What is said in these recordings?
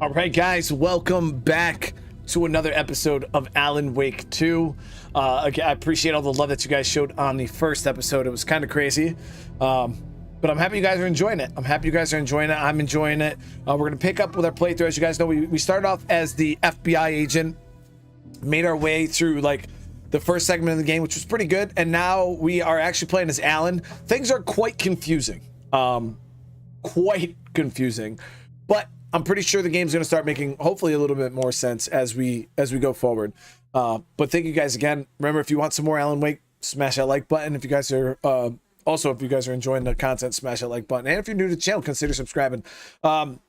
All right, guys, welcome back to another episode of Alan Wake 2. Again, I appreciate all the love that you guys showed on the first episode. It was kind of crazy, but I'm happy you guys are enjoying it. I'm enjoying it. We're going to pick up with our playthrough. As you guys know, we started off as the FBI agent, made our way through like the first segment of the game, which was pretty good, and now we are actually playing as Alan. Things are quite confusing, but I'm pretty sure the game's going to start making hopefully a little bit more sense as we go forward. But thank you guys again. Remember, if you want some more Alan Wake, smash that like button. If you guys are if you guys are enjoying the content, smash that like button. And if you're new to the channel, consider subscribing.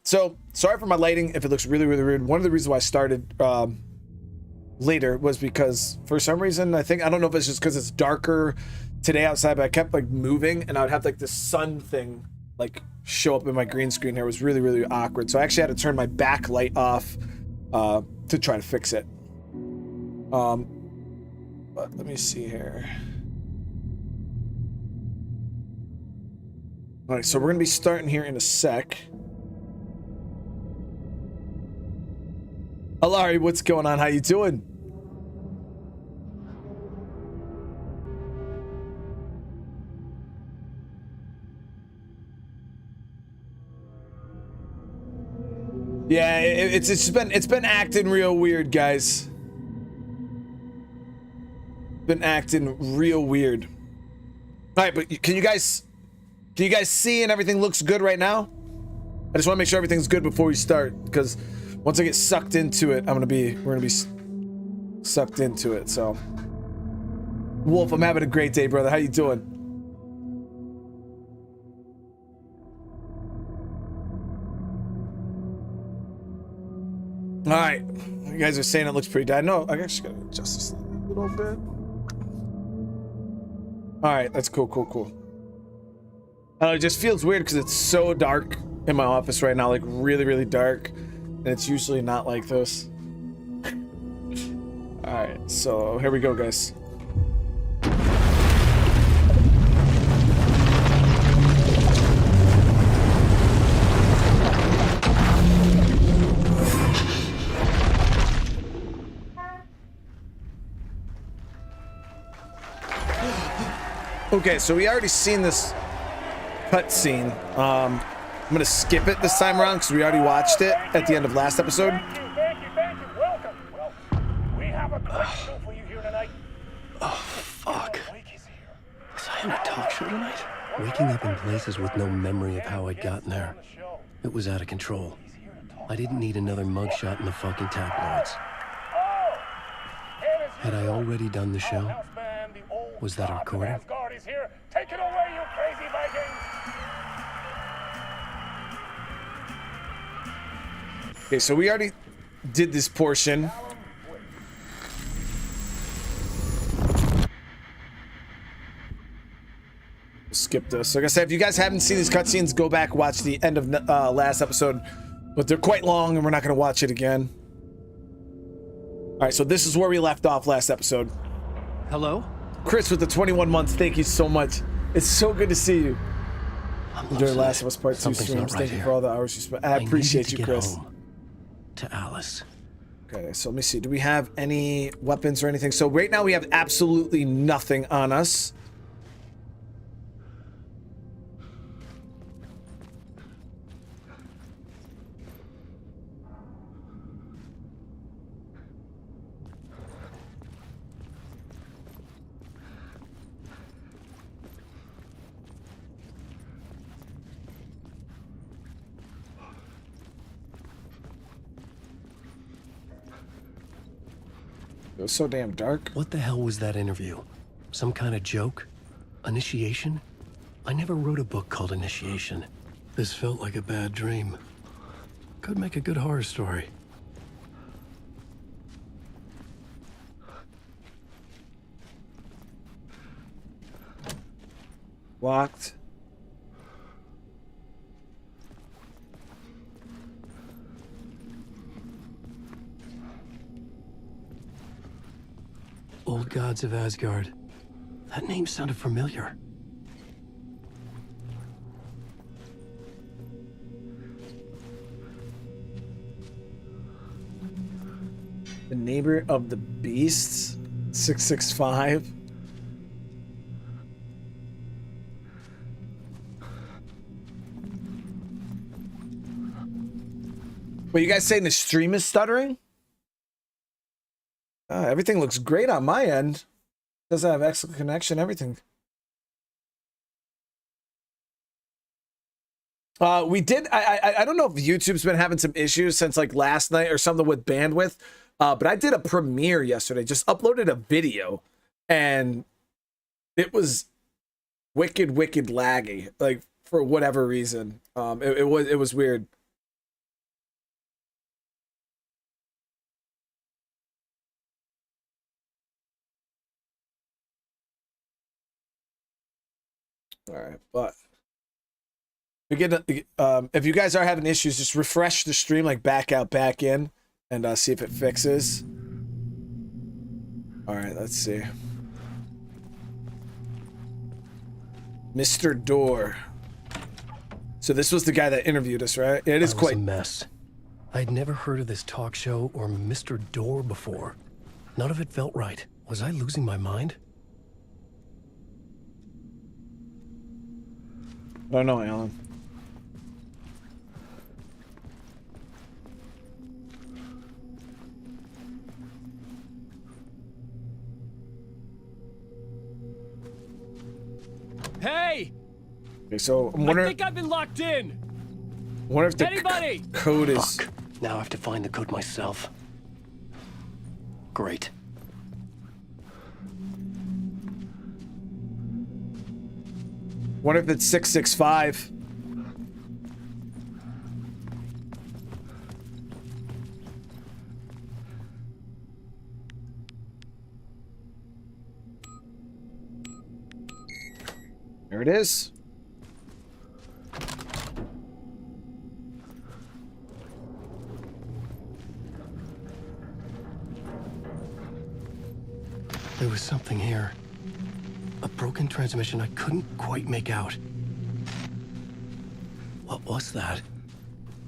So sorry for my lighting if it looks really weird. One of the reasons why I started later was because for some reason I don't know if it's just because it's darker today outside, but I kept like moving and I would have like this sun thing like show up in my green screen here. It was really awkward, so I actually had to turn my backlight off to try to fix it. But let me see here. All right, so we're gonna be starting here in a sec. Alari, what's going on? How you doing? Yeah, it's been acting real weird, guys. Been acting real weird. All right, but can you guys see and everything looks good right now? I just want to make sure everything's good before we start, because once I get sucked into it, we're gonna be sucked into it. So, Wolf, I'm having a great day, brother. How you doing? All right, you guys are saying it looks pretty bad. No, I actually gotta adjust this a little bit. All right, that's cool. It just feels weird because it's so dark in my office right now, like really dark, and it's usually not like this. All right, so here we go, guys. Okay, so we already seen this cutscene. I'm gonna skip it this time around because we already watched it at the end of last episode. Thank you. Welcome. We have a great show for you here tonight. Oh, fuck. Was I on a talk show tonight? Waking up in places with no memory of how I'd gotten there. It was out of control. I didn't need another mugshot in the fucking tabloids. Had I already done the show? Was that a recording? Take it away, you crazy Vikings! Okay, so we already did this portion. Skip this. Like I said, if you guys haven't seen these cutscenes, go back, watch the end of last episode. But they're quite long, and we're not going to watch it again. All right, so this is where we left off last episode. Hello? Chris with the 21 months, thank you so much. It's so good to see you. Enjoy Last of Us Part 2 streams. Thank you for all the hours you spent. I appreciate you, Chris. To Alice. Okay, so let me see. Do we have any weapons or anything? So right now we have absolutely nothing on us. It was so damn dark. What the hell was that interview? Some kind of joke? Initiation? I never wrote a book called Initiation. This felt like a bad dream. Could make a good horror story. Locked. Old Gods of Asgard. That name sounded familiar. The neighbor of the beasts? 665? Wait, you guys saying the stream is stuttering? Everything looks great on my end. Doesn't have excellent connection, everything. We did. I don't know if YouTube's been having some issues since like last night or something with bandwidth. But I did a premiere yesterday. Just uploaded a video, and it was wicked laggy. Like for whatever reason, it was weird. All right, but. If you guys are having issues, just refresh the stream, like back out, back in, and see if it fixes. All right, let's see. Mr. Door. So this was the guy that interviewed us, right? It is quite a mess. I'd never heard of this talk show or Mr. Door before. None of it felt right. Was I losing my mind? I don't know, Alan. Hey! Okay, so I think I've been locked in. Wonder if the Anybody? code is. Fuck. Now I have to find the code myself. Great. Wonder if it's 665. There it is. There was something here. A broken transmission I couldn't quite make out. What was that?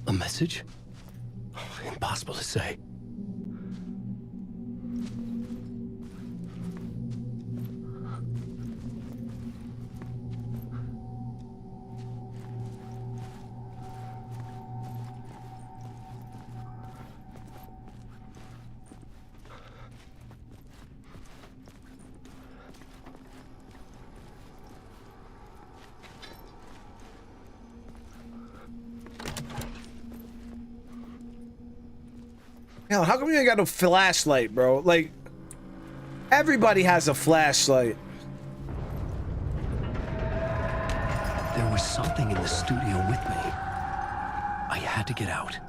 A message? Impossible to say. Hell, how come you ain't got no flashlight, bro? Like, everybody has a flashlight. There was something in the studio with me. I had to get out.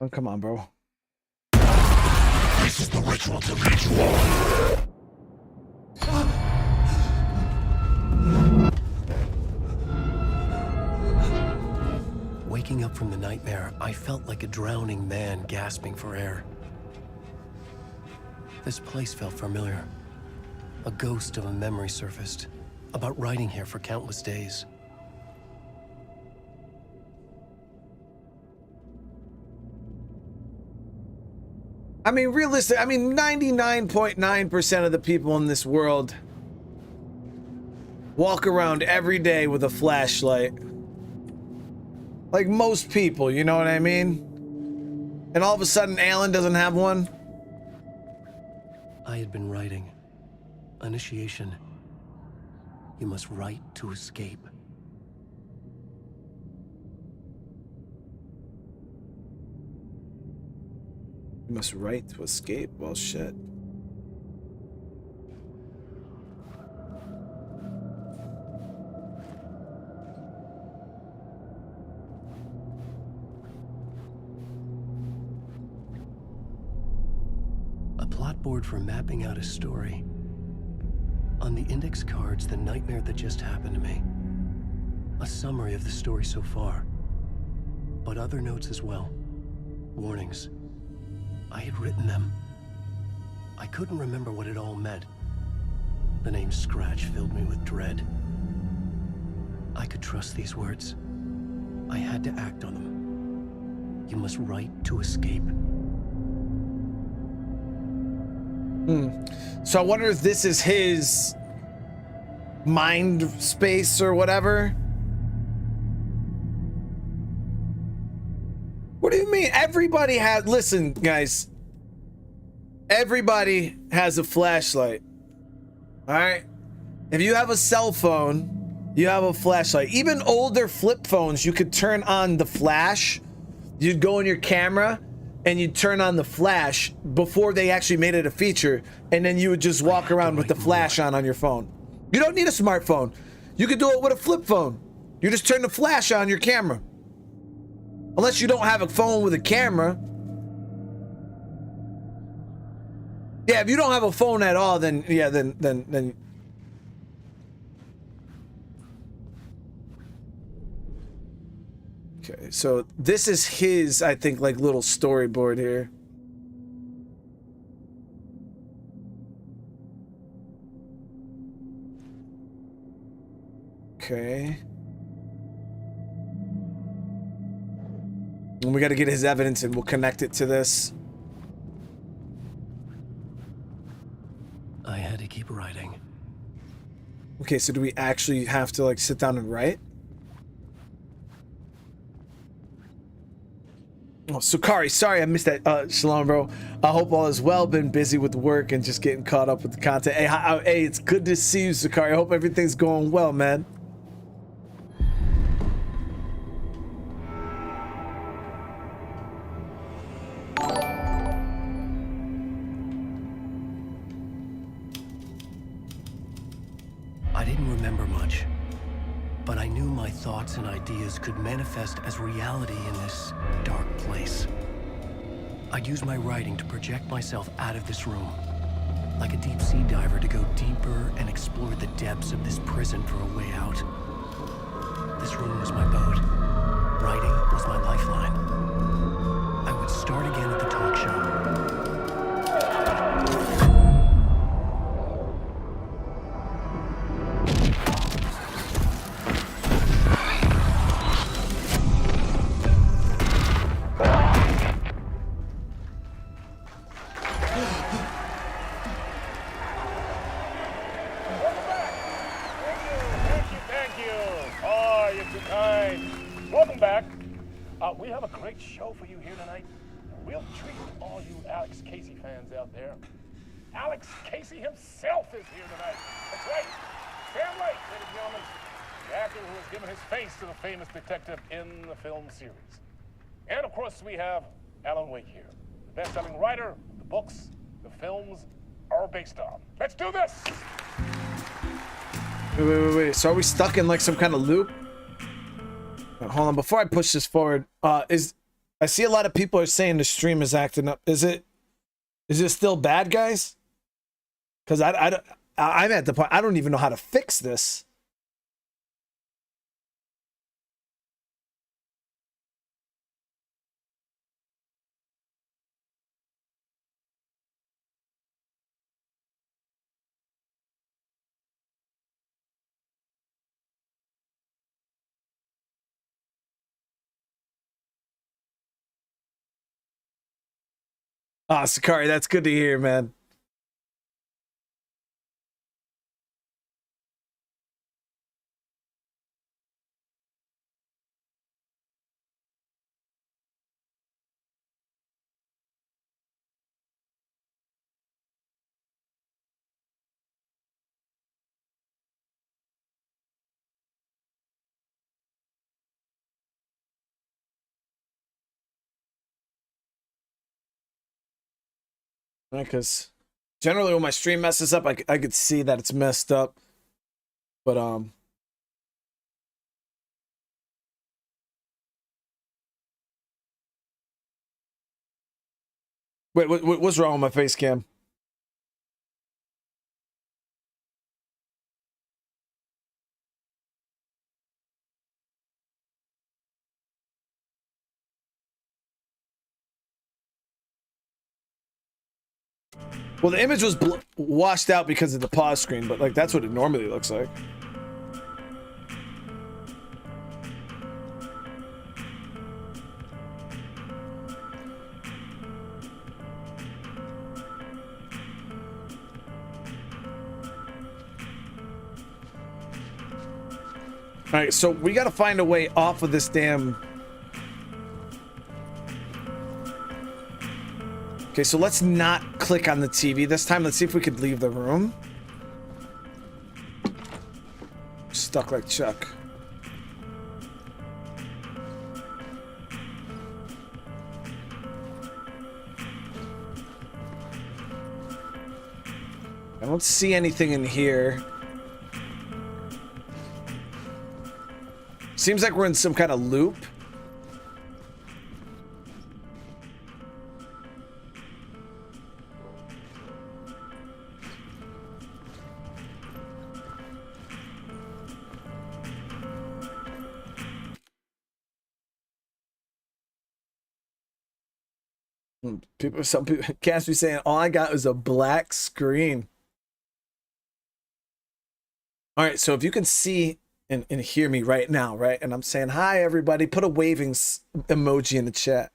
Oh, come on, bro. This is the ritual to lead you all. Waking up from the nightmare, I felt like a drowning man gasping for air. This place felt familiar. A ghost of a memory surfaced, about riding here for countless days. I mean, realistic. I mean, 99.9% of the people in this world walk around every day with a flashlight. Like most people, you know what I mean? And all of a sudden, Alan doesn't have one. I had been writing. Initiation. You must write to escape. You must write to escape. Well, shit. clipboard for mapping out a story. On the index cards, the nightmare that just happened to me. A summary of the story so far. But other notes as well. Warnings. I had written them. I couldn't remember what it all meant. The name Scratch filled me with dread. I could trust these words. I had to act on them. You must write to escape. So I wonder if this is his mind space or whatever. What do you mean? Everybody has, listen, guys. Everybody has a flashlight. All right? If you have a cell phone, you have a flashlight. Even older flip phones, you could turn on the flash. You'd go in your camera and you'd turn on the flash before they actually made it a feature, and then you would just walk around with the flash on your phone. You don't need a smartphone. You could do it with a flip phone. You just turn the flash on your camera. Unless you don't have a phone with a camera. Yeah, if you don't have a phone at all, then yeah, then okay, so this is his, I think, like little storyboard here. Okay. And we got to get his evidence and we'll connect it to this. I had to keep writing. Okay, so do we actually have to like sit down and write? Oh, Sukari, sorry I missed that. Shalom, bro. I hope all is well. Been busy with work and just getting caught up with the content. Hey, hey, it's good to see you, Sukari. I hope everything's going well, man. I didn't remember much, but I knew my thoughts and ideas could manifest as reality in this dark place. I'd use my writing to project myself out of this room, like a deep sea diver to go deeper and explore the depths of this prison for a way out. This room was my boat. Writing was my lifeline. I would start again at the talk show. We have a great show for you here tonight. A real treat to all you Alex Casey fans out there. Alex Casey himself is here tonight. That's right. Sam Lake, ladies and gentlemen, the actor who has given his face to the famous detective in the film series. And of course, we have Alan Wake here, the best-selling writer the books the films are based on. Let's do this! Wait. So are we stuck in like some kind of loop? Hold on, before I push this forward, I see a lot of people are saying the stream is acting up. Is it still bad, guys? Because I'm at the point I don't even know how to fix this. Ah, Sakari, that's good to hear, man. Because generally when my stream messes up, I could see that it's messed up. But wait, what's wrong with my face cam? Well, the image was washed out because of the pause screen, but like that's what it normally looks like. All right, so we got to find a way off of this damn. Okay, so let's not click on the TV this time. Let's see if we could leave the room. Stuck like Chuck. I don't see anything in here. Seems like we're in some kind of loop. Some people can't be saying all I got was a black screen. All right, so if you can see and hear me right now, right? And I'm saying, hi, everybody. Put a waving emoji in the chat.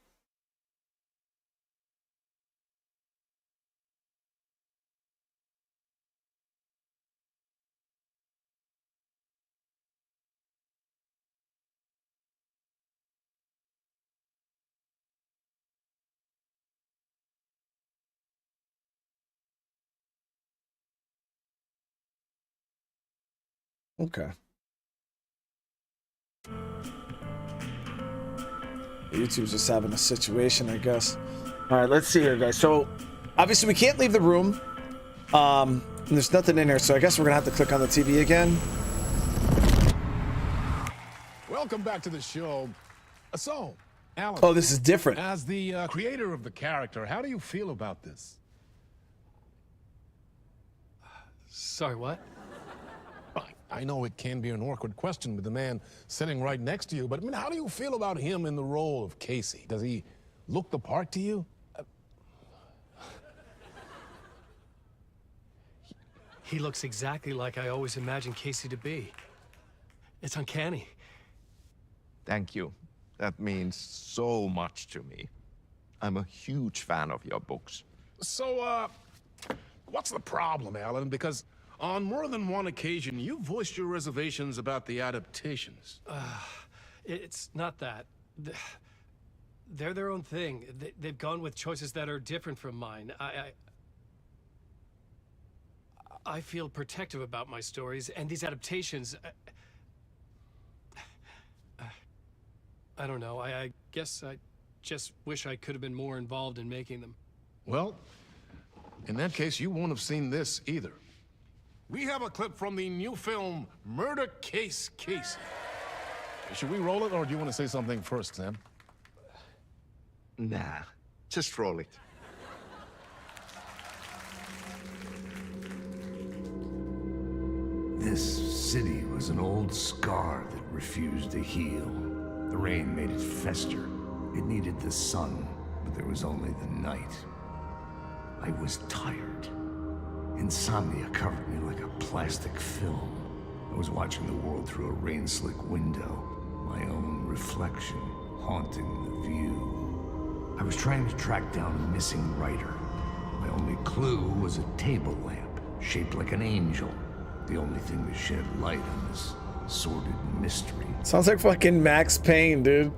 Okay. YouTube's just having a situation, I guess. All right, let's see here, guys. So, obviously, we can't leave the room. And there's nothing in here, so I guess we're gonna have to click on the TV again. Welcome back to the show. So, Alan. Oh, this is different. As the creator of the character, how do you feel about this? Sorry, what? I know it can be an awkward question with the man sitting right next to you, but I mean, how do you feel about him in the role of Casey? Does he look the part to you? He looks exactly like I always imagined Casey to be. It's uncanny. Thank you. That means so much to me. I'm a huge fan of your books. So, what's the problem, Alan? Because on more than one occasion, you voiced your reservations about the adaptations. It's not that. They're their own thing. They've gone with choices that are different from mine. I feel protective about my stories, and these adaptations... I don't know. I guess I just wish I could have been more involved in making them. Well, in that case, you won't have seen this either. We have a clip from the new film, Murder Case Casey. Should we roll it, or do you want to say something first, Sam? Nah, just roll it. This city was an old scar that refused to heal. The rain made it fester. It needed the sun, but there was only the night. I was tired. Insomnia covered me like a plastic film. I was watching the world through a rain-slick window, my own reflection haunting the view. I was trying to track down a missing writer. My only clue was a table lamp, shaped like an angel. The only thing to shed light on this sordid mystery. Sounds like fucking Max Payne, dude.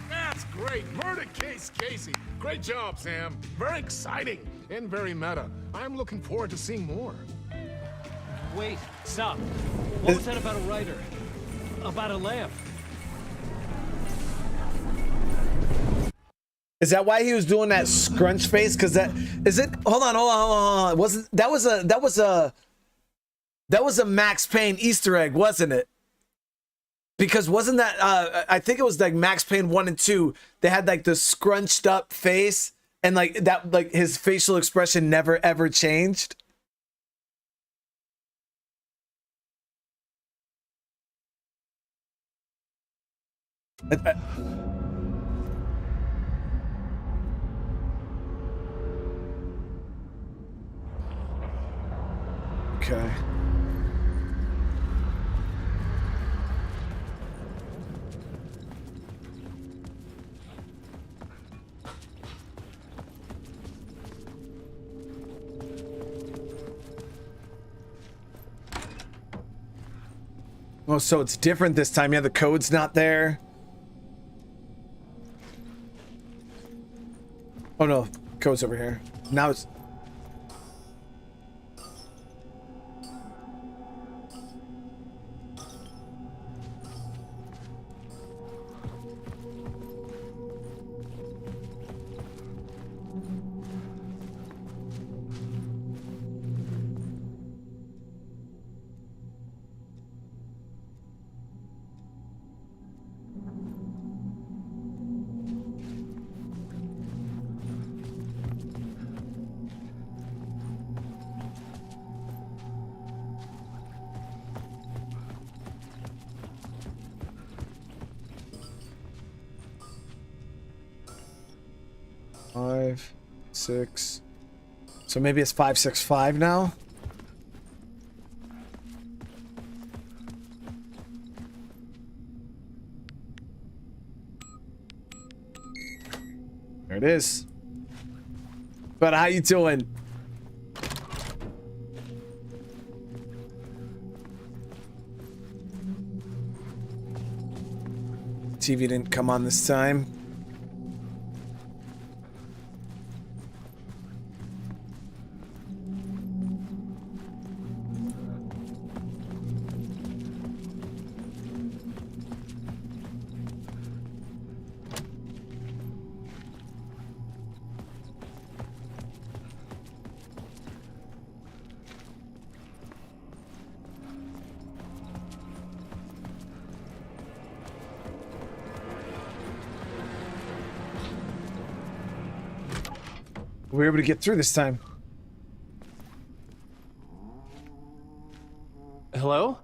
That's great. Murder Case Casey. Great job, Sam. Very exciting and very meta. I'm looking forward to seeing more. Wait, stop. What was that about a writer? About a lamp? Is that why he was doing that scrunch face? Because that is it. Hold on. Wasn't that was a Max Payne Easter egg, wasn't it? Because wasn't that I think it was like Max Payne 1 and 2. They had like the scrunched up face, and like that, like his facial expression never ever changed. Oh, so it's different this time. Yeah, the code's not there. Oh no, code's over here. Now it's... Five, 6. So maybe it's 565 now. There it is. But how you doing? TV didn't come on this time. We were able to get through this time. Hello?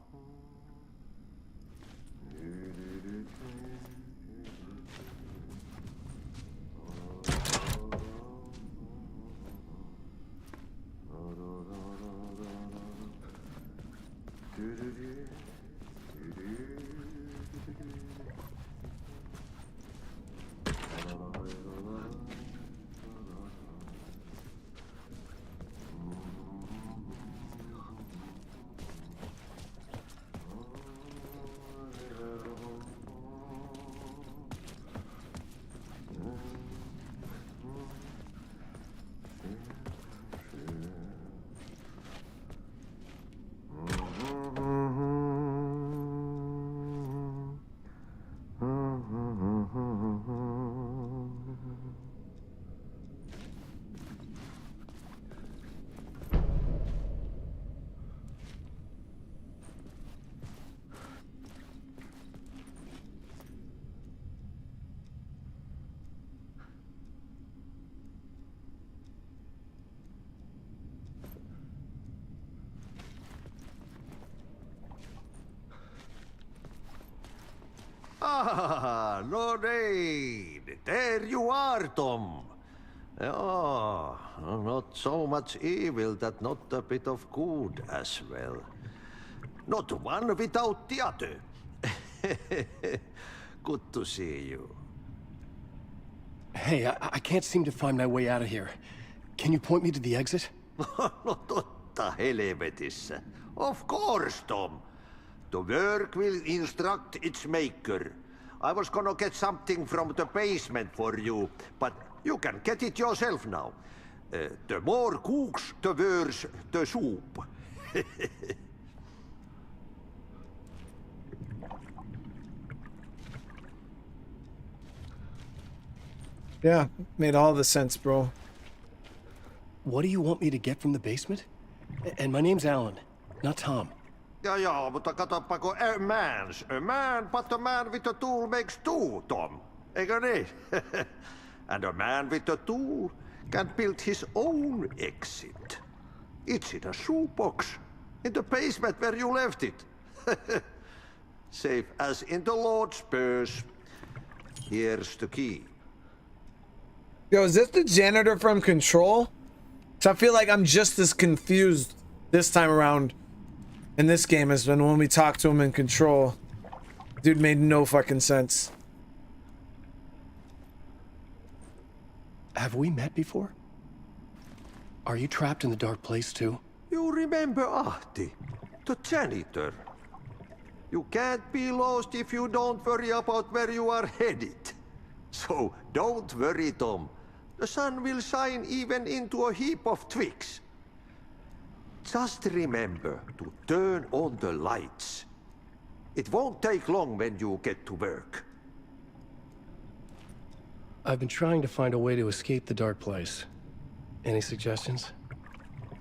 Ah, no need. There you are, Tom. Oh, not so much evil that not a bit of good as well. Not one without the other. Good to see you. Hey, I can't seem to find my way out of here. Can you point me to the exit? No totta helvetissä. Of course, Tom. The work will instruct its maker. I was gonna get something from the basement for you, but you can get it yourself now. The more cooks, the worse the soup. Yeah, made all the sense, bro. What do you want me to get from the basement? And my name's Alan, not Tom. Ja, mutta katoppa kun a man, but a man with a tool makes two, Tom. Eikö niin? And a man with a tool can build his own exit. It's in a shoebox, in the basement where you left it. Safe as in the Lord's purse. Here's the key. Yo, is this the janitor from Control? So I feel like I'm just as confused this time around in this game as when we talked to him in Control. Dude made no fucking sense. Have we met before? Are you trapped in the dark place too? You remember Ahti, the janitor? You can't be lost if you don't worry about where you are headed. So don't worry, Tom. The sun will shine even into a heap of twigs. Just remember to turn on the lights. It won't take long when you get to work. I've been trying to find a way to escape the dark place. Any suggestions?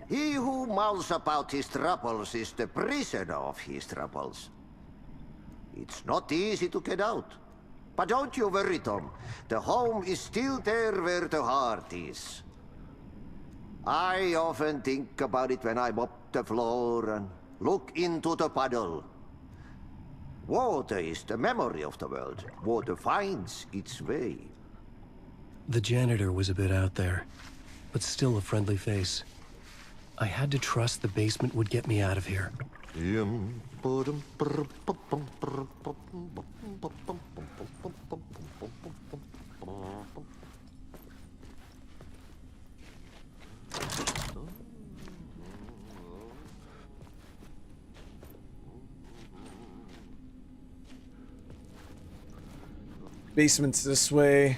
He who mouths about his troubles is the prisoner of his troubles. It's not easy to get out. But don't you worry, Tom. The home is still there where the heart is. I often think about it when I mop the floor and look into the puddle. Water is the memory of the world. Water finds its way. The janitor was a bit out there, but still a friendly face. I had to trust the basement would get me out of here. Basement's this way.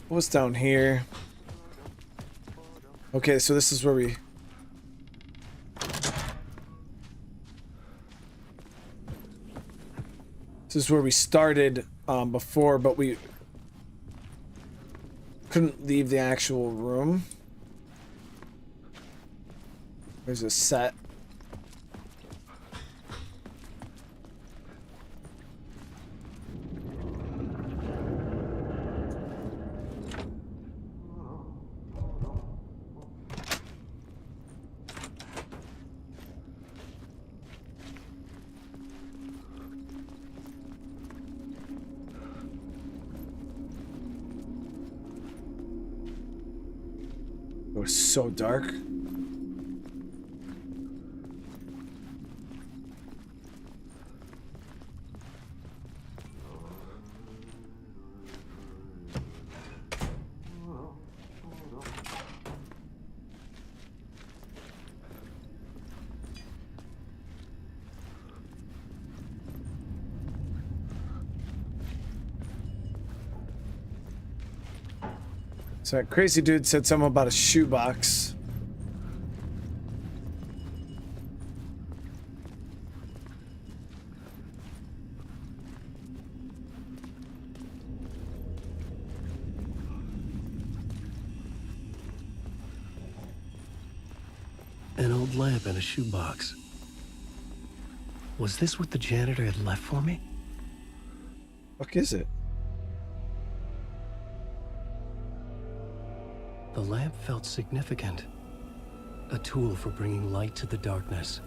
What's down here? Okay, so this is where we... This is where we started before, but we couldn't leave the actual room. There's a set. It was so dark. So that crazy dude said something about a shoebox. An old lamp and a shoebox. Was this what the janitor had left for me? What is it? The lamp felt significant. A tool for bringing light to the darkness.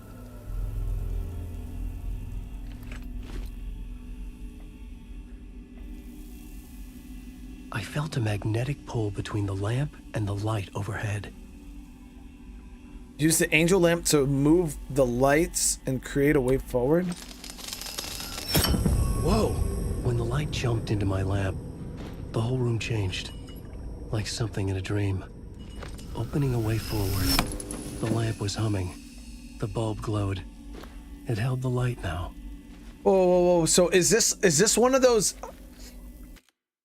I felt a magnetic pull between the lamp and the light overhead. Use the angel lamp to move the lights and create a way forward. Whoa! When the light jumped into my lamp, the whole room changed. Like something in a dream. Opening a way forward. The lamp was humming. The bulb glowed. It held the light now. Whoa, whoa, whoa. So is this one of those...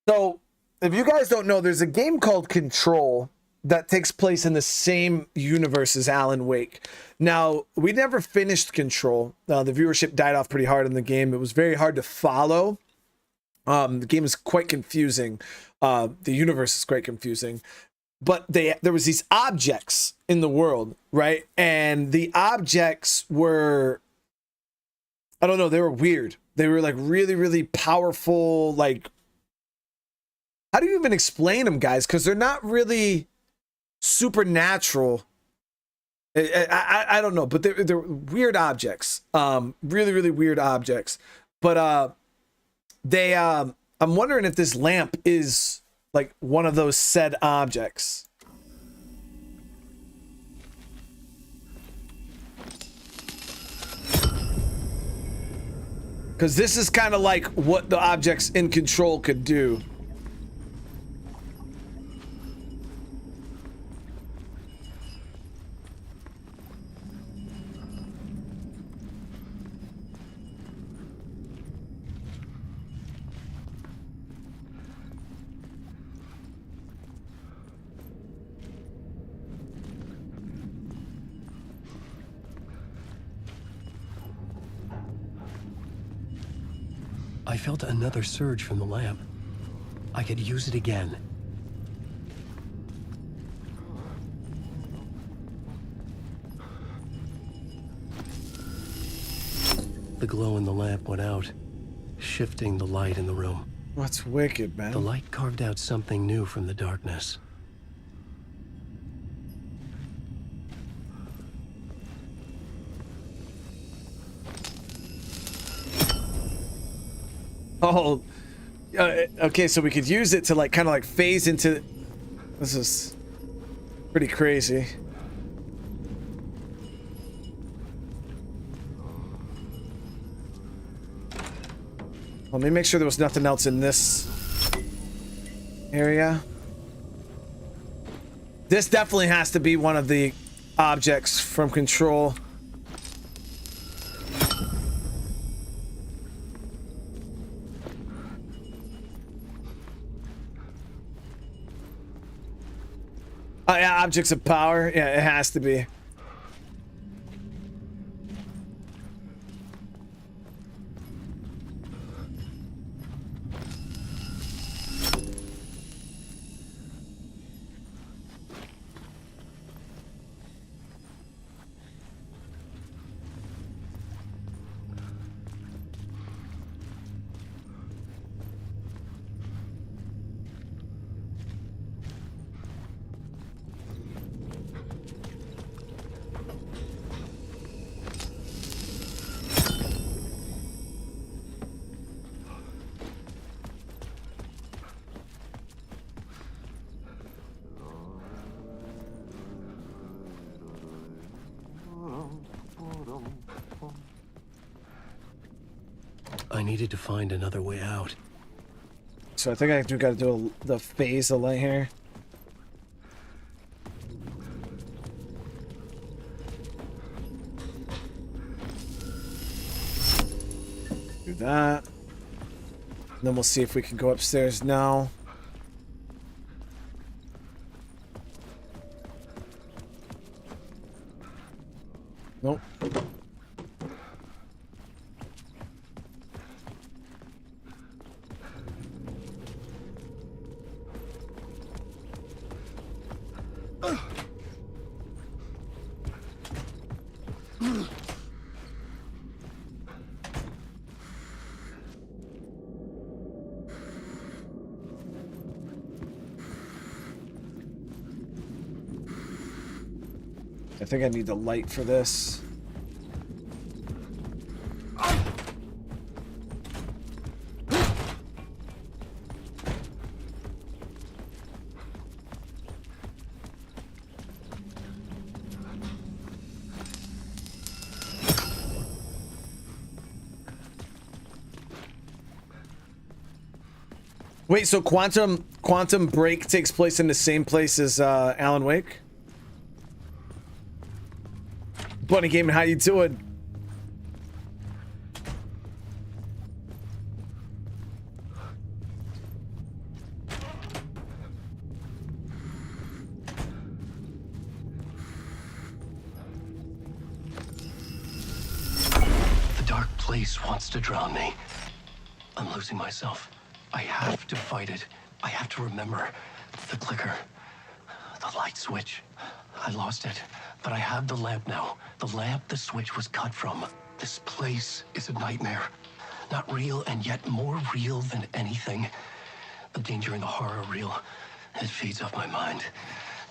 So, if you guys don't know, there's a game called Control that takes place in the same universe as Alan Wake. Now, we never finished Control. The viewership died off pretty hard in the game. It was very hard to follow. The game is quite confusing. The universe is quite confusing. But there was these objects in the world, right? And the objects were... I don't know, they were weird. They were like really, really powerful, like... How do you even explain them, guys? Because they're not really supernatural. I don't know, but they're weird objects. Really, really weird objects. But I'm wondering if this lamp is like one of those said objects. Because this is kind of like what the objects in Control could do. I felt another surge from the lamp. I could use it again. The glow in the lamp went out, shifting the light in the room. What's wicked, man? The light carved out something new from the darkness. Oh, okay. So we could use it to like kind of like phase into. This is pretty crazy. Let me make sure there was nothing else in this area. This definitely has to be one of the objects from Control. Oh yeah, objects of power. Yeah, it has to be. I needed to find another way out. So I think I do got to do the phase of light here. Do that. And then we'll see if we can go upstairs now. Nope. I think I need the light for this. Wait, so Quantum Break takes place in the same place as Alan Wake? Bunny Game, how you doing? The dark place wants to drown me. I'm losing myself. I have to fight it. I have to remember. The clicker. The light switch. I lost it. But I have the lamp now. The lamp the switch was cut from. This place is a nightmare. Not real, and yet more real than anything. The danger and the horror are real. It feeds off my mind.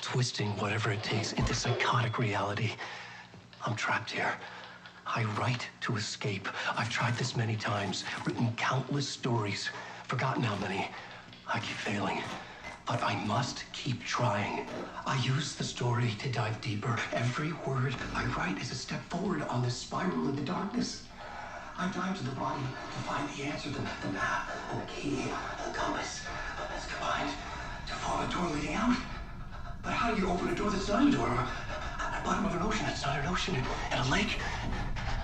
Twisting whatever it takes into psychotic reality. I'm trapped here. I write to escape. I've tried this many times. Written countless stories. Forgotten how many. I keep failing. But I must keep trying. I use the story to dive deeper. Every word I write is a step forward on this spiral in the darkness. I dive to the bottom to find the answer, the map, and the key, the compass. It's combined to form a door leading out. But how do you open a door that's not a door? At the bottom of an ocean that's not an ocean. And a lake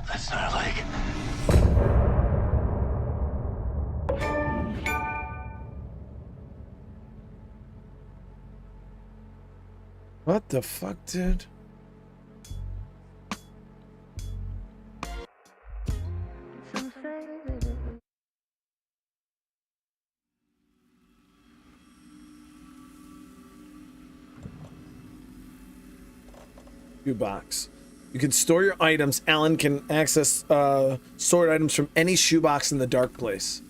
that's not a lake. What the fuck, dude? shoebox. You can store your items. Alan can access stored items from any shoebox in the dark place.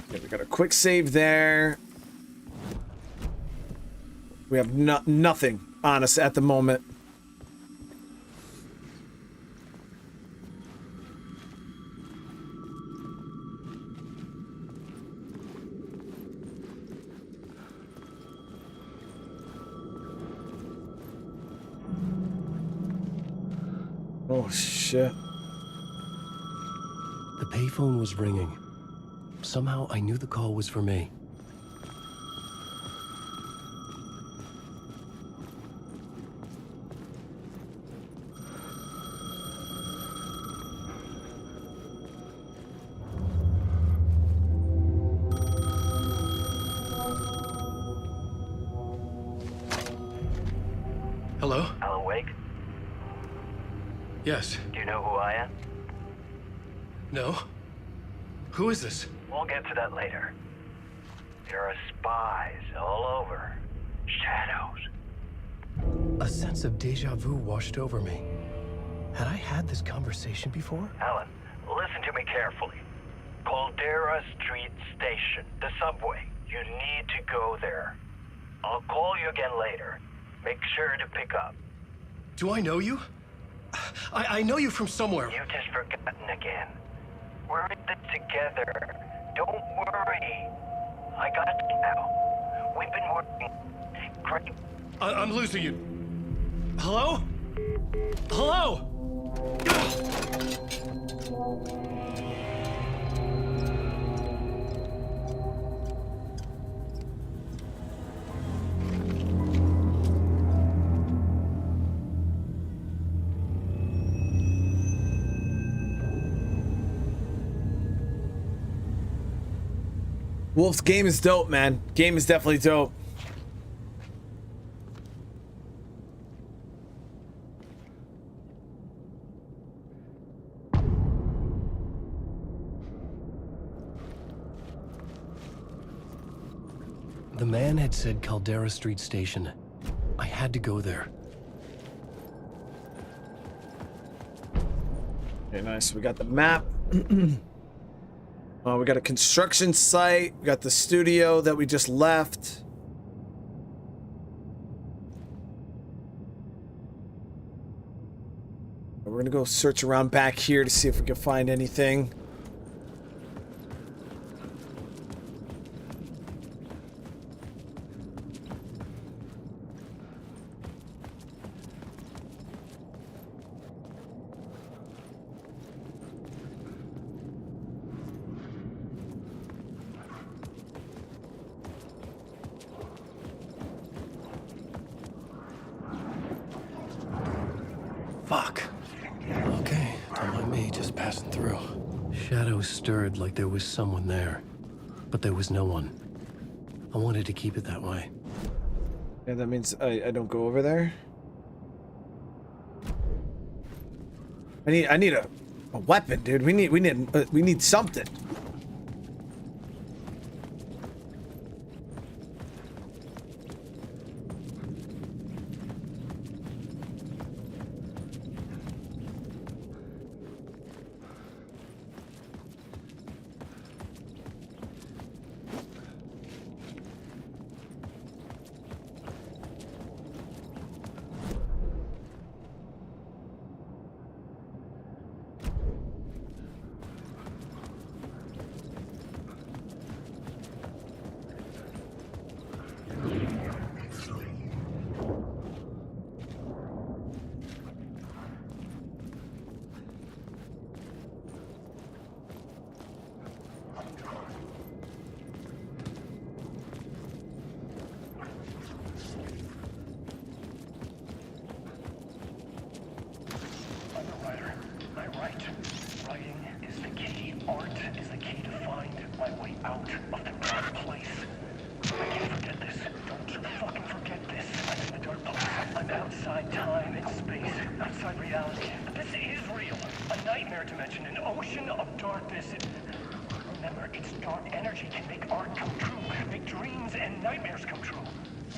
Okay, we got a quick save there. We have nothing on us at the moment. Oh, shit. The payphone was ringing. Somehow I knew the call was for me. Hello? Alan Wake? Yes. Do you know who I am? No? Who is this? We'll get to that later. There are spies all over. Shadows. A sense of deja vu washed over me. Had I had this conversation before? Alan, listen to me carefully. Caldera Street Station, the subway. You need to go there. I'll call you again later. Make sure to pick up. Do I know you? I know you from somewhere. You just forgotten again. We're in this together. Don't worry. I got you now. We've been working great. I'm losing you. Hello? Hello? Wolf's game is dope, man. Game is definitely dope. The man had said Caldera Street Station. I had to go there. Okay, nice. We got the map. We got a construction site. We got the studio that we just left. We're gonna go search around back here to see if we can find anything. Fuck. Okay, don't mind me, just passing through. Shadows stirred like there was someone there, but there was no one. I wanted to keep it that way. Yeah, that means I don't go over there. I need a weapon, dude. We need something.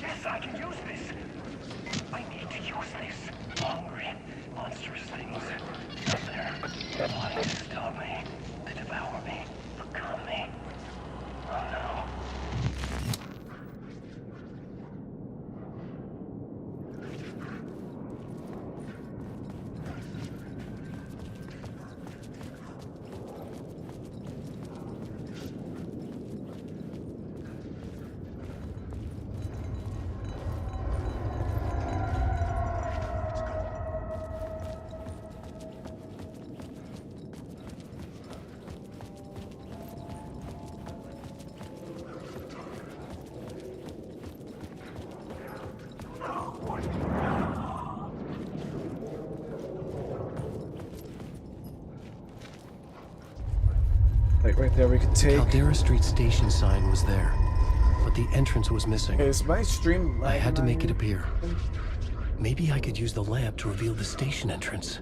Yes, I can use this. I need to use this. Hungry, monstrous things out there wanting to stop me, to devour me, become me. Oh no. Like right there, we could take. Caldera Street station sign was there, but the entrance was missing. Is my stream? I had to make it appear. Maybe I could use the lamp to reveal the station entrance.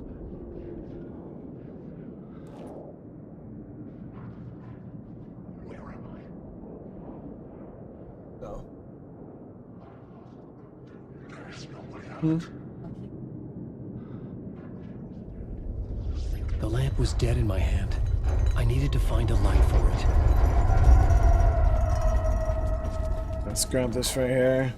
No. The lamp was dead in my hand. I needed to find a light for it. Let's grab this right here.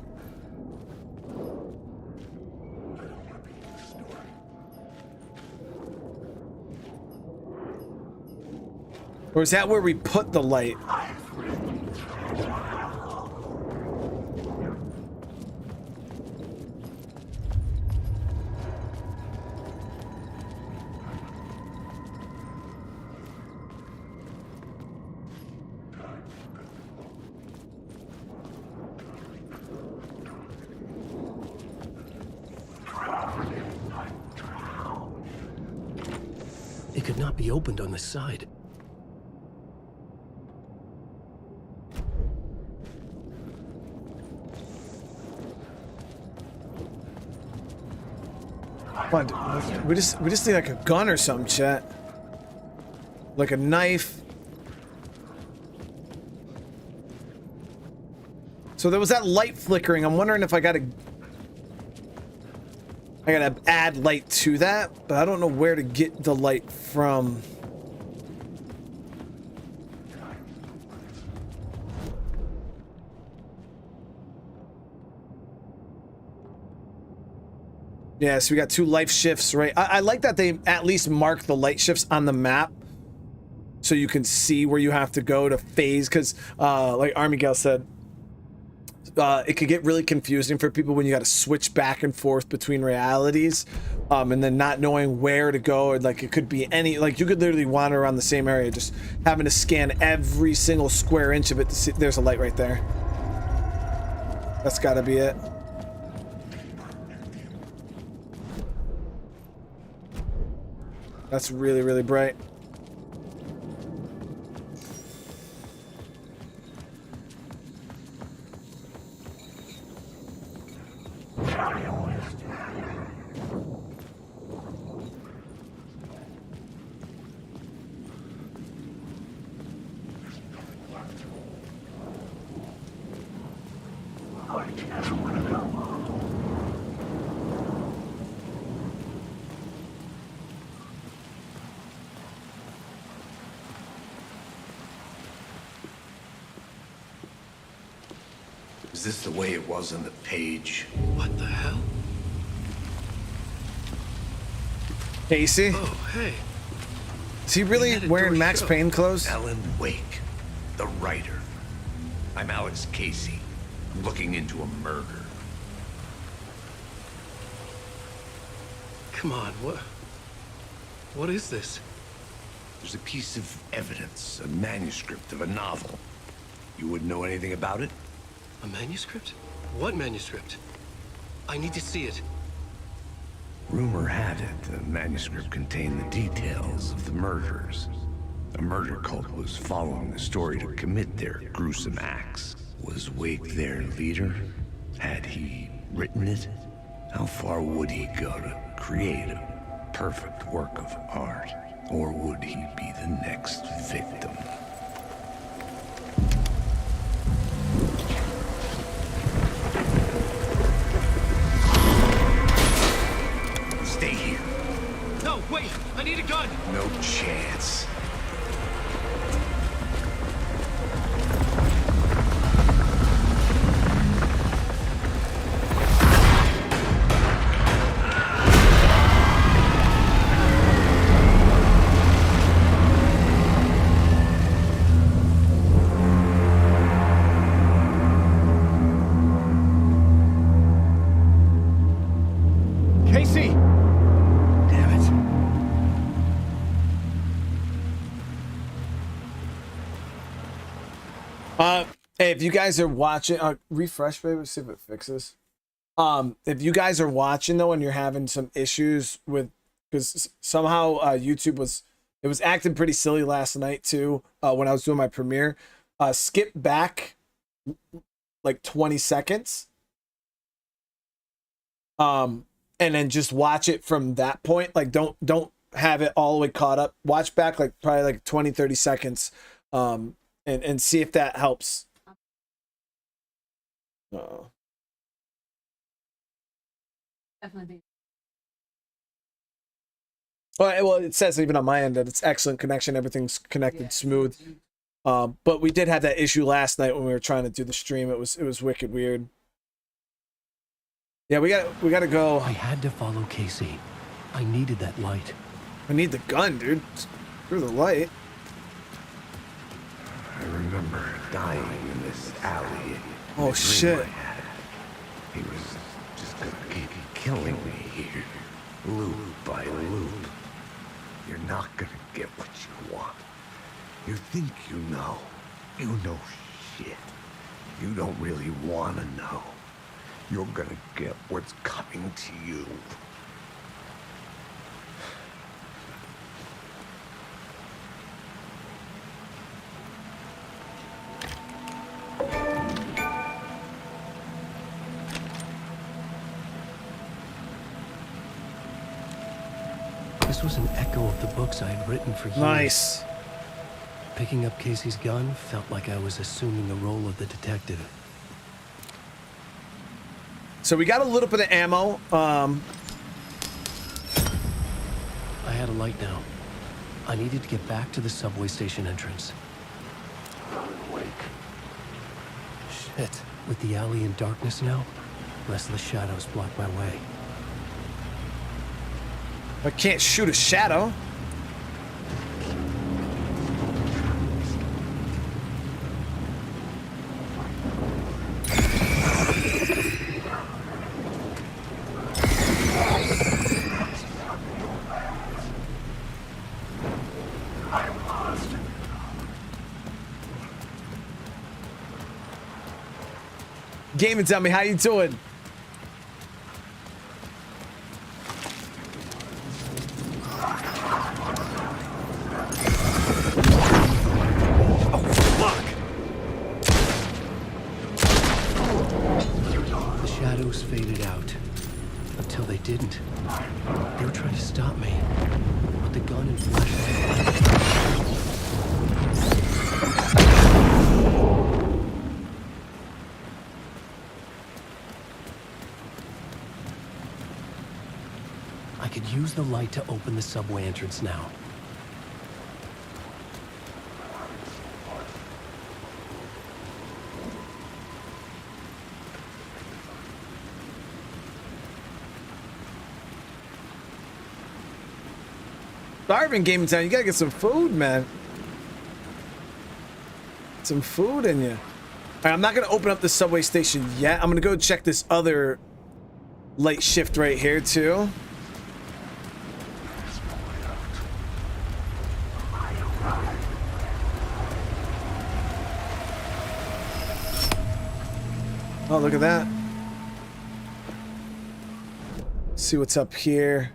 Or is that where we put the light? It could not be opened on this side. Come on, we just need like a gun or something, chat. Like a knife. So there was that light flickering. I'm wondering if I gotta add light to that, but I don't know where to get the light from. Yeah, so we got 2 life shifts, right? I like that they at least mark the light shifts on the map so you can see where you have to go to phase, because like Army Gal said, it could get really confusing for people when you got to switch back and forth between realities, and then not knowing where to go. And like it could be any, like you could literally wander around the same area just having to scan every single square inch of it to see. There's a light right there. That's got to be it. That's really, really bright. Is this the way it was on the page? What the hell? Casey? Oh, hey. Is he really wearing Max Payne clothes? Alan Wake, the writer. I'm Alex Casey. I'm looking into a murder. Come on, what is this? There's a piece of evidence, a manuscript of a novel. You wouldn't know anything about it? A manuscript? What manuscript? I need to see it. Rumor had it the manuscript contained the details of the murders. A murder cult was following the story to commit their gruesome acts. Was Wake their leader? Had he written it? How far would he go to create a perfect work of art? Or would he be the next victim? on! No chance. Casey! Damn it. Hey, if you guys are watching, refresh, baby, see if it fixes. If you guys are watching though, and you're having some issues with, because somehow YouTube was acting pretty silly last night too. When I was doing my premiere, skip back like 20 seconds. And then just watch it from that point. Like don't have it all the way caught up. Watch back like probably like 20-30 seconds. And see if that helps. Definitely. Well, it says even on my end that it's excellent connection. Everything's connected smooth. But we did have that issue last night when we were trying to do the stream. It was wicked weird. Yeah, we got to go. I had to follow Casey. I needed that light. I need the gun, dude. Screw the light. I remember dying in this alley. Oh, shit. He was just gonna keep killing me here, loop by loop. You're not gonna get what you want. You think you know. You know shit. You don't really want to know. You're gonna get what's coming to you. This was an echo of the books I had written for years. Nice. Picking up Casey's gun felt like I was assuming the role of the detective. So we got a little bit of ammo. I had a light now. I needed to get back to the subway station entrance. Shit. With the alley in darkness now, restless shadows block my way. I can't shoot a shadow. Game and tell me how you doing. The shadows faded out. Until they didn't. They were trying to stop me. With the gun and flashlight. I could use the light to open the subway entrance now. Starving Game in Town, you gotta get some food, man. Some food in you. All right, I'm not gonna open up the subway station yet. I'm gonna go check this other light shift right here too. Oh, look at that. See what's up here.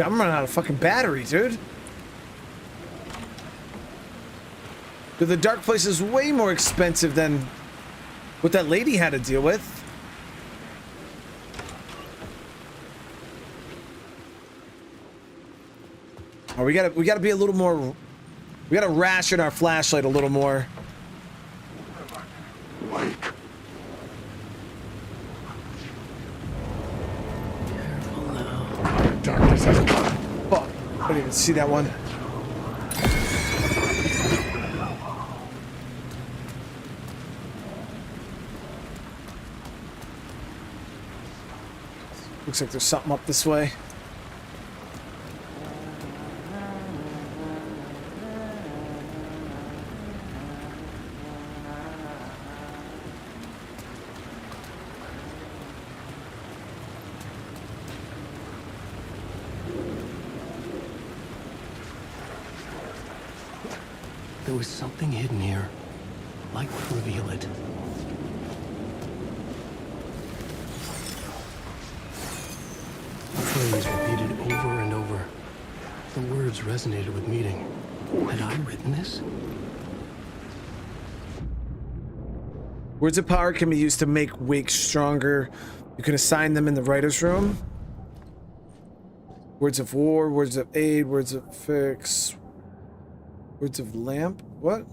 Dude, I'm running out of fucking battery, dude. Dude, the dark place is way more expensive than what that lady had to deal with. Oh, we gotta be a little more. We gotta ration our flashlight a little more. Darkness has come. Fuck! I didn't even see that one. Looks like there's something up this way. There was something hidden here. Light would reveal it. The phrase repeated over and over. The words resonated with meaning. Had I written this? Words of power can be used to make Wake stronger. You can assign them in the writer's room. Words of war, words of aid, words of fix, words of lamp. What?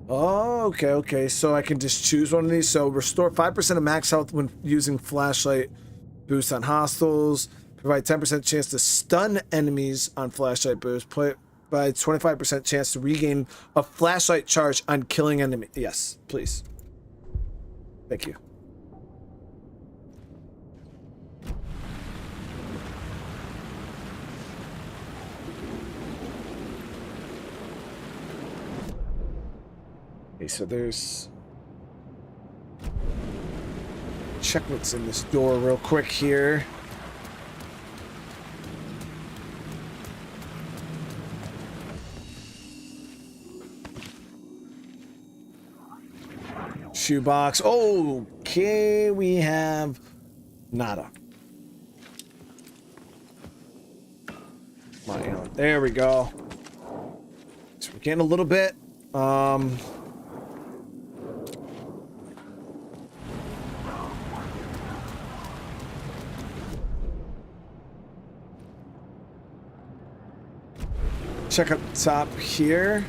Oh, okay. So I can just choose one of these. So restore 5% of max health when using flashlight. Boost on hostiles. Provide 10% chance to stun enemies on flashlight boost. Provide 25% chance to regain a flashlight charge on killing enemy. Yes, please. Thank you. Okay, so there's... Check what's in this door real quick here. Shoebox. Okay, we have nada. Come on, Alan. There we go. So we're getting a little bit. Check up top here.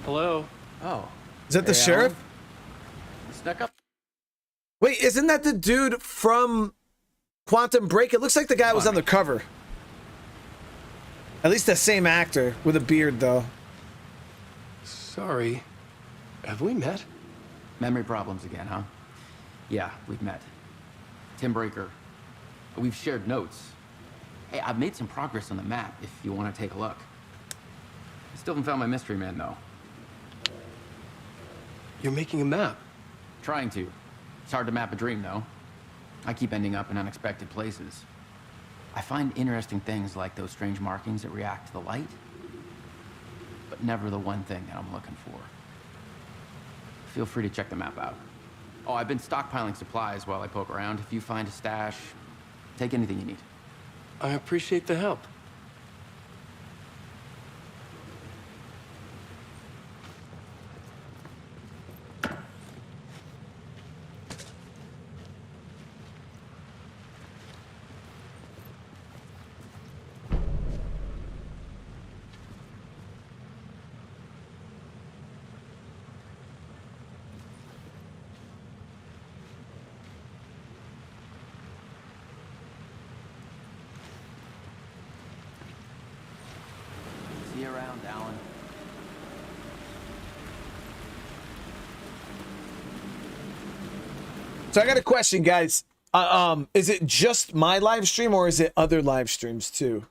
Hello? Oh. Is that the sheriff? Snuck up. Wait, isn't that the dude from Quantum Break? It looks like the guy was on the cover. At least the same actor with a beard, though. Sorry. Have we met? Memory problems again, huh? Yeah, we've met. Tim Breaker. We've shared notes. Hey, I've made some progress on the map if you want to take a look. I still haven't found my mystery man, though. You're making a map. Trying to. It's hard to map a dream, though. I keep ending up in unexpected places. I find interesting things like those strange markings that react to the light, but never the one thing that I'm looking for. Feel free to check the map out. Oh, I've been stockpiling supplies while I poke around. If you find a stash, take anything you need. I appreciate the help. See you around, Alan. So I got a question, guys. Is it just my live stream or is it other live streams too?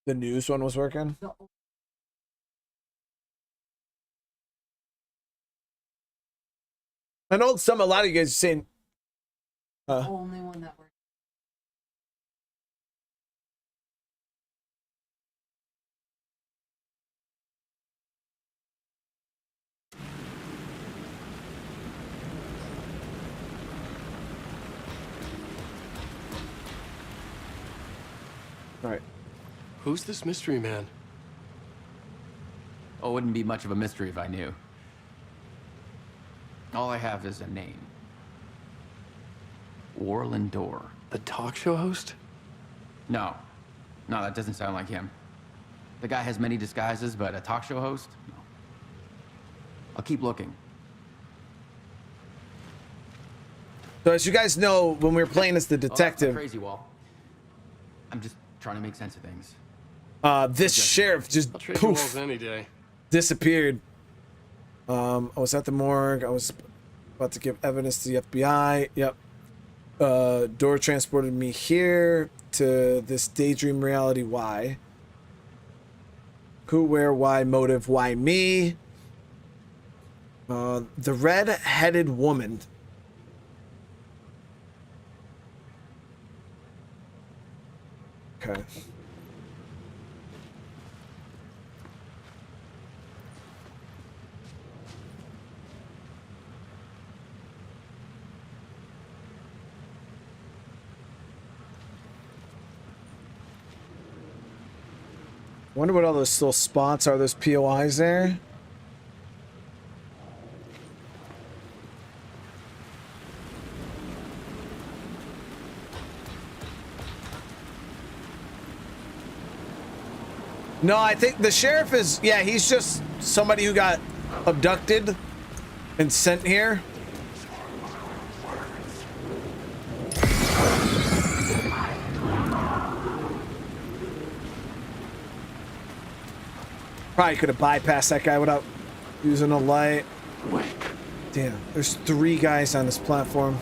The news one was working. I know a lot of you guys are saying. Only one that works. All right. Who's this mystery man? Oh, it wouldn't be much of a mystery if I knew. All I have is a name. Warland Door. The talk show host? No. No, that doesn't sound like him. The guy has many disguises, but a talk show host? No. I'll keep looking. So as you guys know, when we were playing as the Oh, that's detective, not crazy, Wall. I'm just trying to make sense of things. this sheriff just I'll trade you walls poof any day. disappeared. I was at the morgue. I was about to give evidence to the FBI. Yep. Door transported me here to this daydream reality. Why? Who, where, why, motive, why me? The red-headed woman. Okay. Wonder what all those little spots are. Those POIs there. No, I think the sheriff is, yeah, he's just somebody who got abducted and sent here. Probably could have bypassed that guy without using a light. Damn, there's 3 guys on this platform.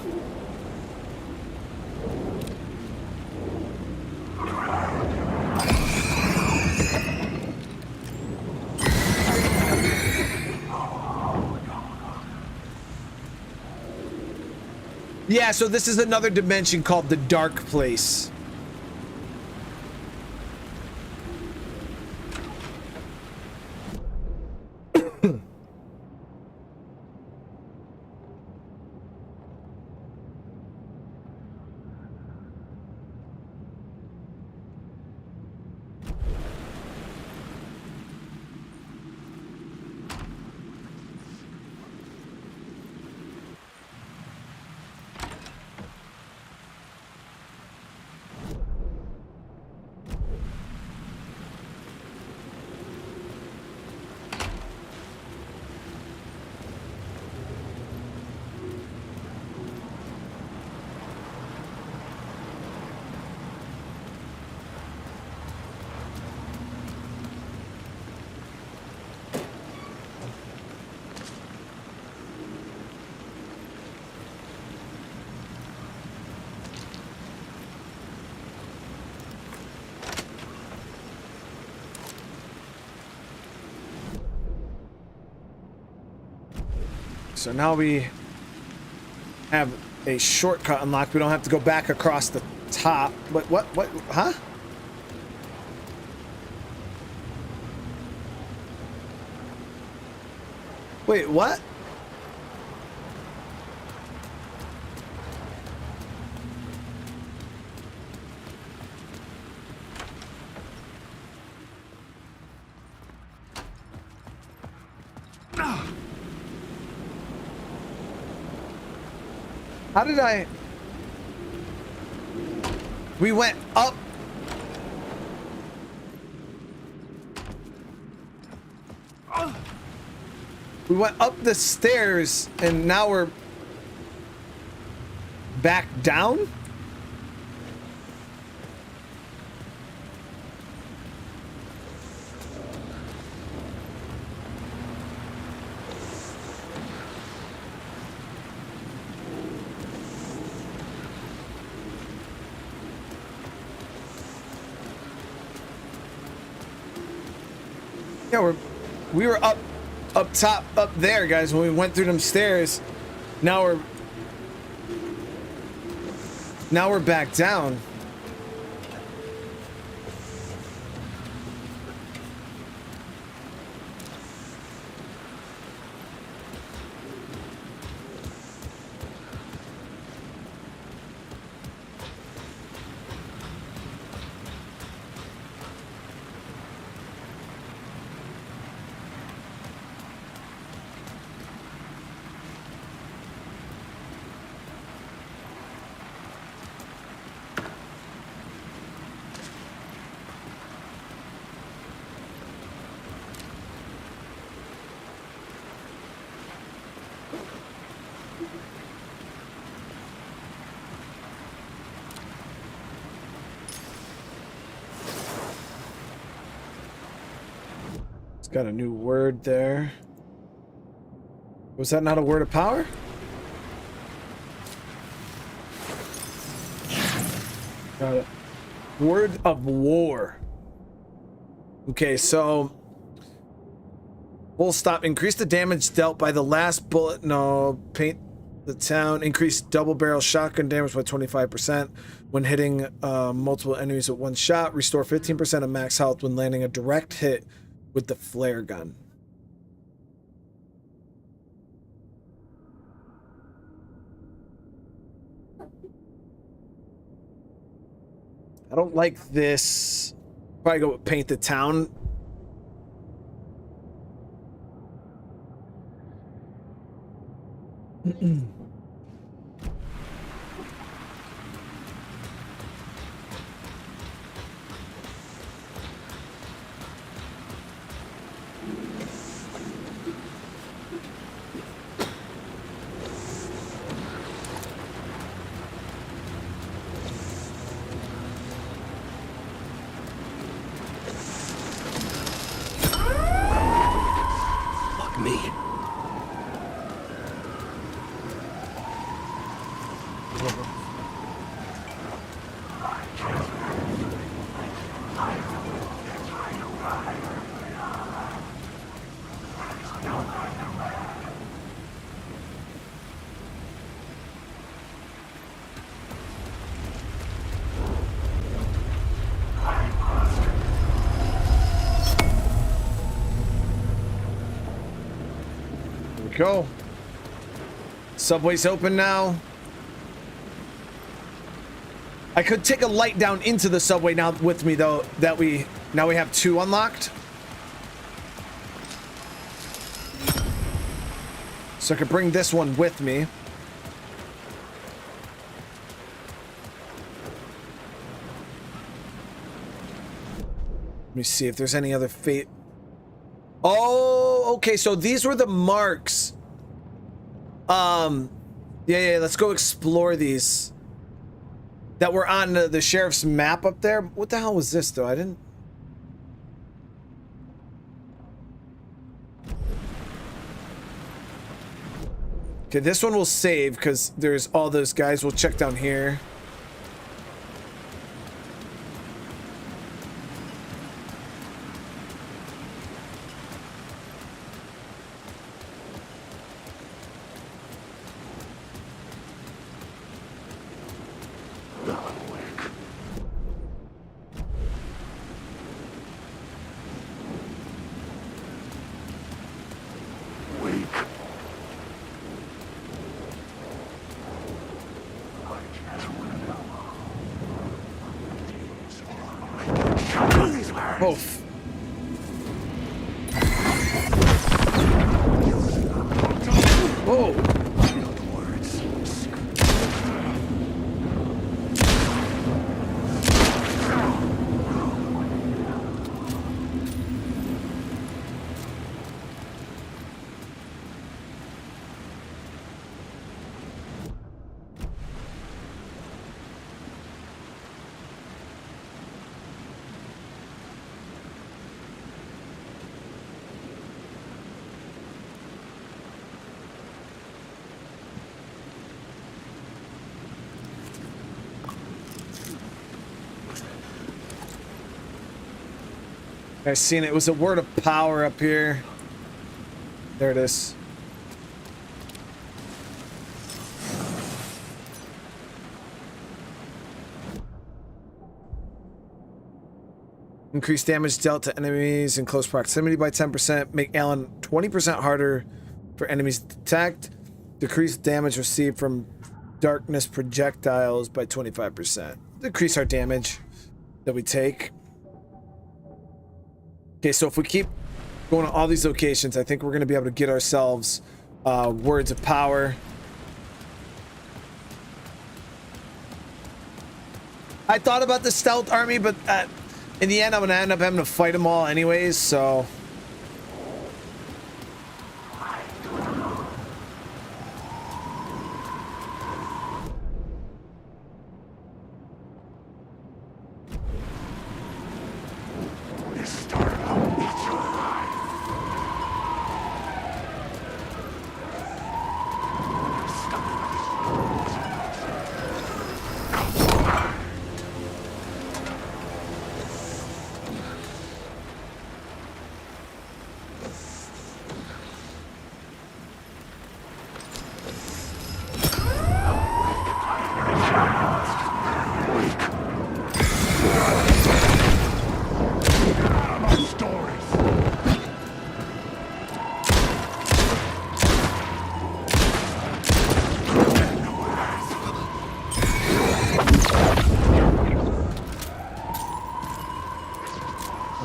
Yeah, so this is another dimension called the Dark Place. So now we have a shortcut unlocked. We don't have to go back across the top. But what, huh? Wait, what? How did I... We went up. We went up the stairs and now we're back down? Yeah, we were up top, up there, guys, when we went through them stairs. Now we're back down. It's got a new word there. Was that not a word of power? Got it. Word of war. Okay, so full stop. Increase the damage dealt by the last bullet. No, paint the town. Increase double barrel shotgun damage by 25% when hitting multiple enemies at one shot. Restore 15% of max health when landing a direct hit with the flare gun. I don't like this. Probably go with paint the town. Fuck me. Go. Subway's open now. I could take a light down into the subway now with me though, that we have 2 unlocked. So I could bring this one with me. Let me see if there's any other fate. Oh, okay, so these were the marks. Yeah, let's go explore these that were on the sheriff's map up there. What the hell was this, though? I didn't... Okay, this one we'll save because there's all those guys. We'll check down here. Both. Whoa. I seen it. It was a word of power up here. There it is. Increase damage dealt to enemies in close proximity by 10%. Make Alan 20% harder for enemies to detect. Decrease damage received from darkness projectiles by 25%. Decrease our damage that we take. Okay, so if we keep going to all these locations, I think we're going to be able to get ourselves words of power. I thought about the stealth army, but in the end, I'm going to end up having to fight them all anyways, so...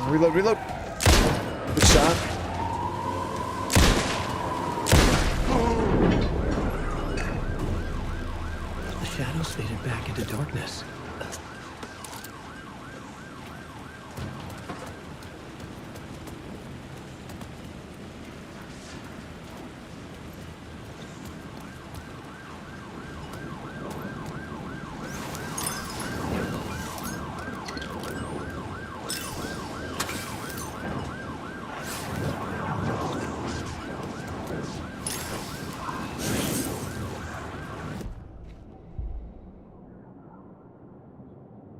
Reload, reload. Good shot. The shadows faded back into darkness.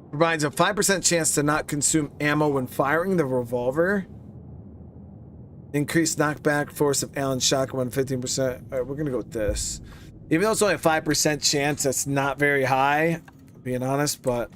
Provides a 5% chance to not consume ammo when firing the revolver. Increased knockback force of Allen's shotgun 15%. All right, we're gonna go with this. Even though it's only a 5% chance, that's not very high, being honest, but...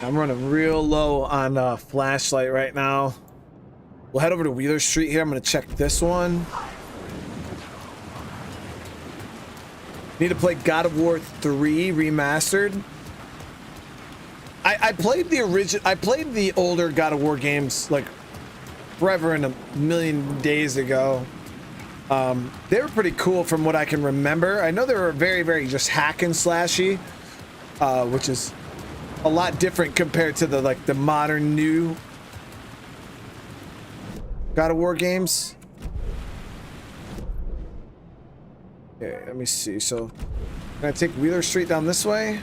I'm running real low on flashlight right now. We'll head over to Wheeler Street here. I'm going to check this one. Need to play God of War 3 Remastered. I played the original. I played the older God of War games like forever and a million days ago. They were pretty cool from what I can remember. I know they were very, very just hack and slashy, which is a lot different compared to the modern new God of War games. Okay, let me see. So, can I take Wheeler Street down this way?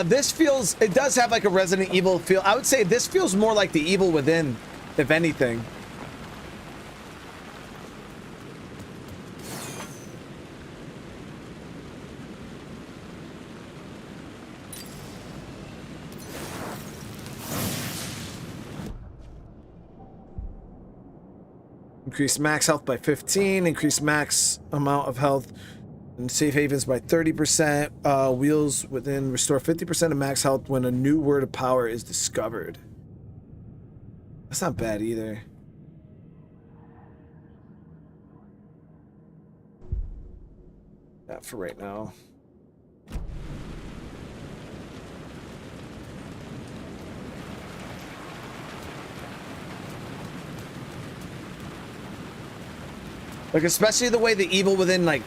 This feels, it does have like a Resident Evil feel. I would say this feels more like the Evil Within, if anything. Increase max health by 15, increase max amount of health and safe havens by 30%. Wheels within restore 50% of max health when a new word of power is discovered. That's not bad either. That for right now. Like, especially the way the Evil Within, like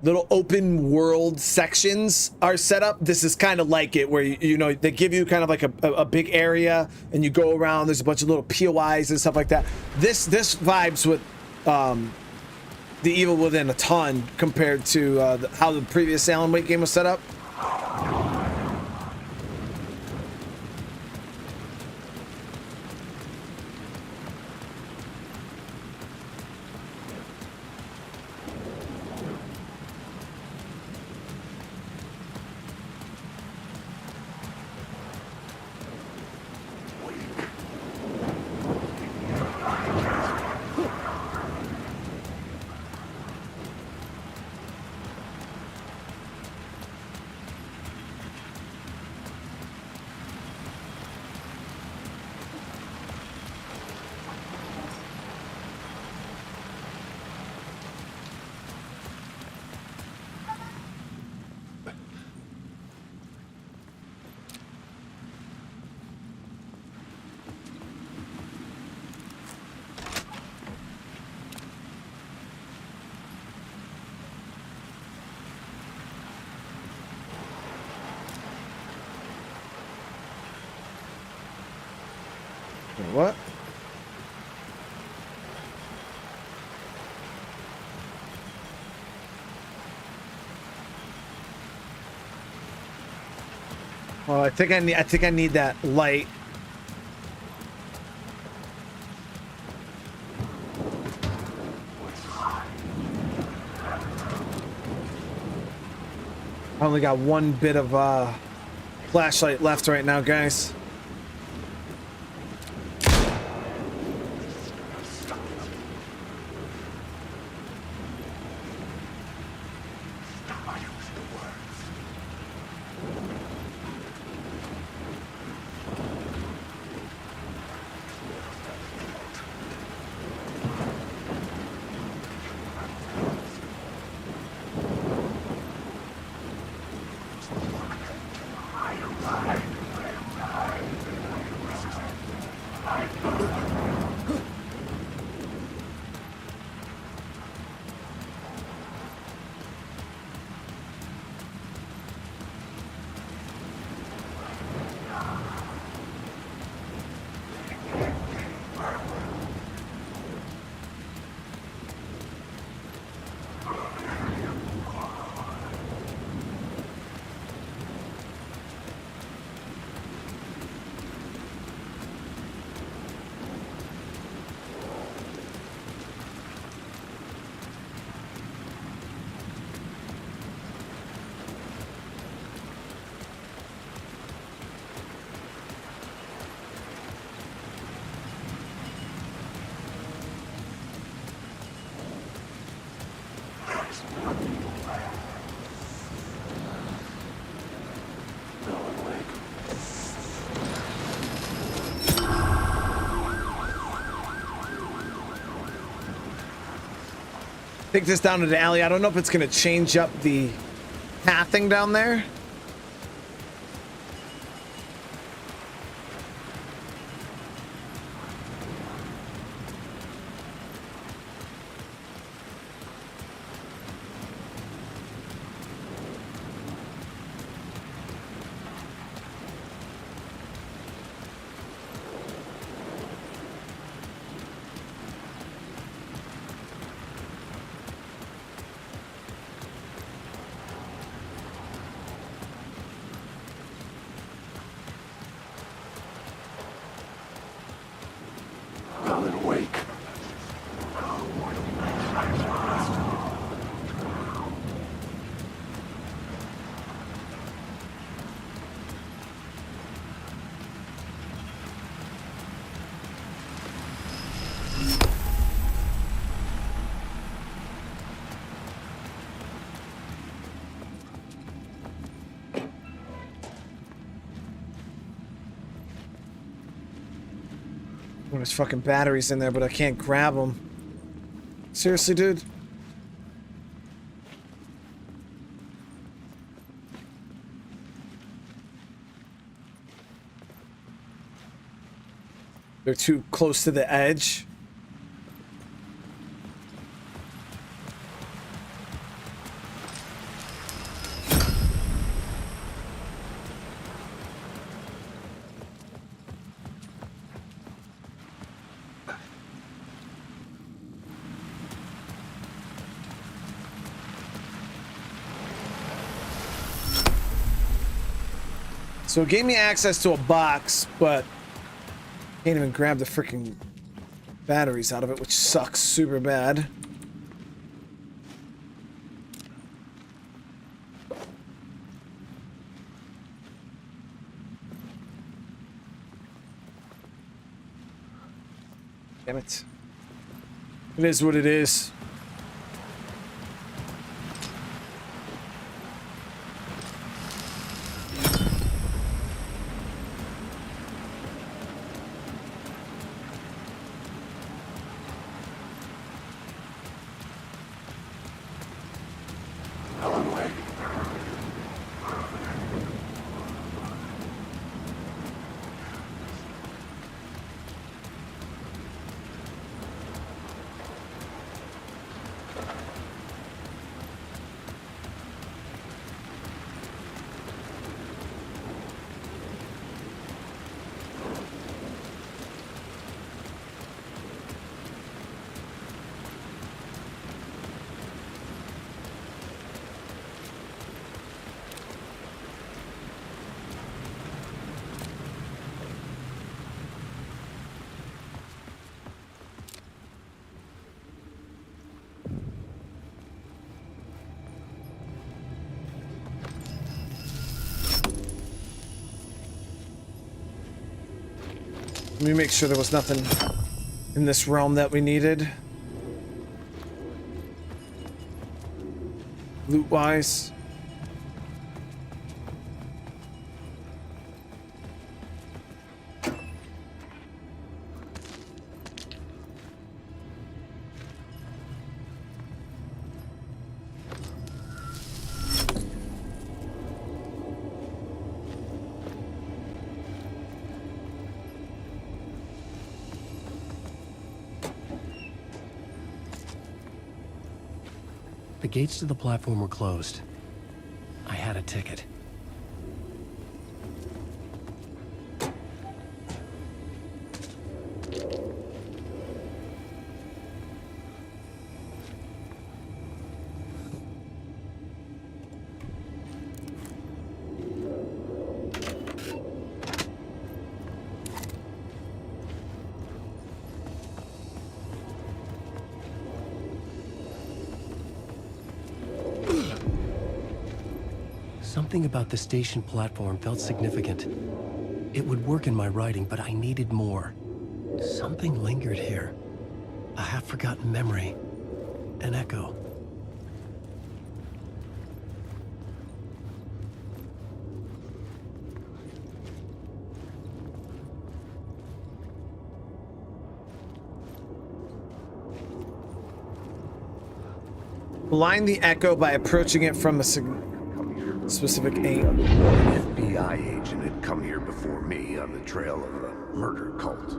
little open world sections are set up. This is kind of like it, where you know, they give you kind of like a big area and you go around. There's a bunch of little POIs and stuff like that. This vibes with the Evil Within a ton compared to how the previous Alan Wake game was set up. What? Well, I think I need that light. I only got one bit of flashlight left right now, guys. Take this down to the alley. I don't know if it's going to change up the pathing down there. There's fucking batteries in there, but I can't grab them. Seriously, dude? They're too close to the edge. So it gave me access to a box, but can't even grab the freaking batteries out of it, which sucks super bad. Damn it. It is what it is. Let me make sure there was nothing in this realm that we needed. Loot-wise. The gates to the platform were closed. I had a ticket. Something about the station platform felt significant. It would work in my writing, but I needed more. Something lingered here. A half-forgotten memory. An echo. Blind the echo by approaching it from a specific aim. An FBI agent had come here before me on the trail of a murder cult.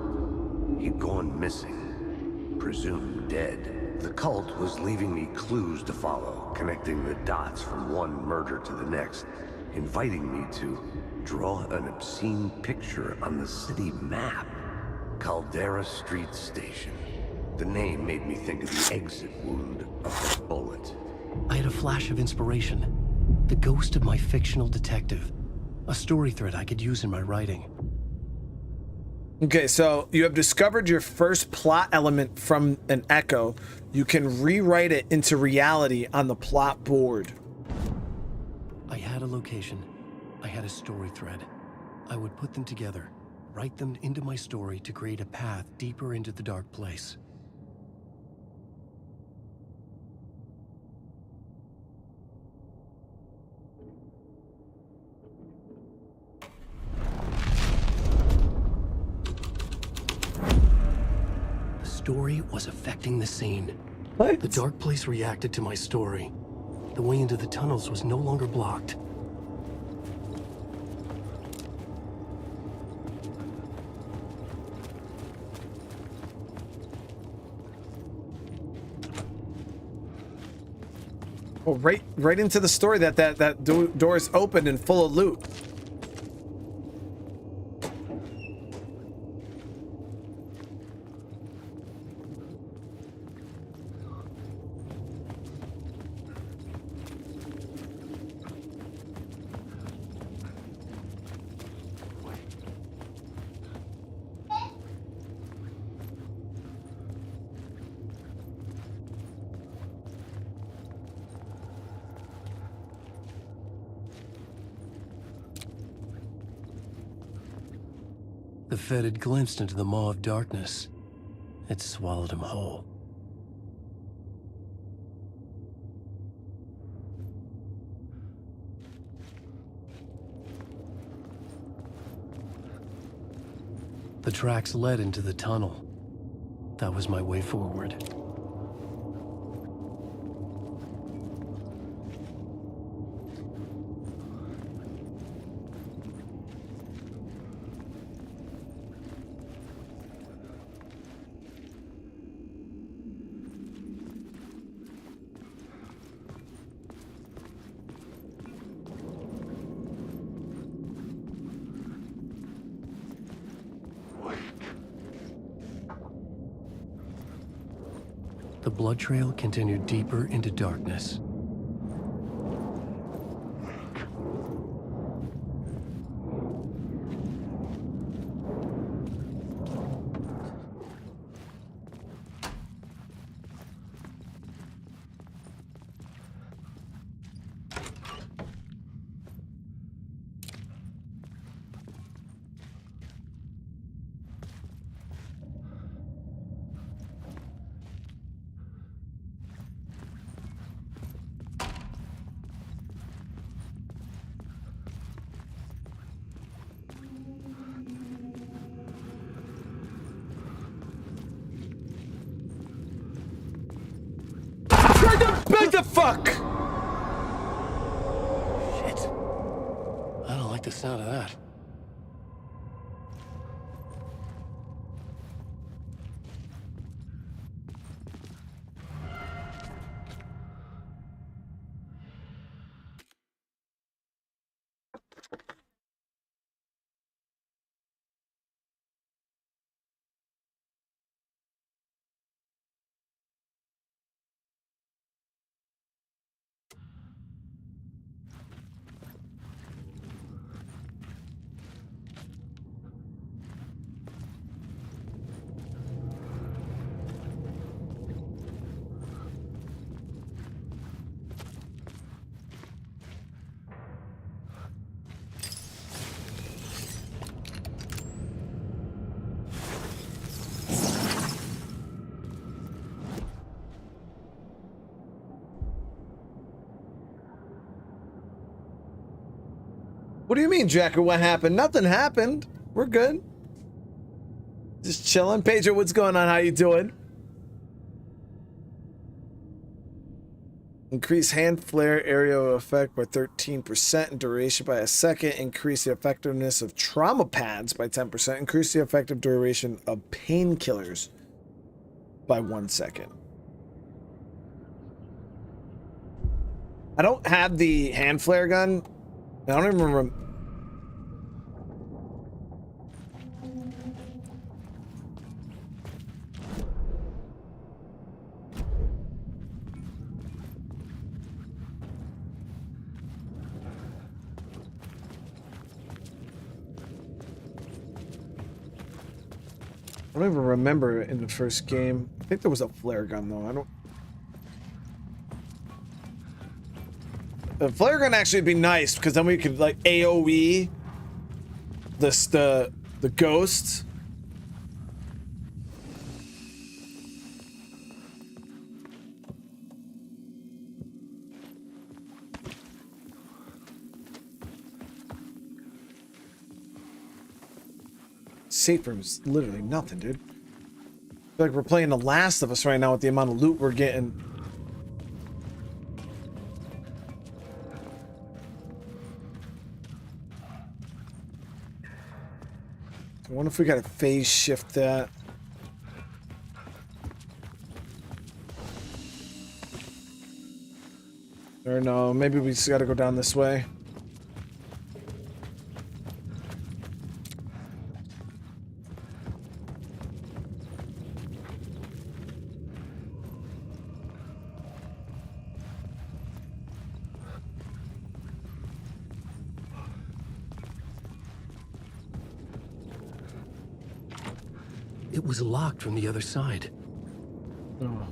He'd gone missing, presumed dead. The cult was leaving me clues to follow, connecting the dots from one murder to the next, inviting me to draw an obscene picture on the city map. Caldera Street Station. The name made me think of the exit wound of the bullet. I had a flash of inspiration. The ghost of my fictional detective. A story thread I could use in my writing. Okay, so you have discovered your first plot element from an echo. You can rewrite it into reality on the plot board. I had a location. I had a story thread. I would put them together, write them into my story to create a path deeper into the dark place. Story was affecting the scene. What? The dark place reacted to my story. The way into the tunnels was no longer blocked. Well, right into the story that door is open and full of loot. Fed had glimpsed into the maw of darkness. It swallowed him whole. The tracks led into the tunnel. That was my way forward. The blood trail continued deeper into darkness. What the fuck? Shit. I don't like the sound of that. What do you mean, Jacker? What happened? Nothing happened. We're good. Just chilling. Pedro, what's going on? How you doing? Increase hand flare area of effect by 13% and duration by a second. Increase the effectiveness of trauma pads by 10%. Increase the effective duration of painkillers by 1 second. I don't have the hand flare gun. I don't even remember. I don't even remember in the first game. I think there was a flare gun though. I don't. The flare gun actually would be nice because then we could like AoE the ghost. Safe room's literally nothing, dude. I feel like we're playing The Last of Us right now with the amount of loot we're getting. I wonder if we gotta phase shift that. Or no, maybe we just gotta go down this way. It was locked from the other side. Oh.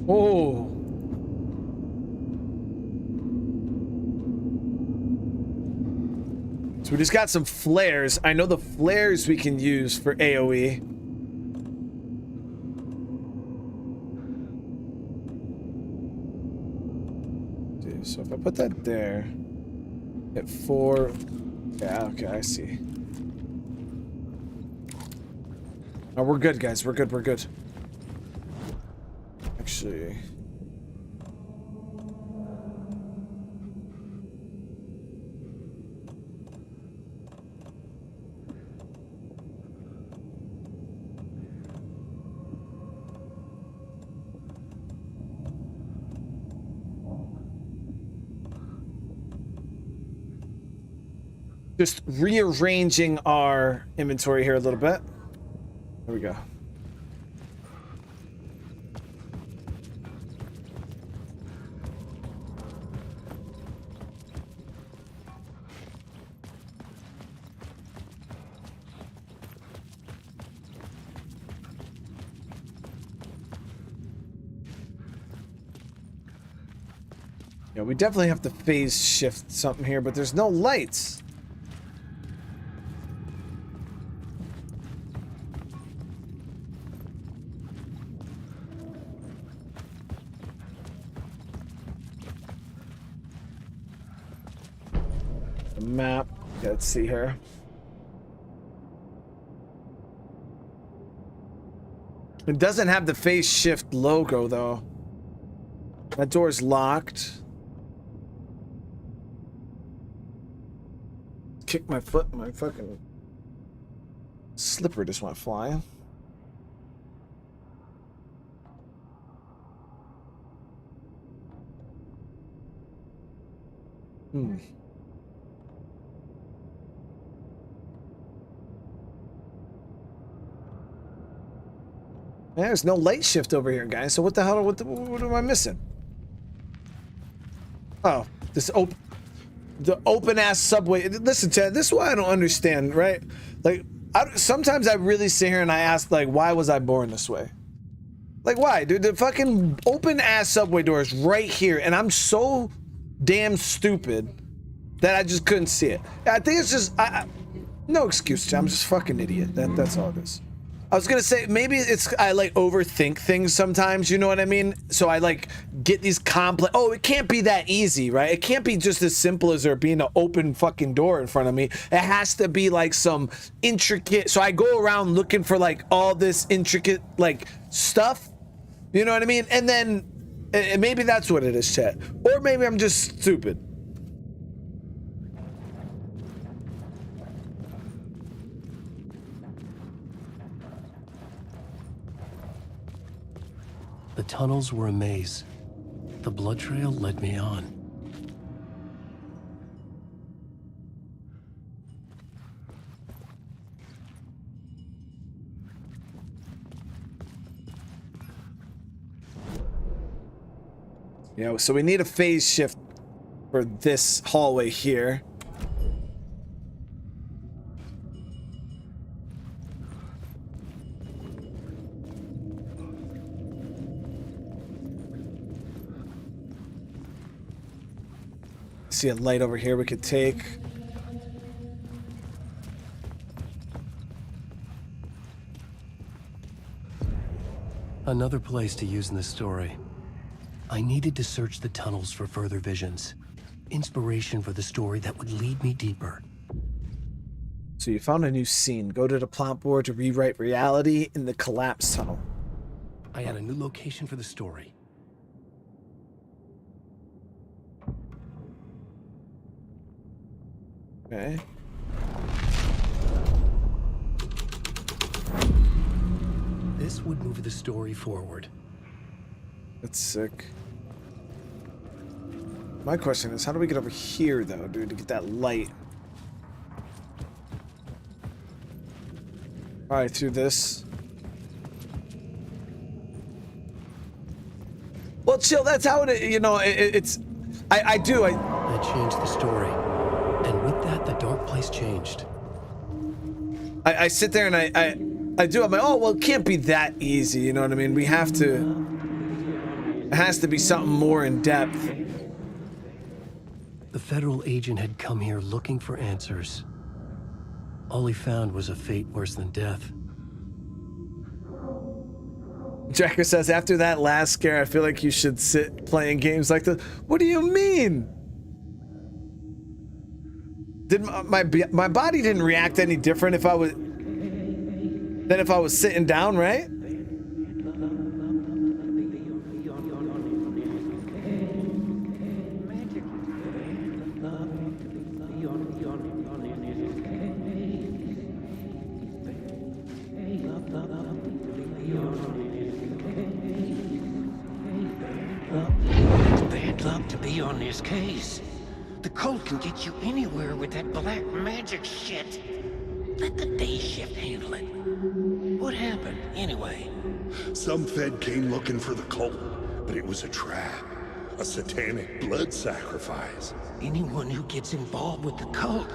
Oh. So we just got some flares. I know the flares we can use for AoE. Dude, so if I put that there, hit 4. Yeah, okay, I see. Oh, we're good, guys. We're good. We're good. Actually. Just rearranging our inventory here a little bit. There we go. Yeah, we definitely have to phase shift something here, but there's no lights. The map. Okay, let's see here. It doesn't have the phase shift logo though. That door's locked. Kick my foot, my fucking slipper just went flying. Hmm. There's no light shift over here, guys. So what the hell? What am I missing? Oh, the open ass subway. Listen, Chad, this is why I don't understand, right? Like, sometimes I really sit here and I ask, like, why was I born this way? Like, why, dude? The fucking open ass subway door is right here, and I'm so damn stupid that I just couldn't see it. I think it's just no excuse, Chad. I'm just a fucking idiot. That's all it is. I was gonna say maybe it's I like overthink things sometimes, you know what I mean? So I like get these complex. Oh, it can't be that easy, right? It can't be just as simple as there being an open fucking door in front of me. It has to be like some intricate. So I go around looking for like all this intricate like stuff, you know what I mean? And then maybe that's what it is, Chet. Or maybe I'm just stupid. The tunnels were a maze. The blood trail led me on. Yeah, so we need a phase shift for this hallway here. See a light over here we could take. Another place to use in this story. I needed to search the tunnels for further visions. Inspiration for the story that would lead me deeper. So you found a new scene. Go to the plot board to rewrite reality in the collapse tunnel. I had a new location for the story. Okay. This would move the story forward. That's sick. My question is, how do we get over here, though, dude, to get that light? All right, through this. Well, chill. That's how it. You know, it's. I do. I changed the story, and with that, the dark place changed. I sit there and I do. I'm like, oh well, it can't be that easy. You know what I mean? We have to. It has to be something more in depth. The federal agent had come here looking for answers. All he found was a fate worse than death. Jacker says, after that last scare, I feel like you should sit playing games like this. What do you mean? Did my body didn't react any different if I was sitting down, right? Bad luck to be on this case. The cult can get you anywhere with that black magic shit. Let the day shift handle it. What happened, anyway? Some Fed came looking for the cult, but it was a trap. A satanic blood sacrifice. Anyone who gets involved with the cult,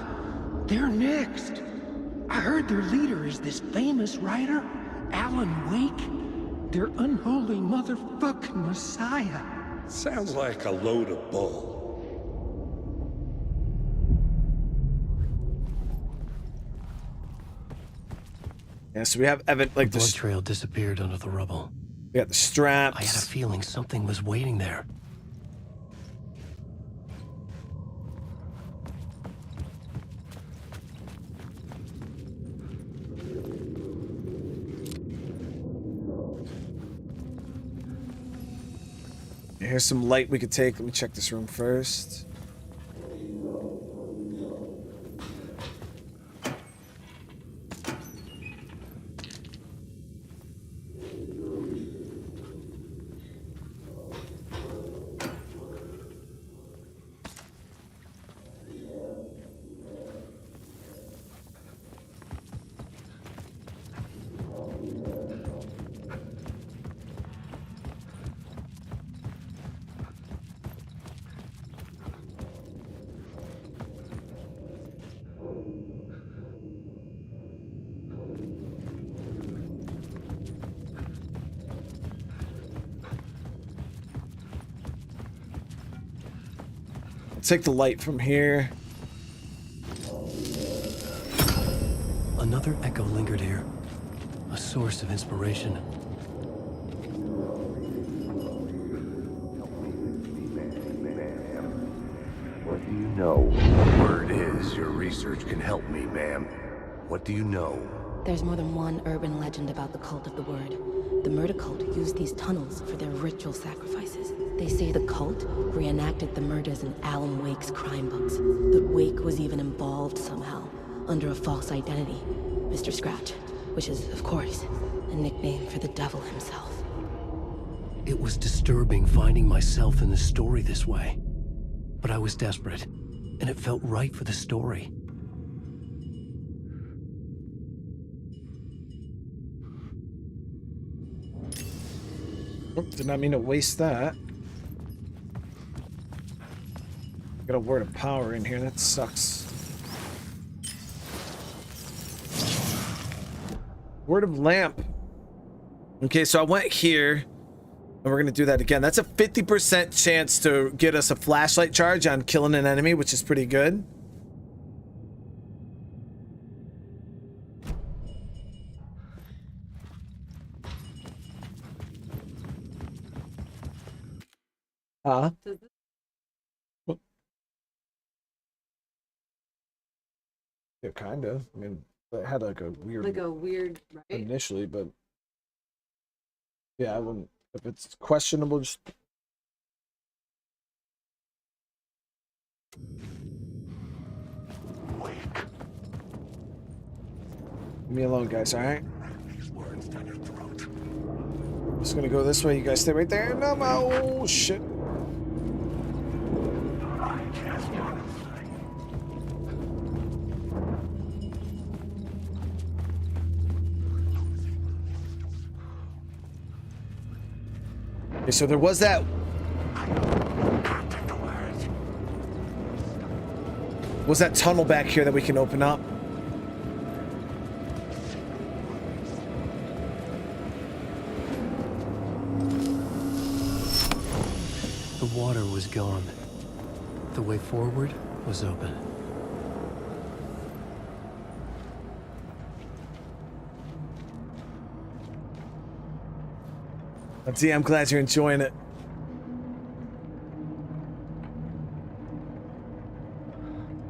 they're next. I heard their leader is this famous writer, Alan Wake. Their unholy motherfucking messiah. Sounds like a load of bull. Yeah, so we have Evan, like the blood trail disappeared under the rubble. We got the straps. I had a feeling something was waiting there. Here's some light we could take. Let me check this room first. Take the light from here. Another echo lingered here, a source of inspiration. What do you know? Word is your research can help me, ma'am. What do you know? There's more than one urban legend about the Cult of the Word. The murder cult used these tunnels for their ritual sacrifices. They say the cult reenacted the murders in Alan Wake's crime books. That Wake was even involved somehow, under a false identity, Mr. Scratch, which is, of course, a nickname for the devil himself. It was disturbing finding myself in the story this way. But I was desperate, and it felt right for the story. Oh, did not mean to waste that. Got a word of power in here, that sucks. Word of lamp. Okay, so I went here, and we're gonna do that again. That's a 50% chance to get us a flashlight charge on killing an enemy, which is pretty good. Yeah, kind of. I mean, it had like a weird, right? Initially, but yeah, I wouldn't. If it's questionable, just Wake. leave me alone, guys. All right. Just gonna go this way. You guys stay right there. No, oh shit. Okay, so there was that. Was that tunnel back here that we can open up? gone. The way forward was open. See, I'm glad you're enjoying it.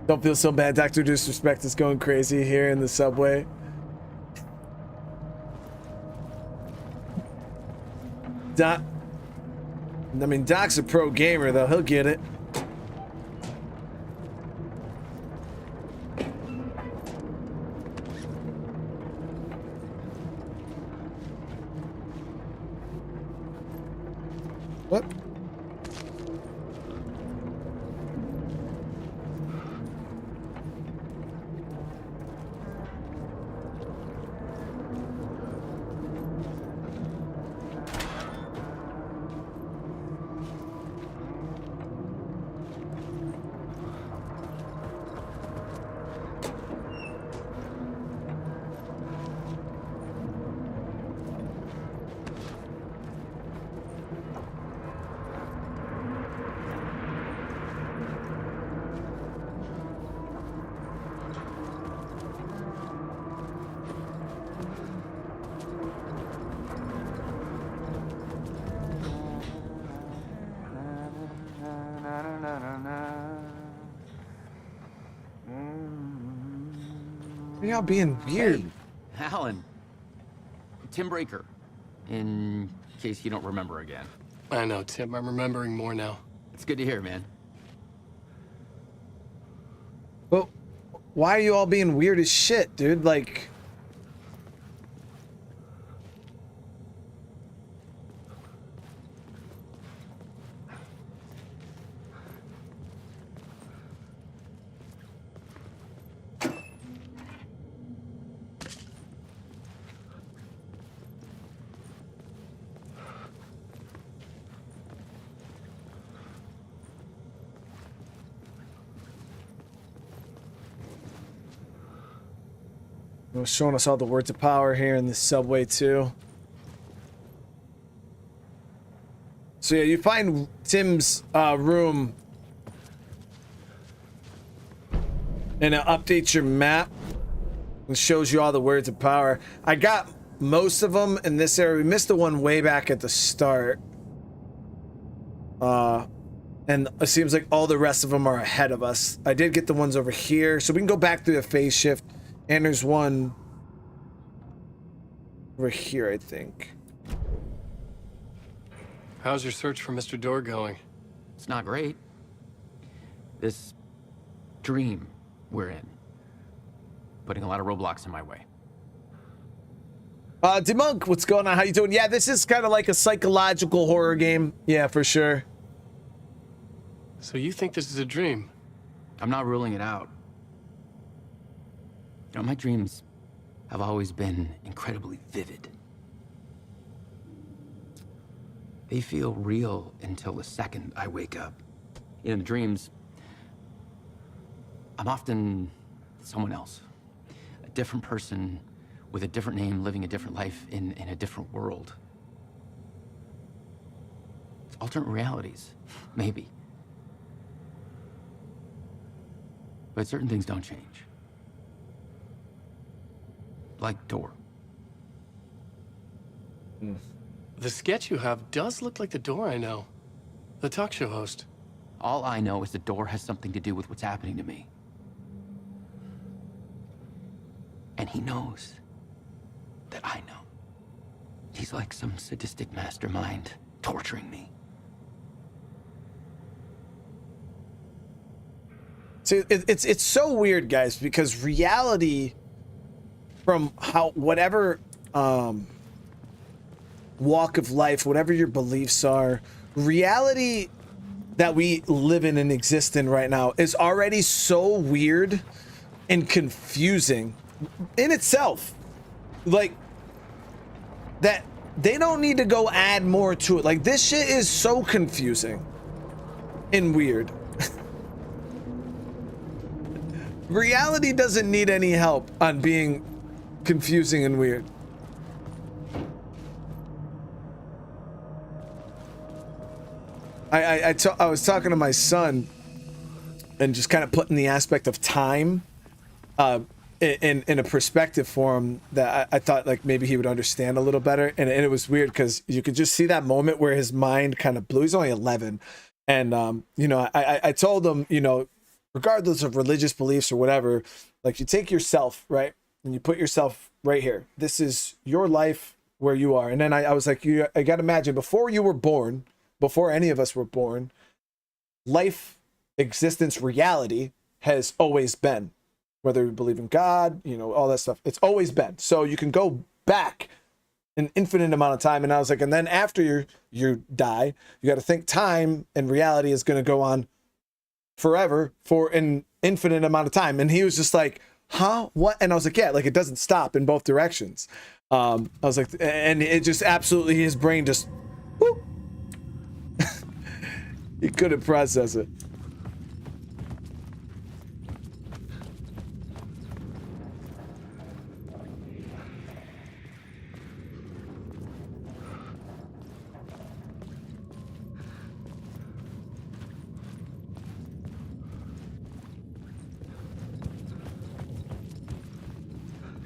Don't feel so bad. Dr. Disrespect is going crazy here in the subway. Doc, I mean, Doc's a pro gamer, though. He'll get it. What? Y'all being weird. Hey, Alan. Tim Breaker. In case you don't remember again. I know, Tim. I'm remembering more now. It's good to hear, man. Well, why are you all being weird as shit, dude? Like... It was showing us all the words of power here in the subway too. So yeah, you find Tim's room and it updates your map and shows you all the words of power. I got most of them in this area. We missed the one way back at the start. And it seems like all the rest of them are ahead of us. I did get the ones over here, so we can go back through the phase shift. And there's one over here, I think. How's your search for Mr. Door going? It's not great. This dream we're in, putting a lot of roadblocks in my way. Demunk, what's going on? How you doing? Yeah, this is kind of like a psychological horror game. Yeah, for sure. So you think this is a dream? I'm not ruling it out. You know, my dreams have always been incredibly vivid. They feel real until the second I wake up. In the dreams, I'm often someone else. A different person with a different name, living a different life in a different world. It's alternate realities, maybe. But certain things don't change. Like Door. The sketch you have does look like the Door I know. The talk show host. All I know is the Door has something to do with what's happening to me. And he knows that I know. He's like some sadistic mastermind torturing me. See, it's so weird, guys, because reality, from how whatever walk of life, whatever your beliefs are, reality that we live in and exist in right now is already so weird and confusing in itself. Like, that they don't need to go add more to it. Like, this shit is so confusing and weird. Reality doesn't need any help on being confusing and weird. I was talking to my son and just kind of putting the aspect of time in a perspective for him that I thought like maybe he would understand a little better. And it was weird because you could just see that moment where his mind kind of blew. He's only 11. And, you know, I told him, you know, regardless of religious beliefs or whatever, like you take yourself, right? And you put yourself right here. This is your life where you are. And then I was like, I got to imagine before you were born, before any of us were born, life, existence, reality has always been, whether you believe in God, you know, all that stuff, it's always been. So you can go back an infinite amount of time. And I was like, and then after you die, you got to think time and reality is going to go on forever for an infinite amount of time. And he was just like, huh, what? And I was like, yeah, like it doesn't stop in both directions. I was like, and it just absolutely, his brain just, whoop. He couldn't process it.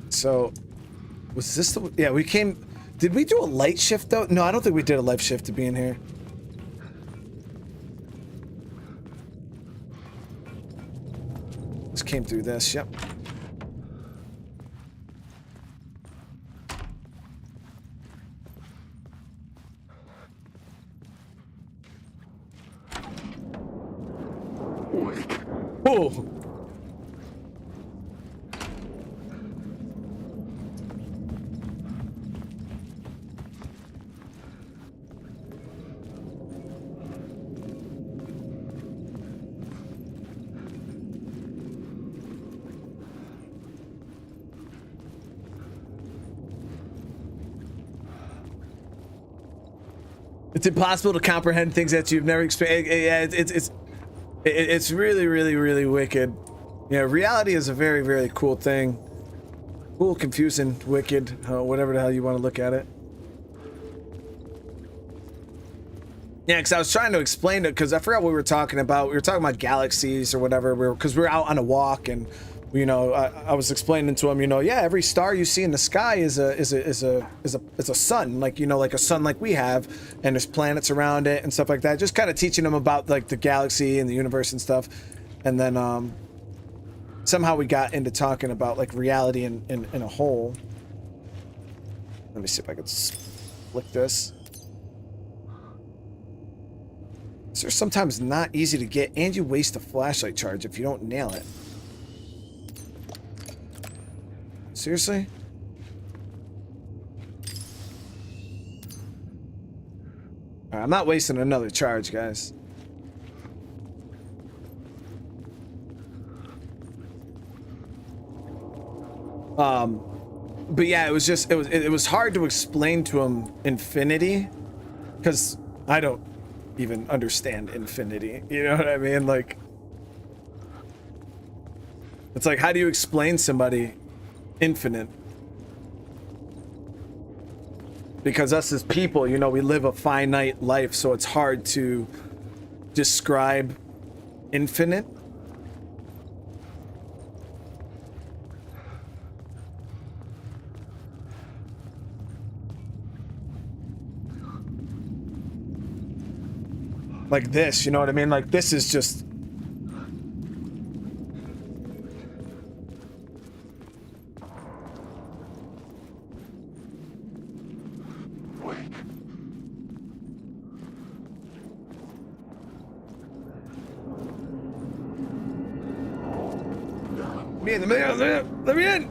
So, was this the... Yeah, we came... Did we do a light shift, though? No, I don't think we did a light shift to be in here. Just came through this, yep. Oh! It's impossible to comprehend things that you've never experienced. Yeah, it's really, really, really wicked. Yeah, reality is a very, very cool thing. Cool, confusing, wicked, whatever the hell you want to look at it. Yeah, because I was trying to explain it, because I forgot what we were talking about. We were talking about galaxies or whatever. Because we were out on a walk, and you know, I was explaining to him, you know, yeah, every star you see in the sky is a sun, like, you know, like a sun like we have, and there's planets around it and stuff like that. Just kind of teaching him about like the galaxy and the universe and stuff. And then somehow we got into talking about like reality in a whole. Let me see if I could flick this. So they're sometimes not easy to get, and you waste a flashlight charge if you don't nail it. Seriously? Alright, I'm not wasting another charge, guys. But yeah, it was hard to explain to him infinity, because I don't even understand infinity. You know what I mean? Like, it's like, how do you explain somebody infinite? Because us as people, you know, we live a finite life, so it's hard to describe infinite. Like this, you know what I mean? Like, this is just... Let me in!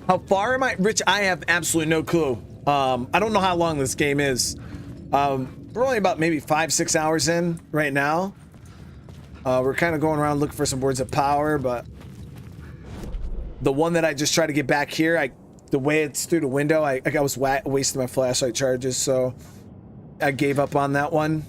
How far am I? Rich, I have absolutely no clue. I don't know how long this game is. We're only about maybe 5-6 hours in right now. We're kind of going around looking for some words of power, but the one that I just tried to get back here, the way it's through the window, I was wasting my flashlight charges, so I gave up on that one.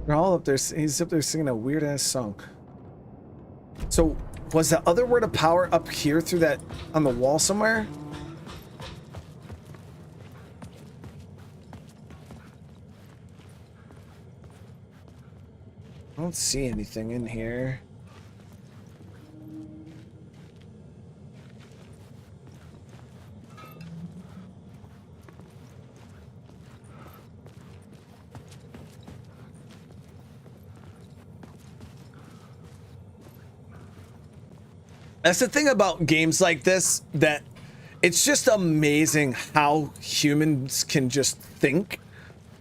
They're all up there. He's up there singing a weird ass song. So was the other word of power up here through that on the wall somewhere? I don't see anything in here. That's the thing about games like this, that it's just amazing how humans can just think.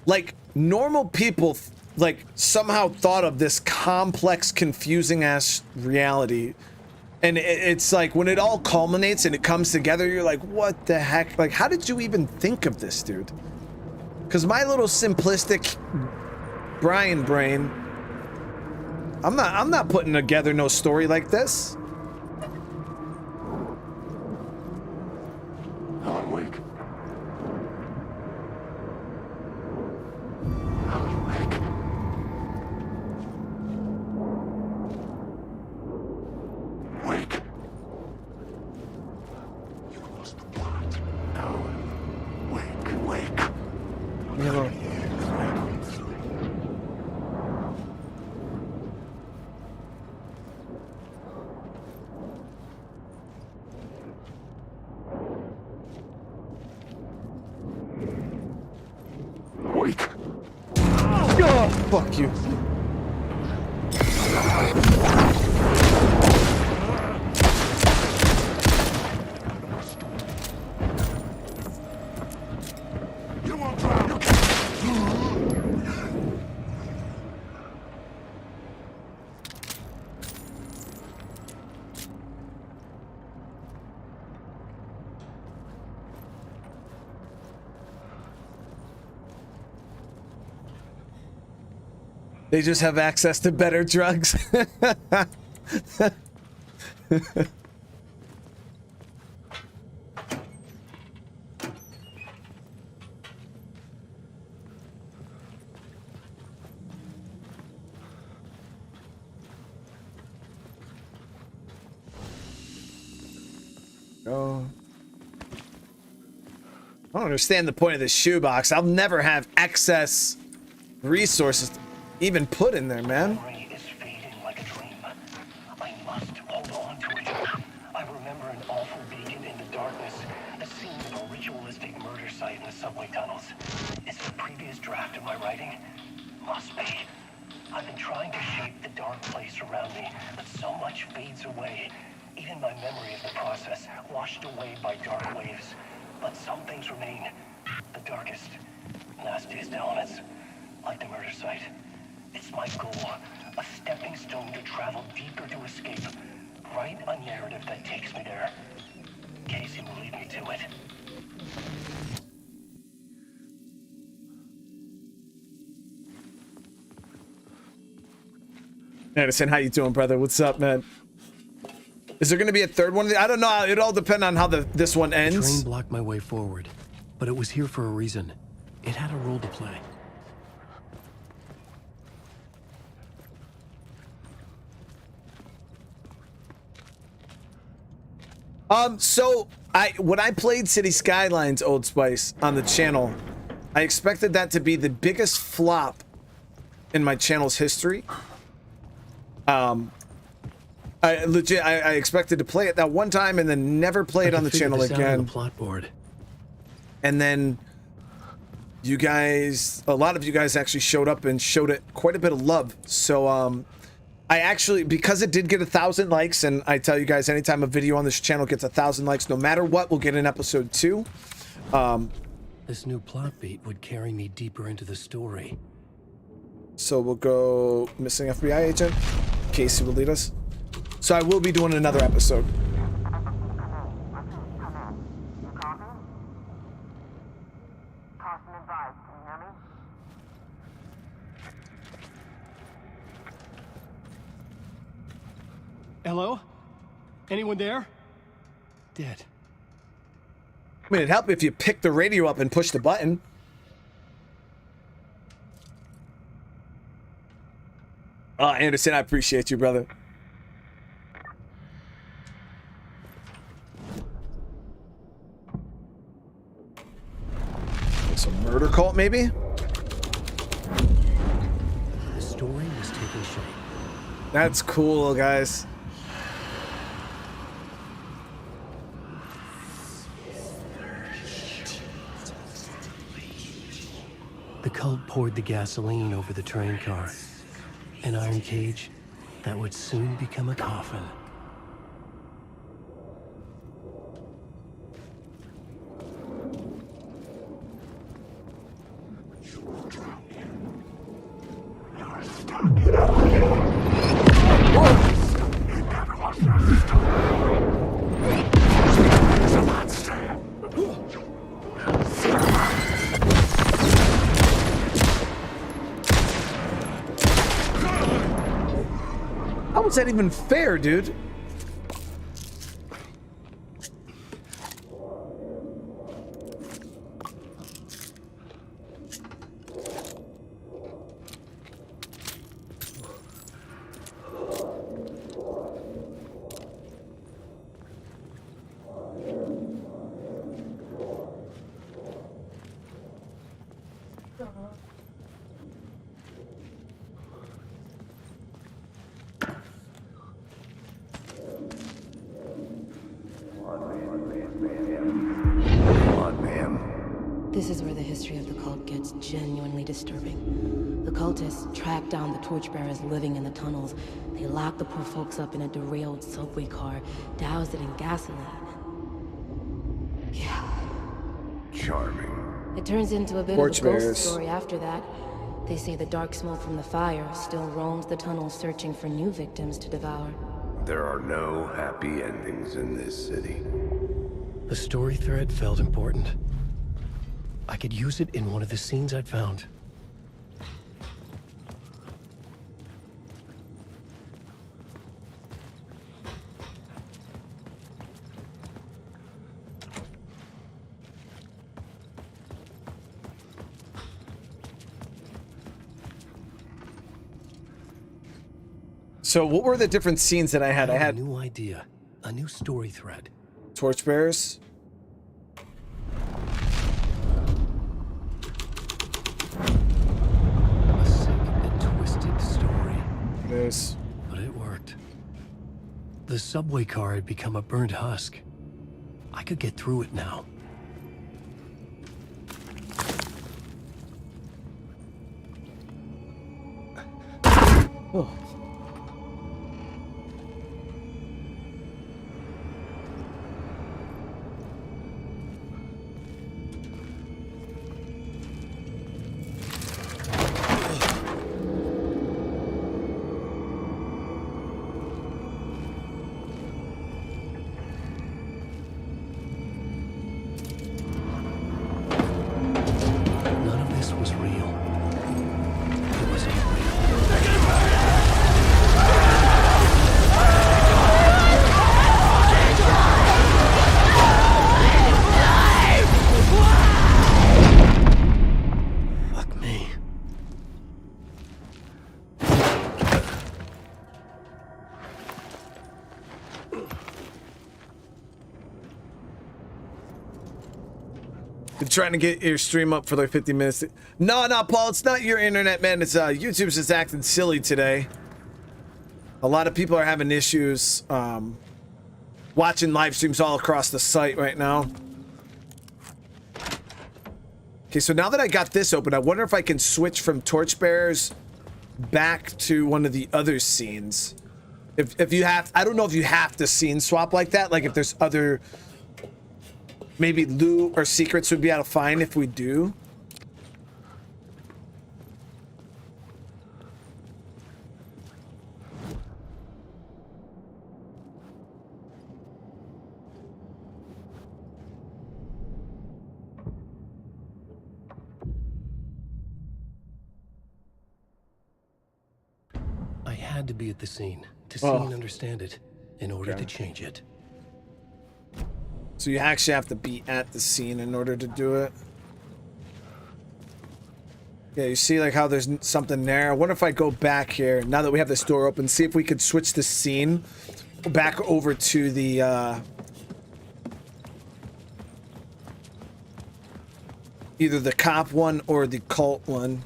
Like, normal people, like, somehow thought of this complex, confusing ass reality. And it's like, when it all culminates and it comes together, you're like, what the heck? Like, how did you even think of this, dude? Because my little simplistic Brian brain, I'm not putting together no story like this. Alan Wake. Wake. You lost the plot. Alan. Wake. Leave me alone. Wake. Oh, fuck you. You won't drown. You They just have access to better drugs. Oh. I don't understand the point of this shoebox. I'll never have excess resources to even put in there, man. Memory is fading like a dream. I must hold on to it. I remember an awful beacon in the darkness, the scene of a ritualistic murder site in the subway tunnels. Is it a previous draft of my writing? Must be. I've been trying to shape the dark place around me, but so much fades away. Even my memory of the process, washed away by dark waves. But some things remain. The darkest, nastiest elements, like the murder site. It's my goal, a stepping stone to travel deeper to escape. Write a narrative that takes me there. Casey will lead me to it. Anderson, how you doing, brother? What's up, man? Is there going to be a third one? I don't know. It all depends on how this one ends. The train blocked my way forward, but it was here for a reason. It had a role to play. So when I played City Skylines Old Spice on the channel, I expected that to be the biggest flop in my channel's history. I expected to play it that one time and then never play it on the channel again. On the plot board. And then you guys, a lot of you guys actually showed up and showed it quite a bit of love. So I actually, because it did get 1,000 likes, and I tell you guys, anytime a video on this channel gets 1,000 likes, no matter what, we'll get an episode 2. This new plot beat would carry me deeper into the story. So we'll go missing FBI agent. Casey will lead us. So I will be doing another episode. Hello? Anyone there? Dead. I mean, it'd help if you pick the radio up and push the button. Anderson, I appreciate you, brother. Some murder cult, maybe? The story was taking shape. That's cool, guys. The cult poured the gasoline over the train car. An iron cage that would soon become a coffin. How is that even fair, dude? This is where the history of the cult gets genuinely disturbing. The cultists track down the torchbearers living in the tunnels. They lock the poor folks up in a derailed subway car, douse it in gasoline. Yeah. Charming. It turns into a bit of a Torchbearers. ghost story after that. They say the dark smoke from the fire still roams the tunnels searching for new victims to devour. There are no happy endings in this city. The story thread felt important. I could use it in one of the scenes I'd found. So what were the different scenes that I had? I had a new idea, a new story thread. Torchbearers. A sick and twisted story. There's... But it worked. The subway car had become a burnt husk. I could get through it now. Oh. None of this was real. It wasn't real. Fuck me. Been trying to get your stream up for like 50 minutes. No, Paul, it's not your internet, man. It's YouTube's just acting silly today. A lot of people are having issues watching live streams all across the site right now. Okay, so now that I got this open, I wonder if I can switch from Torchbearers back to one of the other scenes. If you have, I don't know if you have to scene swap like that. Like if there's other, maybe loot or secrets would be able to find if we do. I had to be at the scene to see and understand it in order to change it. So you actually have to be at the scene in order to do it. Yeah, you see like how there's something there. I wonder if I go back here, now that we have this door open, see if we could switch the scene back over to the, either the cop one or the cult one.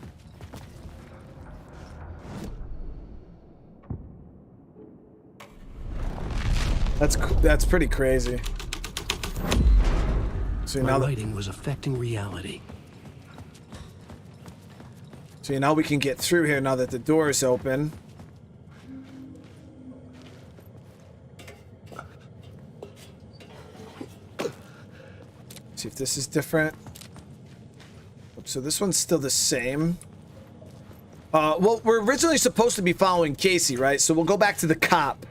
That's pretty crazy. So My now writing was affecting reality. So now we can get through here now that the door is open. See if this is different. So this one's still the same. Well, we're originally supposed to be following Casey, right? So we'll go back to the cop.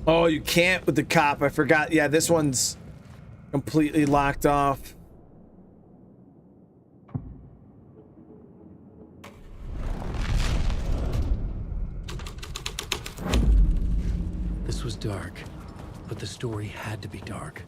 Oh, you can't with the cop. I forgot. Yeah, this one's completely locked off. This was dark, but the story had to be dark.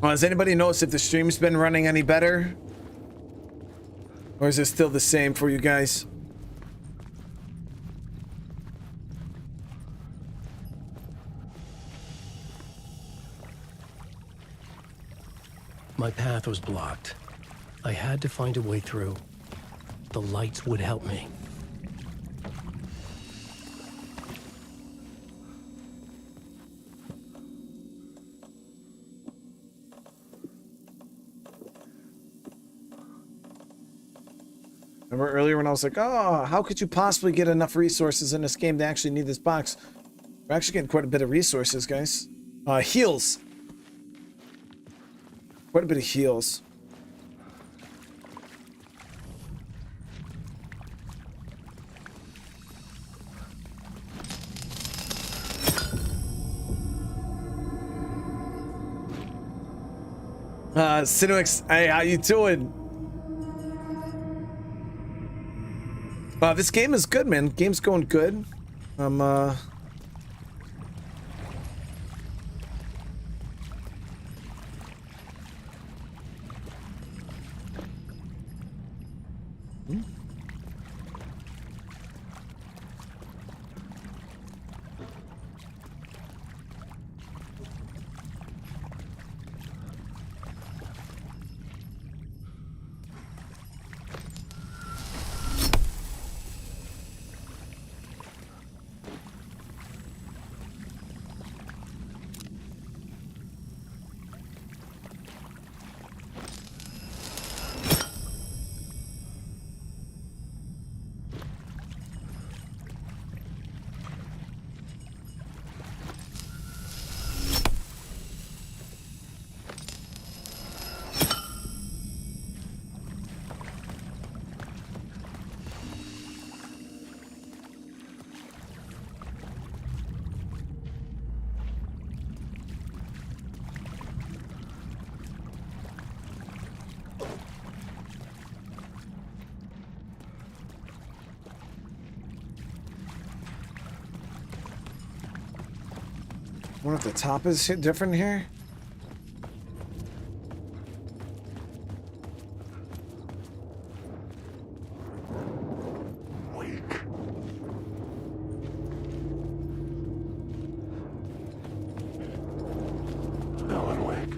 Has anybody noticed if the stream's been running any better? Or is it still the same for you guys? My path was blocked. I had to find a way through. The lights would help me. Remember earlier when I was like, oh, how could you possibly get enough resources in this game to actually need this box? We're actually getting quite a bit of resources, guys. Heals. Quite a bit of heals. Cinex, hey, how you doing? This game is good, man. Game's going good. wonder if the top is different here. Alan Wake.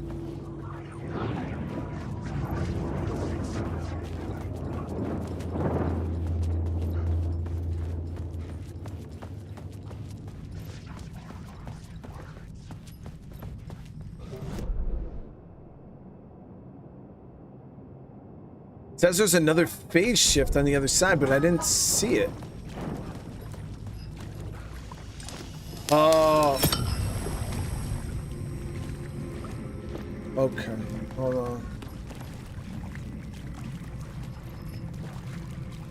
It says there's another phase shift on the other side, but I didn't see it. Oh. Okay, hold on.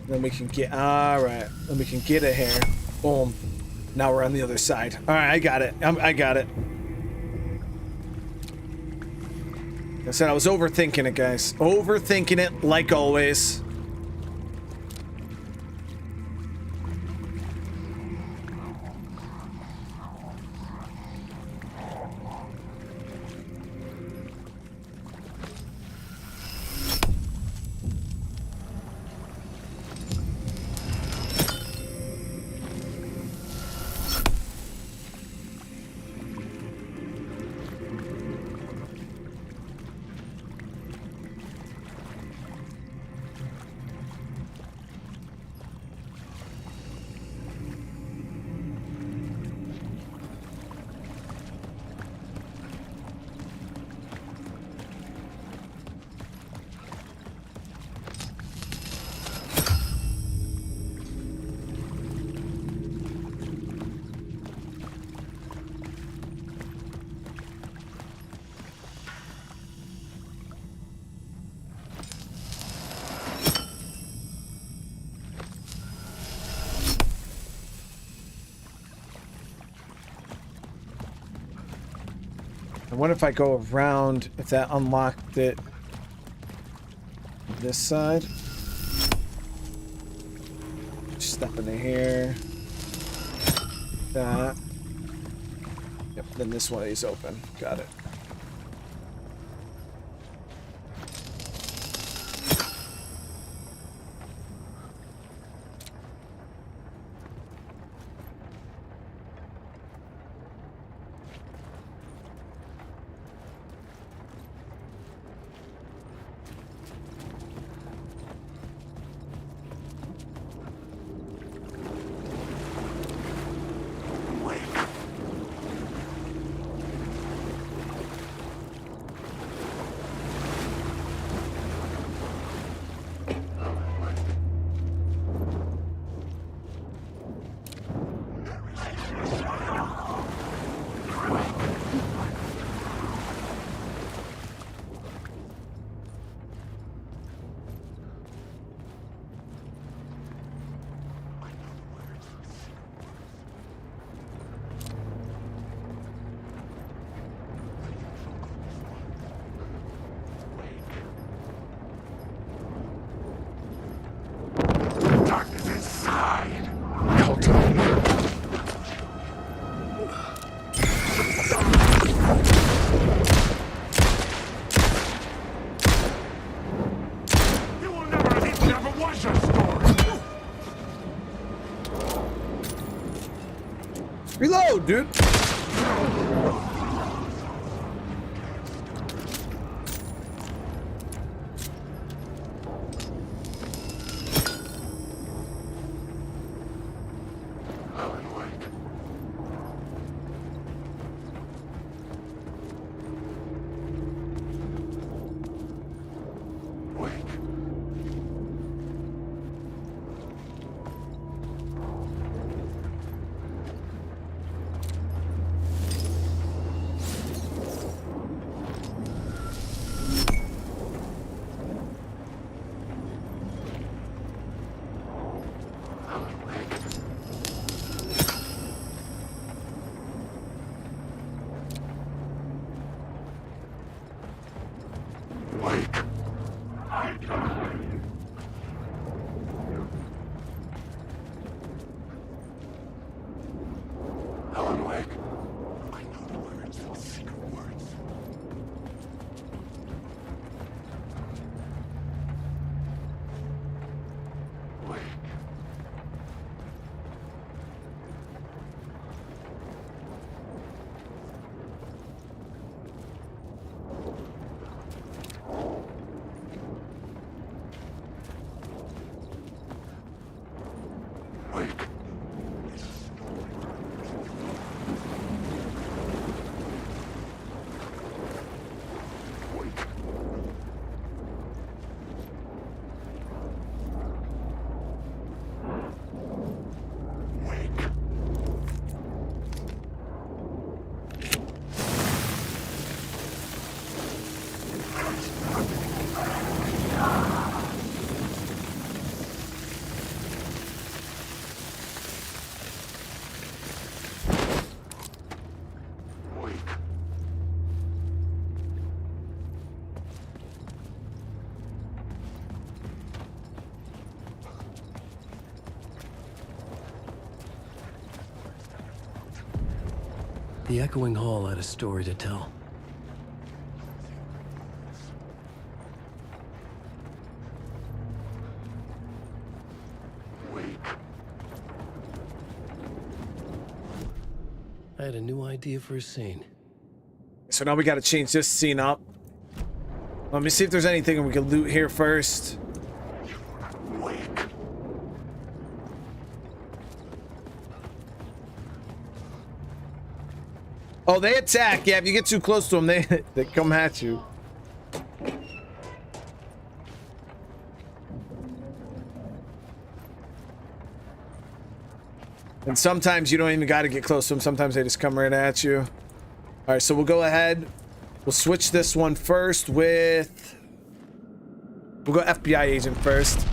Then we can get, all right, then we can get it here. Boom. Now we're on the other side. All right, I got it. I got it. I said I was overthinking it, guys. Overthinking it, like always. I wonder if I go around, if that unlocked it this side. Step into here. That. Yep, then this one is open. Got it. Reload, dude. The echoing hall had a story to tell. I had a new idea for a scene. So now we got to change this scene up. Let me see if there's anything we can loot here first. Oh, they attack. Yeah, if you get too close to them, they come at you. And sometimes you don't even got to get close to them. Sometimes they just come right at you. All right, so we'll go ahead. We'll switch this one first with... We'll go FBI agent first.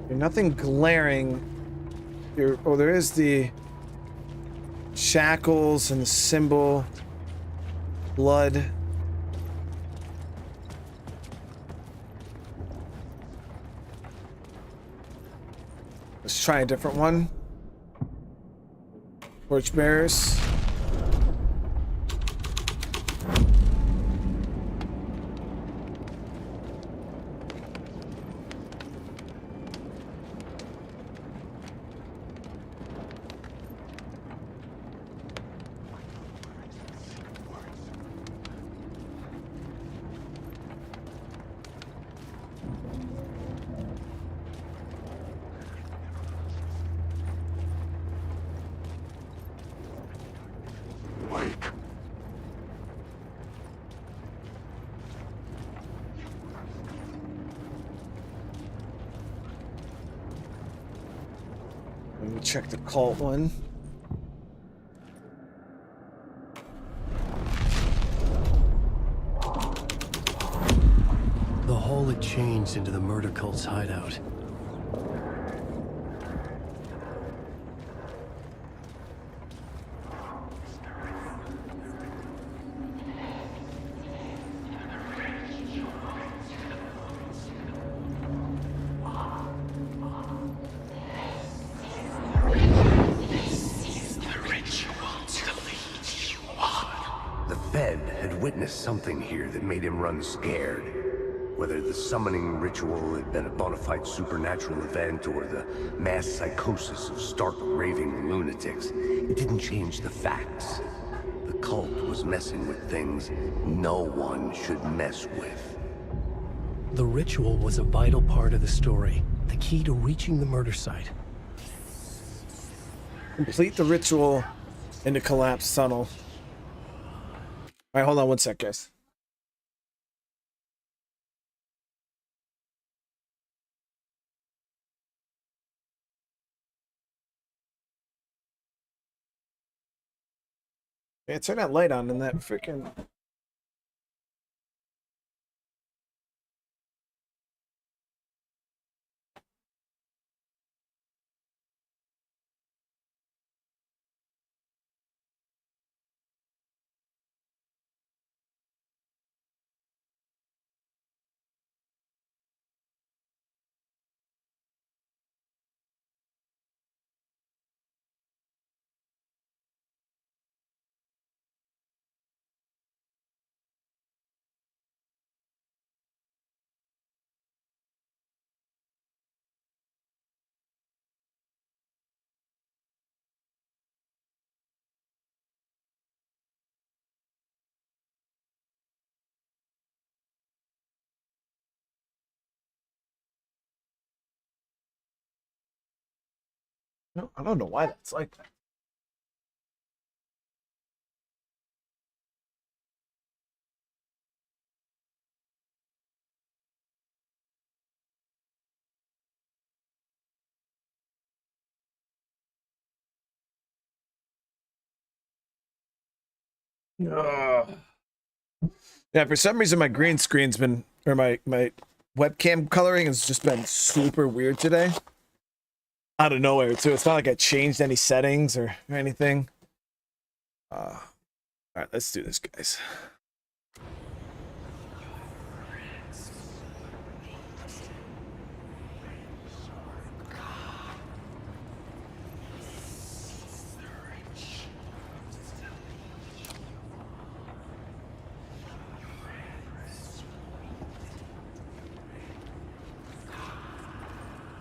Nothing glaring here. Oh, there is the shackles and the symbol. Blood. Let's try a different one. Torchbearers. Check the cult one. The hall had changed into the murder cult's hideout. Something here that made him run scared. Whether the summoning ritual had been a bona fide supernatural event or the mass psychosis of stark raving lunatics, it didn't change the facts. The cult was messing with things no one should mess with. The ritual was a vital part of the story, the key to reaching the murder site. Complete the ritual in the collapsed tunnel. All right, hold on one sec, guys. Yeah, turn that light on in that freaking... No, I don't know why that's like that. Ugh. Yeah, for some reason my green screen's been, or my webcam coloring has just been super weird today. Out of nowhere too. It's not like I changed any settings or anything. All right, let's do this, guys.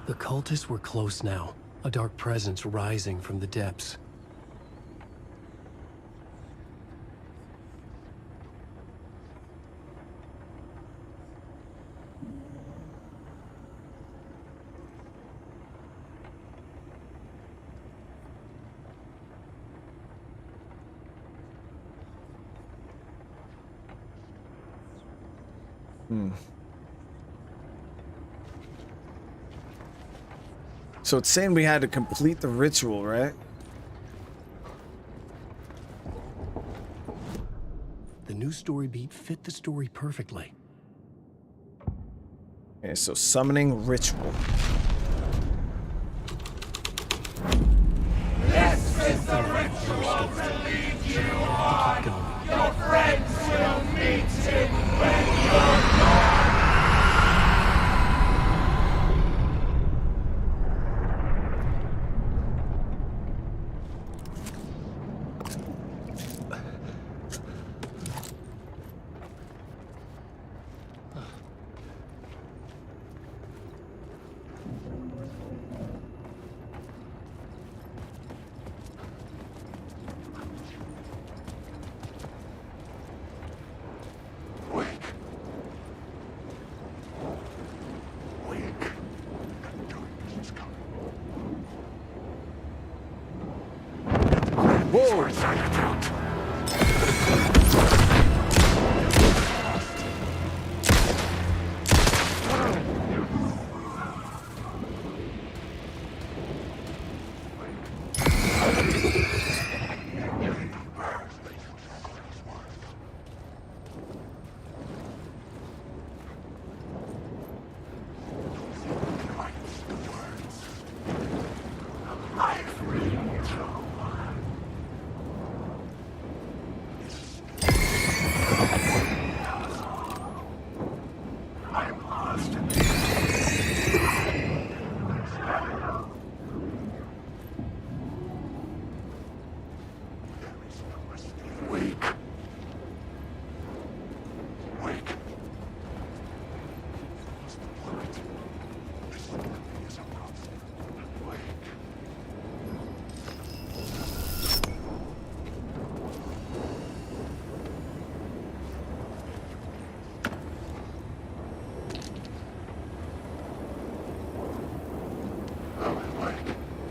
The cultists were close now, a dark presence rising from the depths. So it's saying we had to complete the ritual, right? The new story beat fit the story perfectly. Okay, so summoning ritual. This is the ritual to lead you on. Your friends will meet him when you're gone.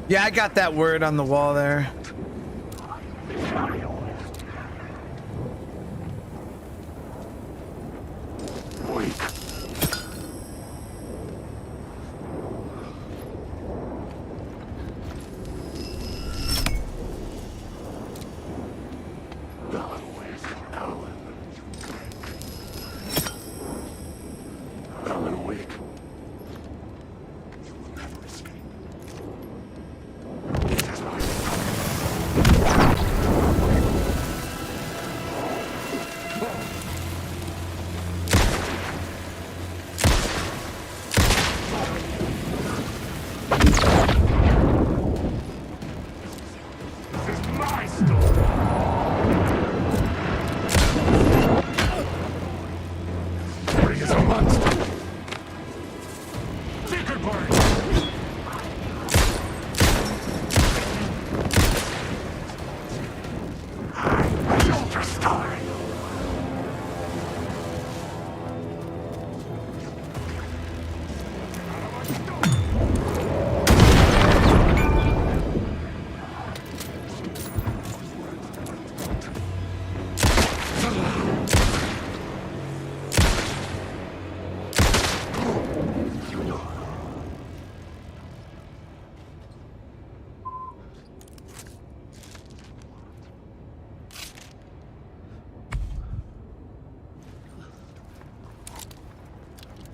Yeah, I got that word on the wall there.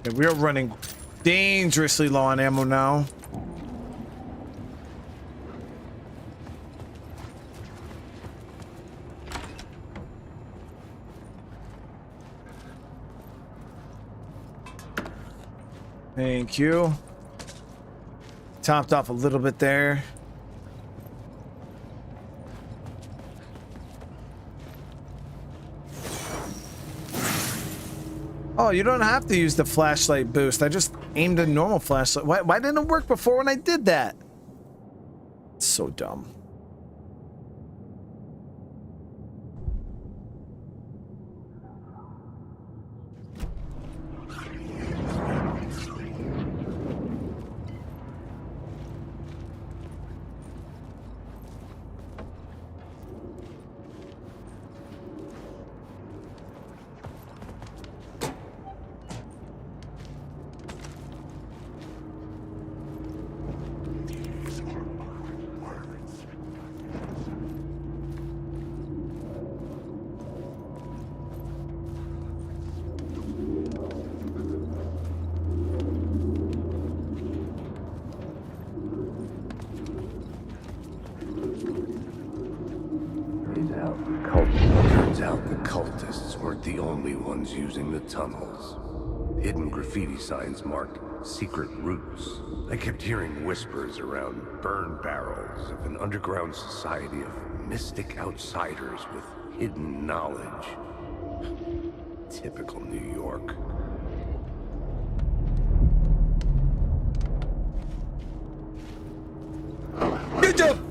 Okay, we are running dangerously low on ammo now. Thank you. Topped off a little bit there. Oh, you don't have to use the flashlight boost. I just aimed a normal flashlight. Why didn't it work before when I did that? It's so dumb. Turns out the cultists weren't the only ones using the tunnels. Hidden graffiti signs marked secret routes. I kept hearing whispers around burn barrels of an underground society of mystic outsiders with hidden knowledge. Typical New York. Good job!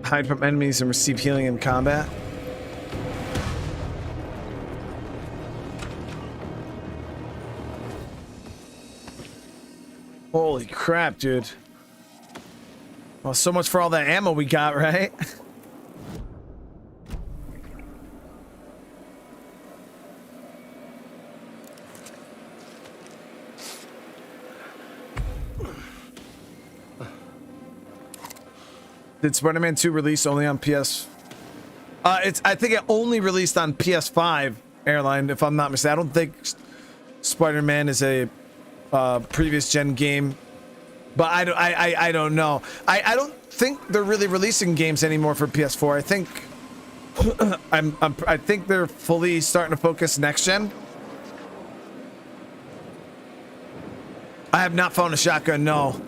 Hide from enemies and receive healing in combat. Holy crap, dude. Well, so much for all that ammo we got, right? Did Spider-Man 2 release only on PS? I think it only released on PS5 airline, if I'm not mistaken. I don't think Spider-Man is a previous gen game, but I don't know. I don't think they're really releasing games anymore for PS4. I think I think they're fully starting to focus next gen. I have not found a shotgun, no.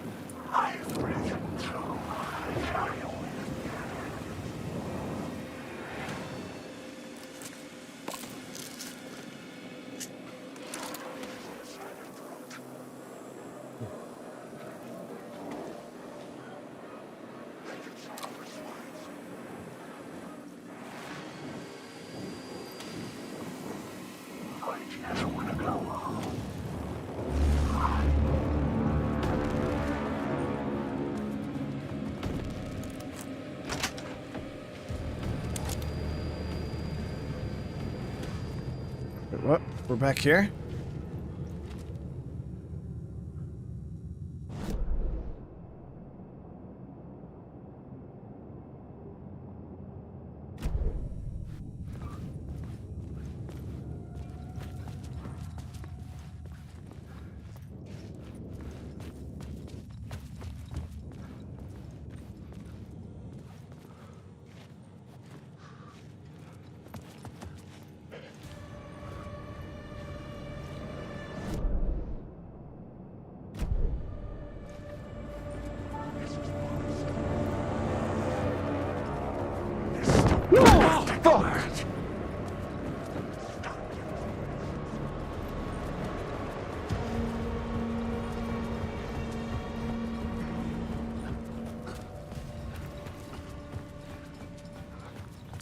What? We're back here?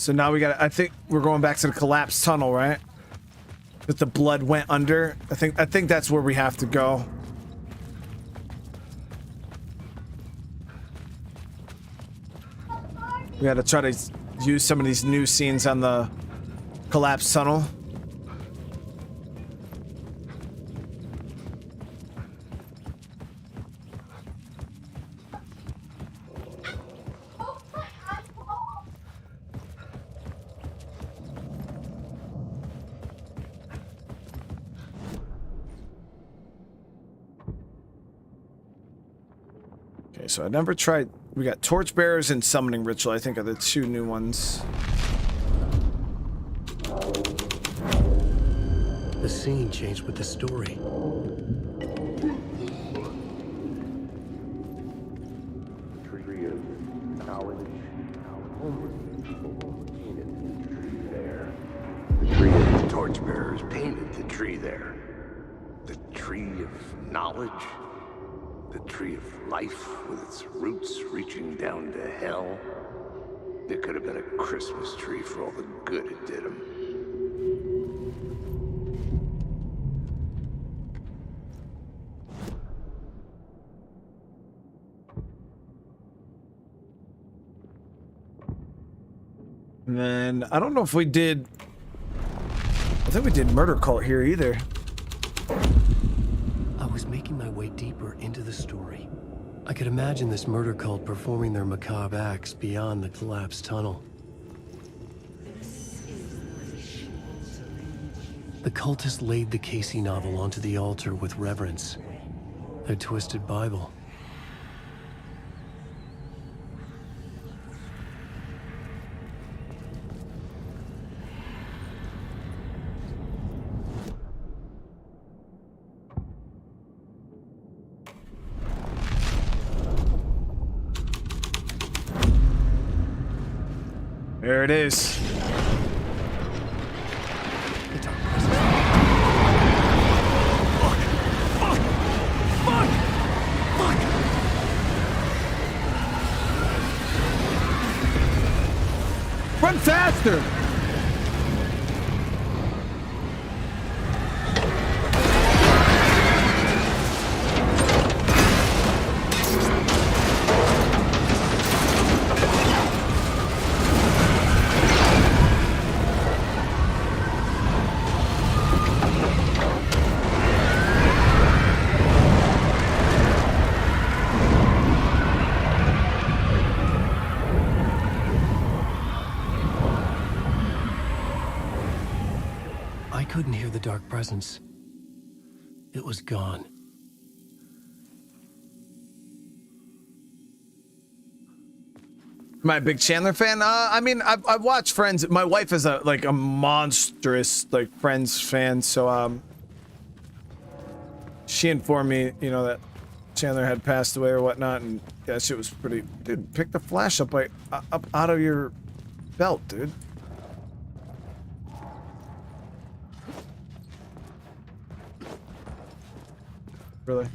So now we got. I think we're going back to the collapsed tunnel, right? That the blood went under. I think that's where we have to go. We got to try to use some of these new scenes on the collapsed tunnel. Okay, so I never tried. We got torchbearers and summoning ritual, I think, are the two new ones. The scene changed with the story. Tree of knowledge. There. The tree of the torchbearers painted the tree there. The tree of knowledge. The tree of life with its roots reaching down to hell. It could have been a Christmas tree for all the good it did him. And then I don't know if we did. I think we did murder cult here either. I was making my way deeper into the story. I could imagine this murder cult performing their macabre acts beyond the collapsed tunnel. The cultists laid the Casey novel onto the altar with reverence. Their twisted Bible. There it is. Run faster! I couldn't hear the dark presence. It was gone. Am I a big Chandler fan? I mean, I've watched Friends. My wife is a monstrous Friends fan, so she informed me, you know, that Chandler had passed away or whatnot, and yeah, shit was pretty. Dude, pick the flash up up out of your belt, dude. Really?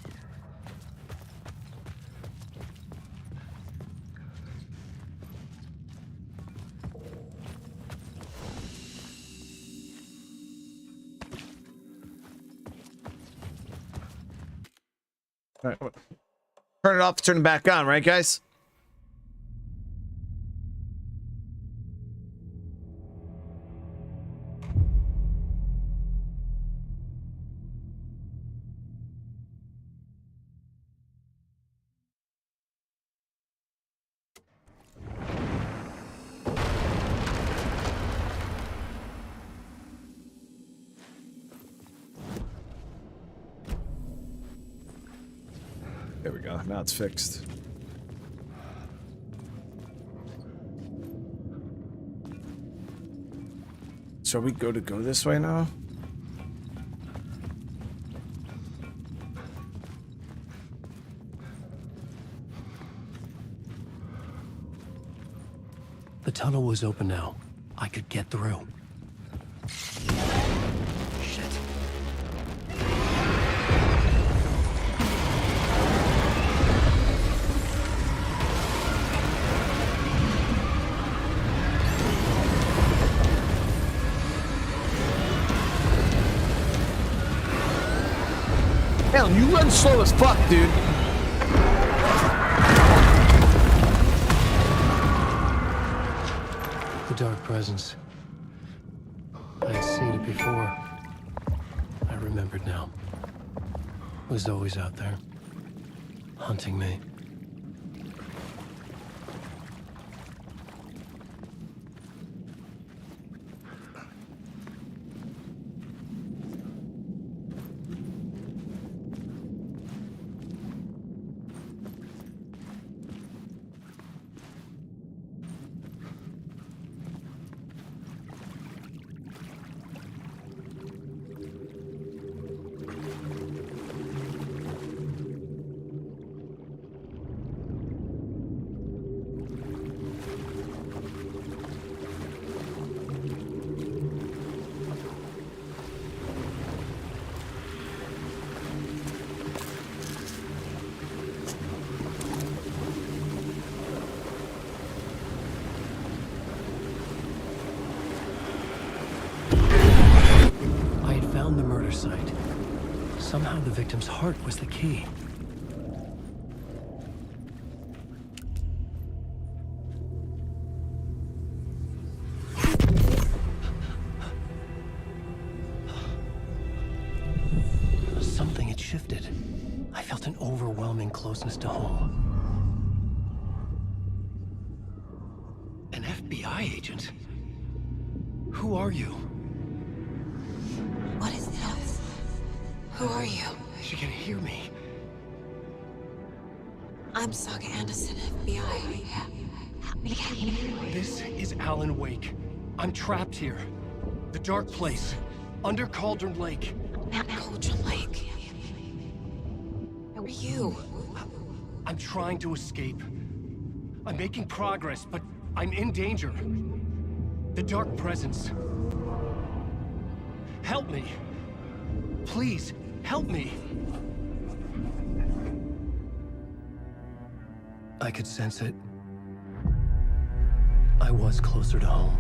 All right. Turn it off, turn it back on, right, guys? There we go. Now it's fixed. So we go this way now? The tunnel was open now. I could get through. Alan, you run slow as fuck, dude. The dark presence. I'd seen it before. I remembered now. It was always out there, hunting me. Found the murder site. Somehow the victim's heart was the key. Something had shifted. I felt an overwhelming closeness to home. An FBI agent? Who are you? What is this? Who are you? She can hear me. I'm Saga Anderson, FBI. This is Alan Wake. I'm trapped here. The dark place. Under Cauldron Lake. Cauldron Lake. Who are you? I'm trying to escape. I'm making progress, but I'm in danger. The dark presence. Help me. Please, help me. I could sense it. I was closer to home.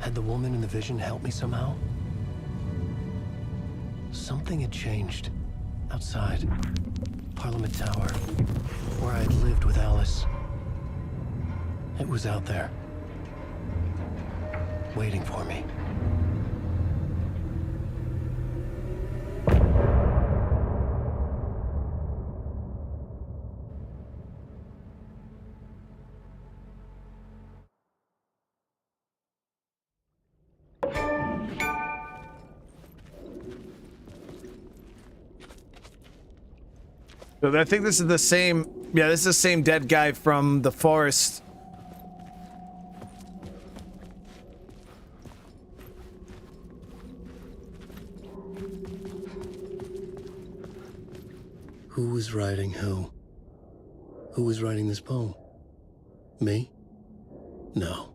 Had the woman in the vision helped me somehow? Something had changed. Outside. Parliament Tower. Where I had lived with Alice. It was out there. Waiting for me. So I think this is the same. Yeah, this is the same dead guy from the forest. Who was writing who? Who was writing this poem? Me? No.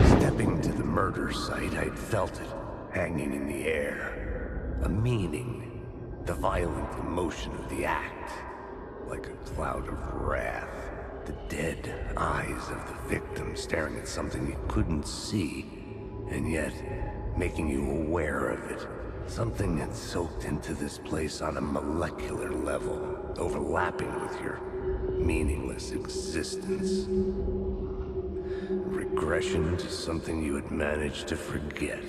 Stepping to the murder site, I'd felt it, hanging in the air. A meaning, the violent emotion of the act, like a cloud of wrath. The dead eyes of the victim staring at something you couldn't see, and yet making you aware of it. Something had soaked into this place on a molecular level, overlapping with your meaningless existence. Regression to something you had managed to forget.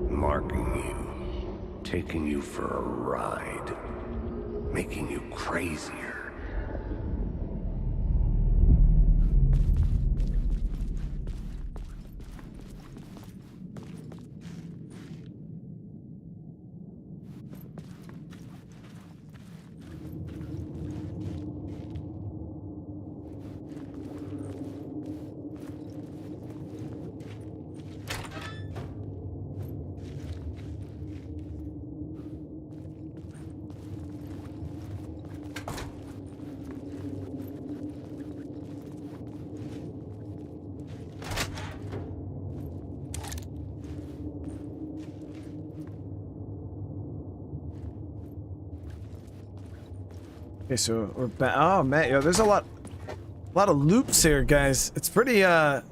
Marking you. Taking you for a ride. Making you crazier. Okay, so we're back. Oh man, yo, there's a lot of loops here, guys. It's pretty. Now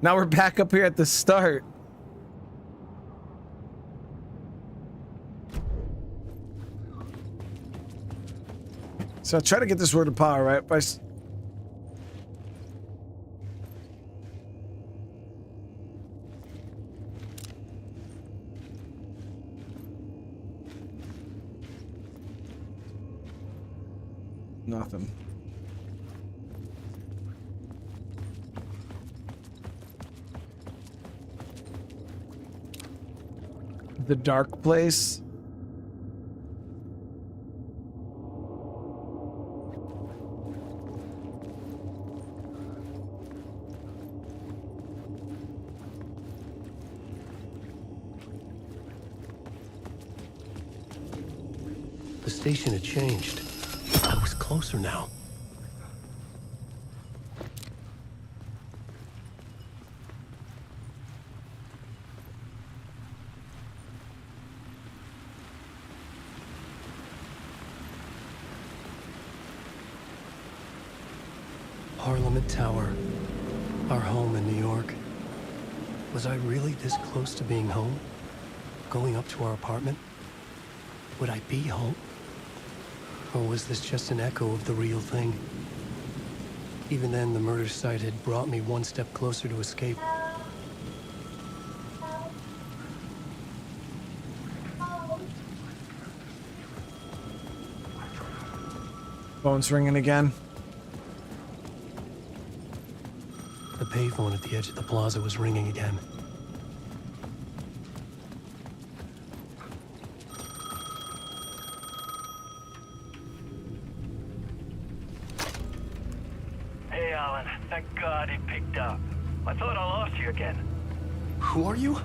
we're back up here at the start. So I try to get this word of power, right? Nothing. The dark place. The station had changed. I was closer now. Parliament Tower, our home in New York. Was I really this close to being home? Going up to our apartment? Would I be home? Or was this just an echo of the real thing? Even then, the murder site had brought me one step closer to escape. Phone's ringing again. The payphone at the edge of the plaza was ringing again. Hey, Alan. Thank God it picked up. I thought I lost you again. Who are you?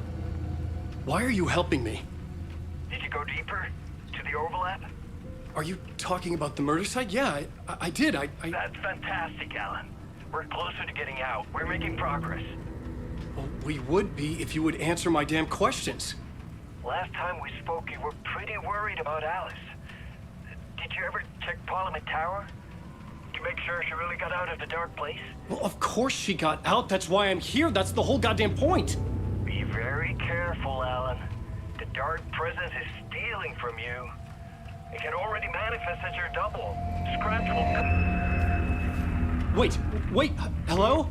Why are you helping me? Did you go deeper? To the overlap? Are you talking about the murder site? Yeah, I did. That's fantastic, Alan. We're closer to getting out. We're making progress. Well, we would be if you would answer my damn questions. Last time we spoke, you were pretty worried about Alice. Did you ever check Parliament Tower? To make sure she really got out of the dark place? Well, of course she got out. That's why I'm here. That's the whole goddamn point. Be very careful, Alan. The dark presence is stealing from you. It can already manifest as your double. Scratch will... Wait, hello?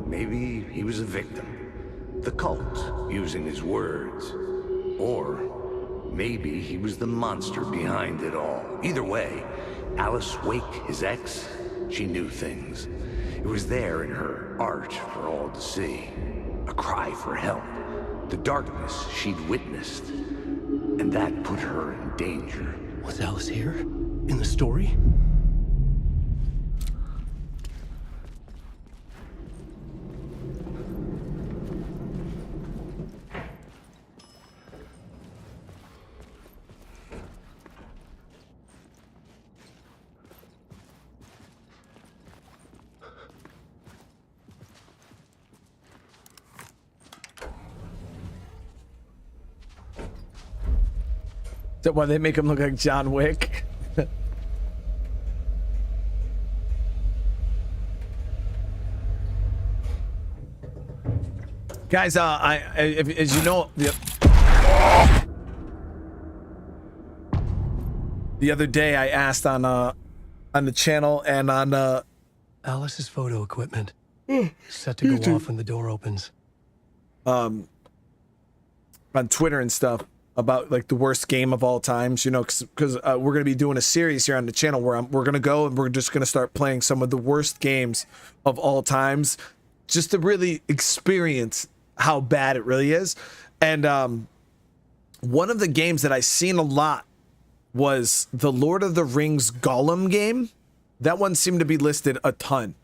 Maybe he was a victim. The cult, using his words. Or maybe he was the monster behind it all. Either way, Alice Wake, his ex, she knew things. It was there in her art for all to see. A cry for help. The darkness she'd witnessed. And that put her in danger. Was Alice here? In the story? Is that why they make him look like John Wick? Guys, as you know, the other day I asked on the channel and on Alice's photo equipment set to go off when the door opens. On Twitter and stuff about like the worst game of all times, you know, because we're gonna be doing a series here on the channel where we're gonna go and we're just gonna start playing some of the worst games of all times. just to really experience how bad it really is. And one of the games that I seen a lot was the Lord of the Rings Gollum game. That one seemed to be listed a ton.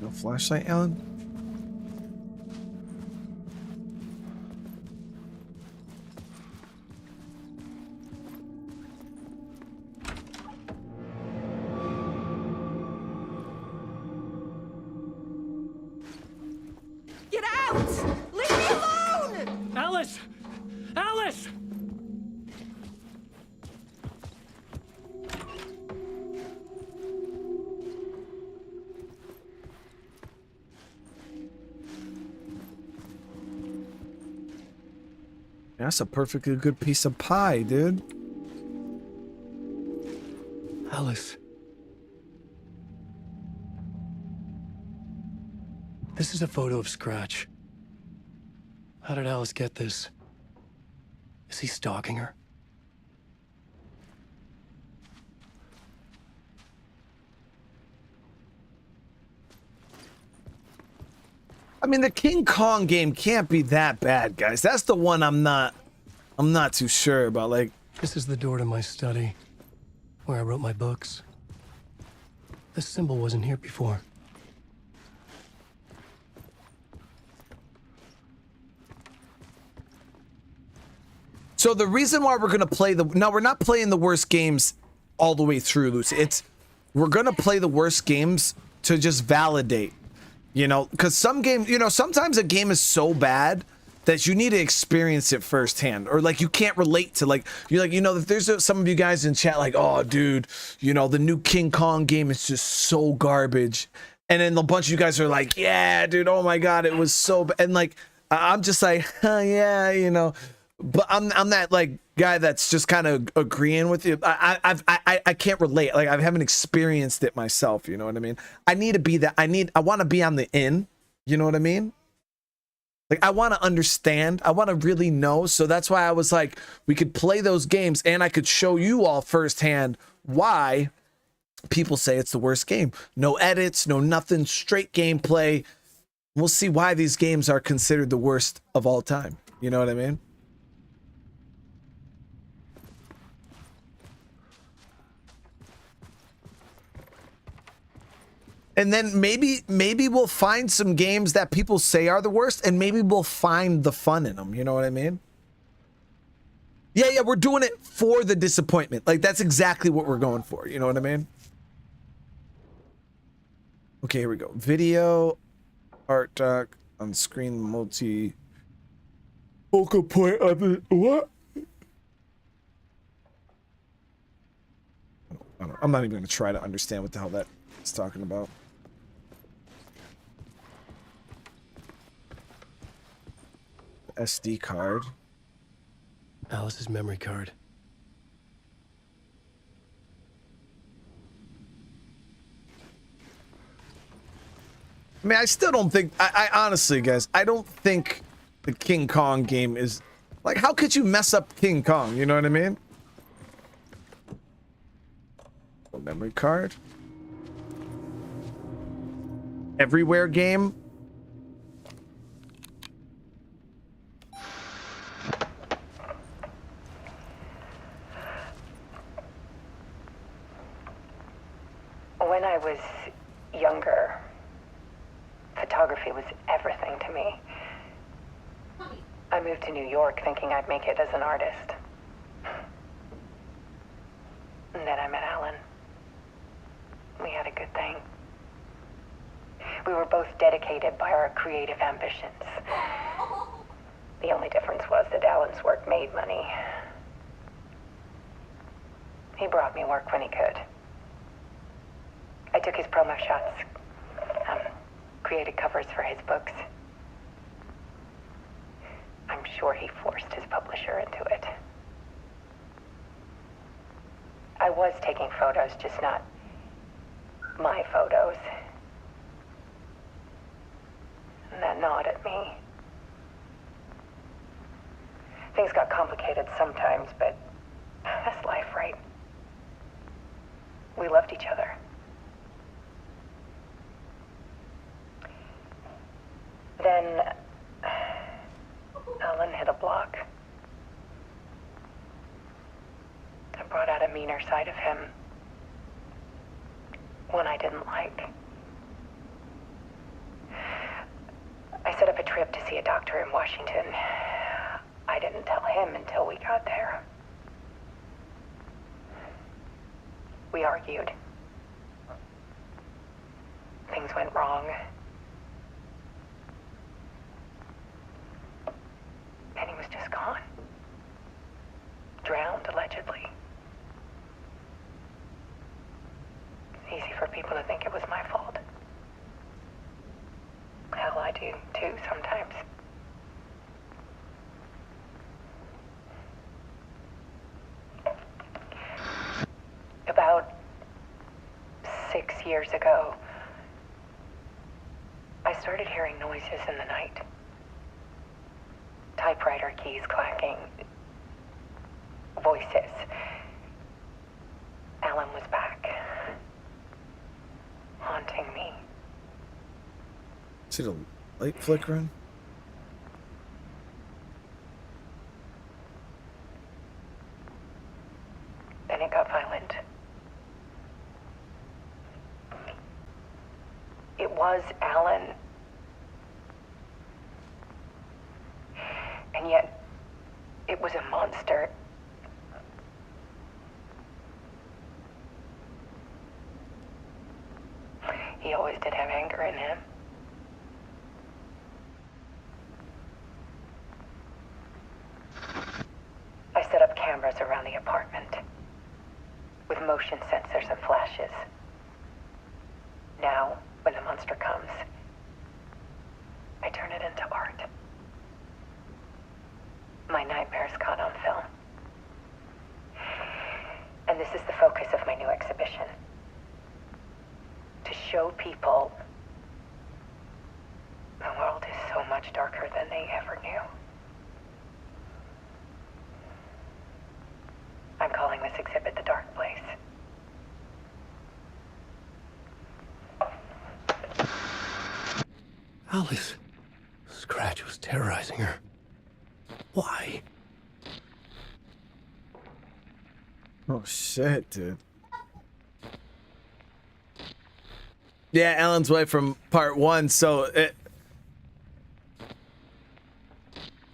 No flashlight, Alan? Get out! Leave me alone! Alice! Alice! That's a perfectly good piece of pie, dude. Alice. This is a photo of Scratch. How did Alice get this? Is he stalking her? I mean, the King Kong game can't be that bad, guys. That's the one I'm not too sure about. Like, this is the door to my study, where I wrote my books. This symbol wasn't here before. so the reason why we're gonna play we're not playing the worst games all the way through, Lucy. We're gonna play the worst games to just validate. You know, because some games, you know, sometimes a game is so bad that you need to experience it firsthand, or like you can't relate to, like, you're like, you know, if there's some of you guys in chat like, oh, dude, you know, the new King Kong game is just so garbage, and then a bunch of you guys are like, yeah, dude, oh my god, it was so bad, and like, I'm just like, yeah, you know, but I'm that like guy that's just kind of agreeing with you. I can't relate. Like, I haven't experienced it myself. You know what I mean? I need to be that. I want to be on the in. You know what I mean? Like, I want to understand. I want to really know. So that's why I was like, we could play those games and I could show you all firsthand why people say it's the worst game. No edits, no nothing, straight gameplay. We'll see why these games are considered the worst of all time. You know what I mean? And then maybe we'll find some games that people say are the worst, and maybe we'll find the fun in them. You know what I mean? Yeah, we're doing it for the disappointment. Like, that's exactly what we're going for. You know what I mean? Okay, here we go. Video, art doc, on screen multi. Focal point of it. What? I'm not even going to try to understand what the hell that is talking about. SD card. Alice's memory card. I mean, I still don't think, I honestly, guys, I don't think the King Kong game is, like, how could you mess up King Kong? You know what I mean? Memory card. Everywhere game. When I was younger, photography was everything to me. I moved to New York thinking I'd make it as an artist. And then I met Alan. We had a good thing. We were both dedicated by our creative ambitions. The only difference was that Alan's work made money. He brought me work when he could. I took his promo shots, created covers for his books. I'm sure he forced his publisher into it. I was taking photos, just not my photos. And that gnawed at me. Things got complicated sometimes, but that's life, right? We loved each other. Then Alan hit a block. I brought out a meaner side of him. One I didn't like. I set up a trip to see a doctor in Washington. I didn't tell him until we got there. We argued. Things went wrong. And he was just gone. Drowned, allegedly. It's easy for people to think it was my fault. Hell, I do too sometimes. About 6 years ago, I started hearing noises in the night. Typewriter keys clacking. Voices. Alan was back. Haunting me. Is it a light flickering? Then it got violent. It was Alan. And yet, it was a monster. He always did have anger in him. I set up cameras around the apartment with motion sensors and flashes. Now, when the monster comes, I turn it into art. My nightmares caught on film. And this is the focus of my new exhibition. To show people the world is so much darker than they ever knew. I'm calling this exhibit The Dark Place. Alice. Scratch was terrorizing her. Why? Oh shit, dude. Yeah, Alan's wife from part 1, so it...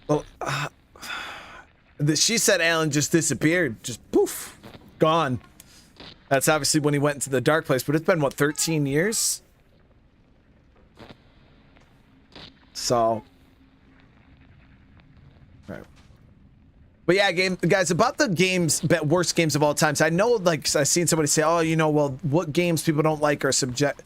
Well, she said Alan just disappeared. Just poof. Gone. That's obviously when he went into the dark place, but it's been, what, 13 years? So... Right. But yeah, guys, about the games, worst games of all time. So I know, like, I've seen somebody say, oh, you know, well, what games people don't like are subject...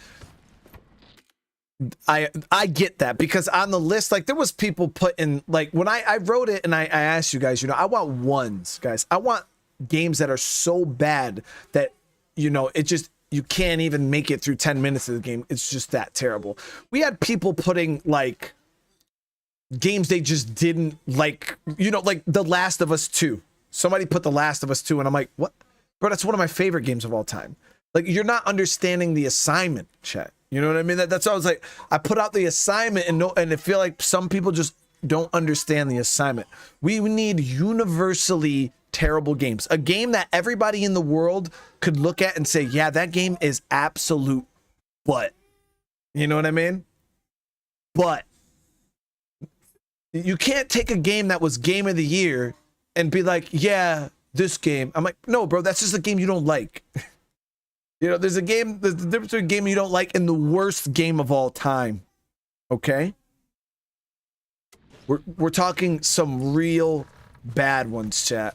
I get that, because on the list, like, there was people putting, like, when I wrote it and I asked you guys, you know, I want ones, guys. I want games that are so bad that, you know, it just, you can't even make it through 10 minutes of the game. It's just that terrible. We had people putting, like, games they just didn't like, you know, like The Last of Us 2. Somebody put The Last of Us 2, and I'm like, what? Bro, that's one of my favorite games of all time. Like, you're not understanding the assignment, chat. You know what I mean? That's why I was like, I put out the assignment, and I feel like some people just don't understand the assignment. We need universally terrible games. A game that everybody in the world could look at and say, yeah, that game is absolute butt. You know what I mean? But you can't take a game that was game of the year and be like, yeah, this game. I'm like, no, bro, that's just a game you don't like. You know, there's a game, there's the difference between a game you don't like and the worst game of all time. Okay? We're talking some real bad ones, chat.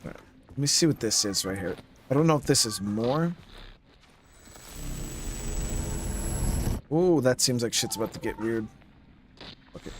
Let me see what this is right here. I don't know if this is more. Ooh, that seems like shit's about to get weird. Okay.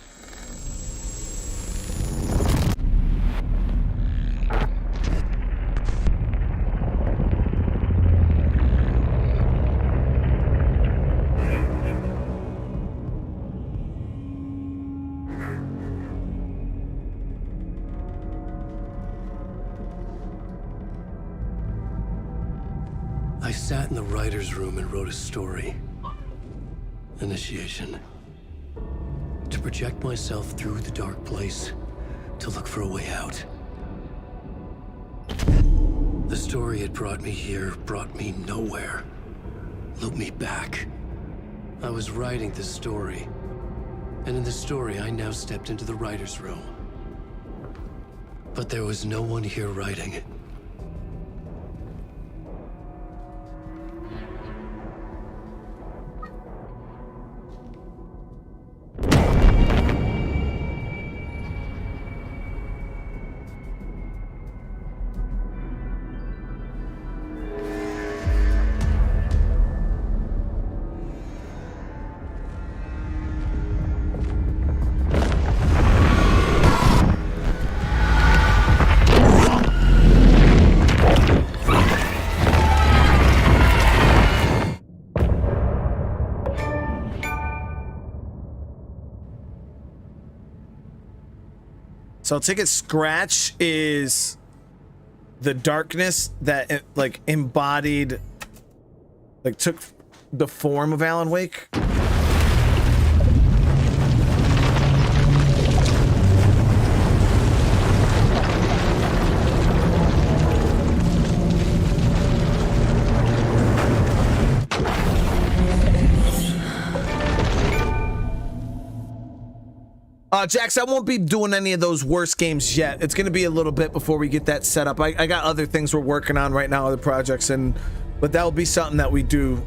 sat in the writer's room and wrote a story. Initiation. To project myself through the dark place, to look for a way out. The story had brought me here, brought me nowhere. Looped me back. I was writing the story. And in the story, I now stepped into the writer's room. But there was no one here writing. So I'll take it Scratch is the darkness that like embodied, like took the form of Alan Wake. Jax, I won't be doing any of those worst games yet. It's going to be a little bit before we get that set up. I got other things we're working on right now, other projects, but that will be something that we do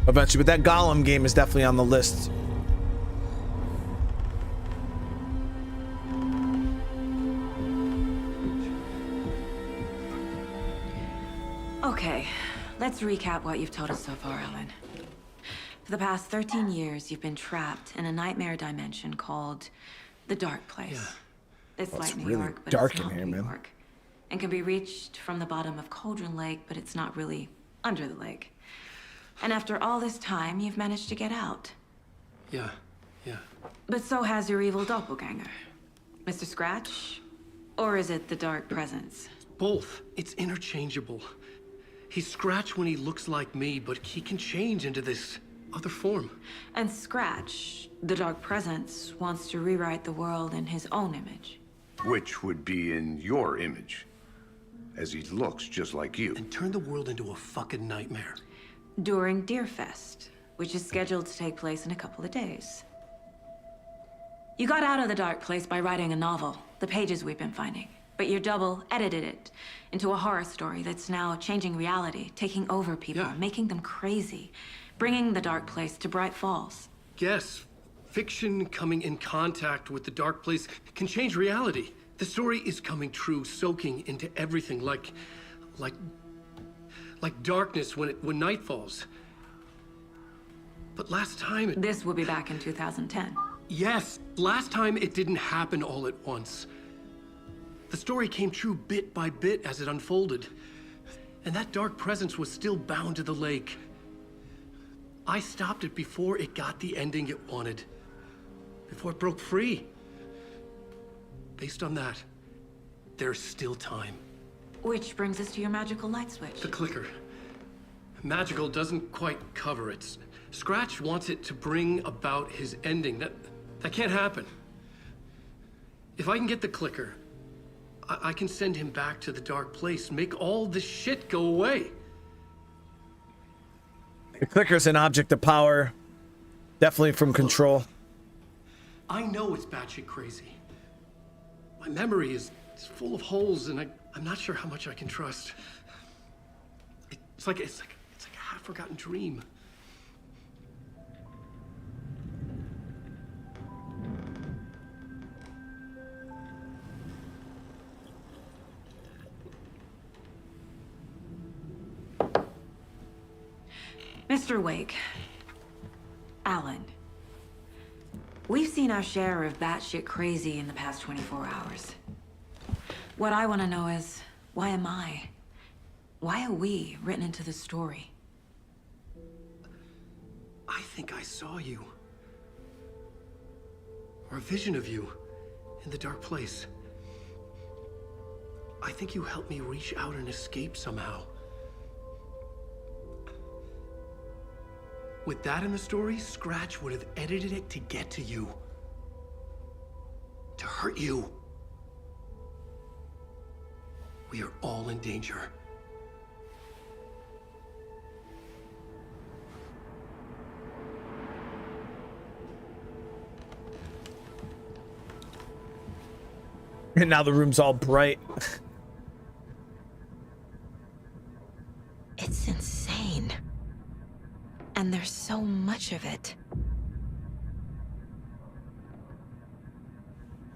eventually. But that Gollum game is definitely on the list. Okay, let's recap what you've told us so far, Alan. For the past 13 years, you've been trapped in a nightmare dimension called the Dark Place. Yeah. It's like New really York, but dark it's not in here, New man. York. And can be reached from the bottom of Cauldron Lake, but it's not really under the lake. And after all this time, you've managed to get out. Yeah. But so has your evil doppelganger. Mr. Scratch? Or is it the Dark Presence? Both. It's interchangeable. He's Scratch when he looks like me, but he can change into this other form. And Scratch, the Dark Presence, wants to rewrite the world in his own image. Which would be in your image, as he looks just like you. And turn the world into a fucking nightmare. During Deerfest, which is scheduled to take place in a couple of days. You got out of the Dark Place by writing a novel, the pages we've been finding. But your double edited it into a horror story that's now changing reality, taking over people, making them crazy, bringing the Dark Place to Bright Falls. Yes, fiction coming in contact with the Dark Place can change reality. The story is coming true, soaking into everything like darkness when night falls. But last time This will be back in 2010. Yes, last time it didn't happen all at once. The story came true bit by bit as it unfolded. And that dark presence was still bound to the lake. I stopped it before it got the ending it wanted. Before it broke free. Based on that, there's still time. Which brings us to your magical light switch. The clicker. Magical doesn't quite cover it. Scratch wants it to bring about his ending. That can't happen. If I can get the clicker, I can send him back to the Dark Place, make all this shit go away. The clicker's an object of power, definitely from control. I know it's batshit crazy. My memory is full of holes, and I'm not sure how much I can trust. It's like a half-forgotten dream. Mr. Wake, Alan, we've seen our share of batshit crazy in the past 24 hours. What I want to know is, why am I? Why are we written into the story? I think I saw you. Or a vision of you in the Dark Place. I think you helped me reach out and escape somehow. With that in the story, Scratch would have edited it to get to you. To hurt you. We are all in danger. And now the room's all bright. It's insane. And there's so much of it.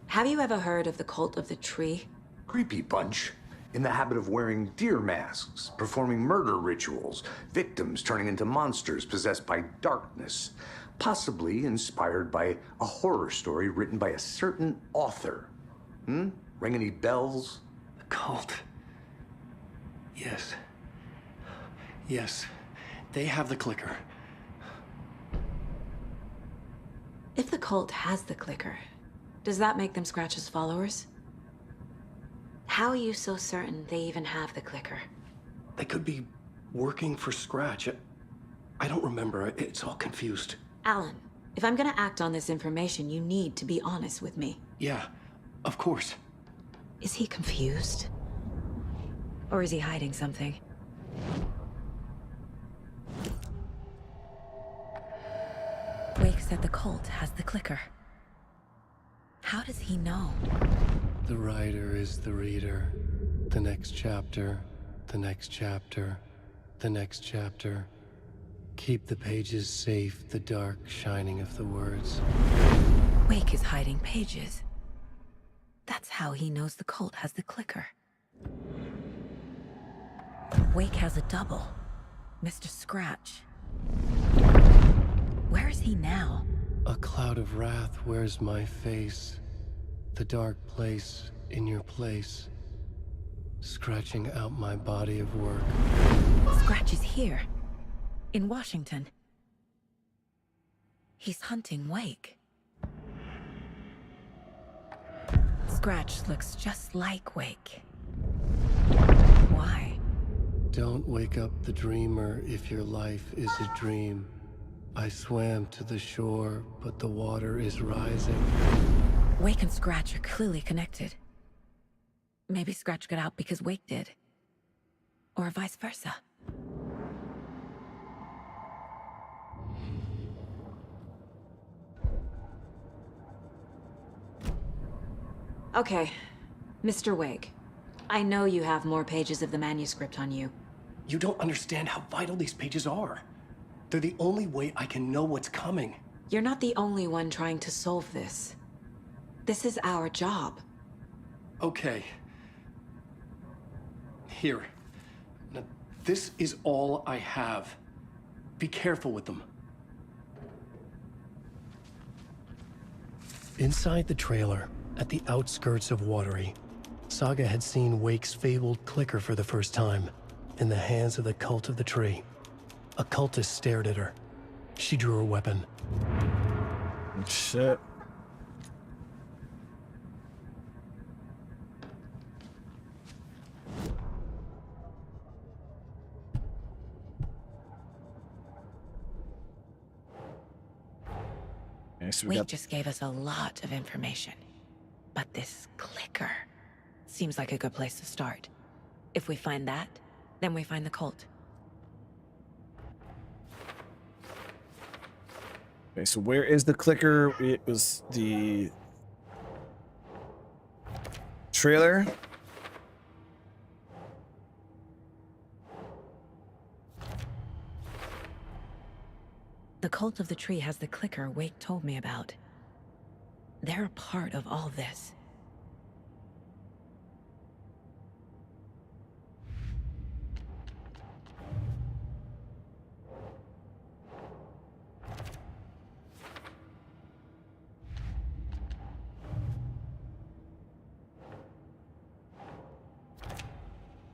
Have you ever heard of the cult of the tree? Creepy bunch. In the habit of wearing deer masks, performing murder rituals, victims turning into monsters possessed by darkness, possibly inspired by a horror story written by a certain author. Ring any bells? The cult. Yes. Yes. They have the clicker. If the cult has the clicker, does that make them Scratch's followers? How are you so certain they even have the clicker? They could be working for Scratch. I don't remember. It's all confused. Alan, if I'm gonna act on this information, you need to be honest with me. Yeah, of course. Is he confused? Or is he hiding something? Wake said the cult has the clicker. How does he know? The writer is the reader. The next chapter, the next chapter, the next chapter. Keep the pages safe, the dark shining of the words. Wake is hiding pages. That's how he knows the cult has the clicker. Wake has a double. Mr. Scratch. Where is he now? A cloud of wrath wears my face. The dark place in your place. Scratching out my body of work. Scratch is here. In Washington. He's hunting Wake. Scratch looks just like Wake. Why? Don't wake up the dreamer if your life is a dream. I swam to the shore, but the water is rising. Wake and Scratch are clearly connected. Maybe Scratch got out because Wake did. Or vice versa. Okay, Mr. Wake. I know you have more pages of the manuscript on you. You don't understand how vital these pages are. They're the only way I can know what's coming. You're not the only one trying to solve this. This is our job. Okay. Here. Now, this is all I have. Be careful with them. Inside the trailer, at the outskirts of Watery, Saga had seen Wake's fabled clicker for the first time, in the hands of the cult of the tree. A cultist stared at her. She drew her weapon. Shit. Okay, so Wake just gave us a lot of information. But this clicker seems like a good place to start. If we find that, then we find the cult. Okay, so where is the clicker? It was the trailer. The cult of the tree has the clicker Wake told me about. They're a part of all this.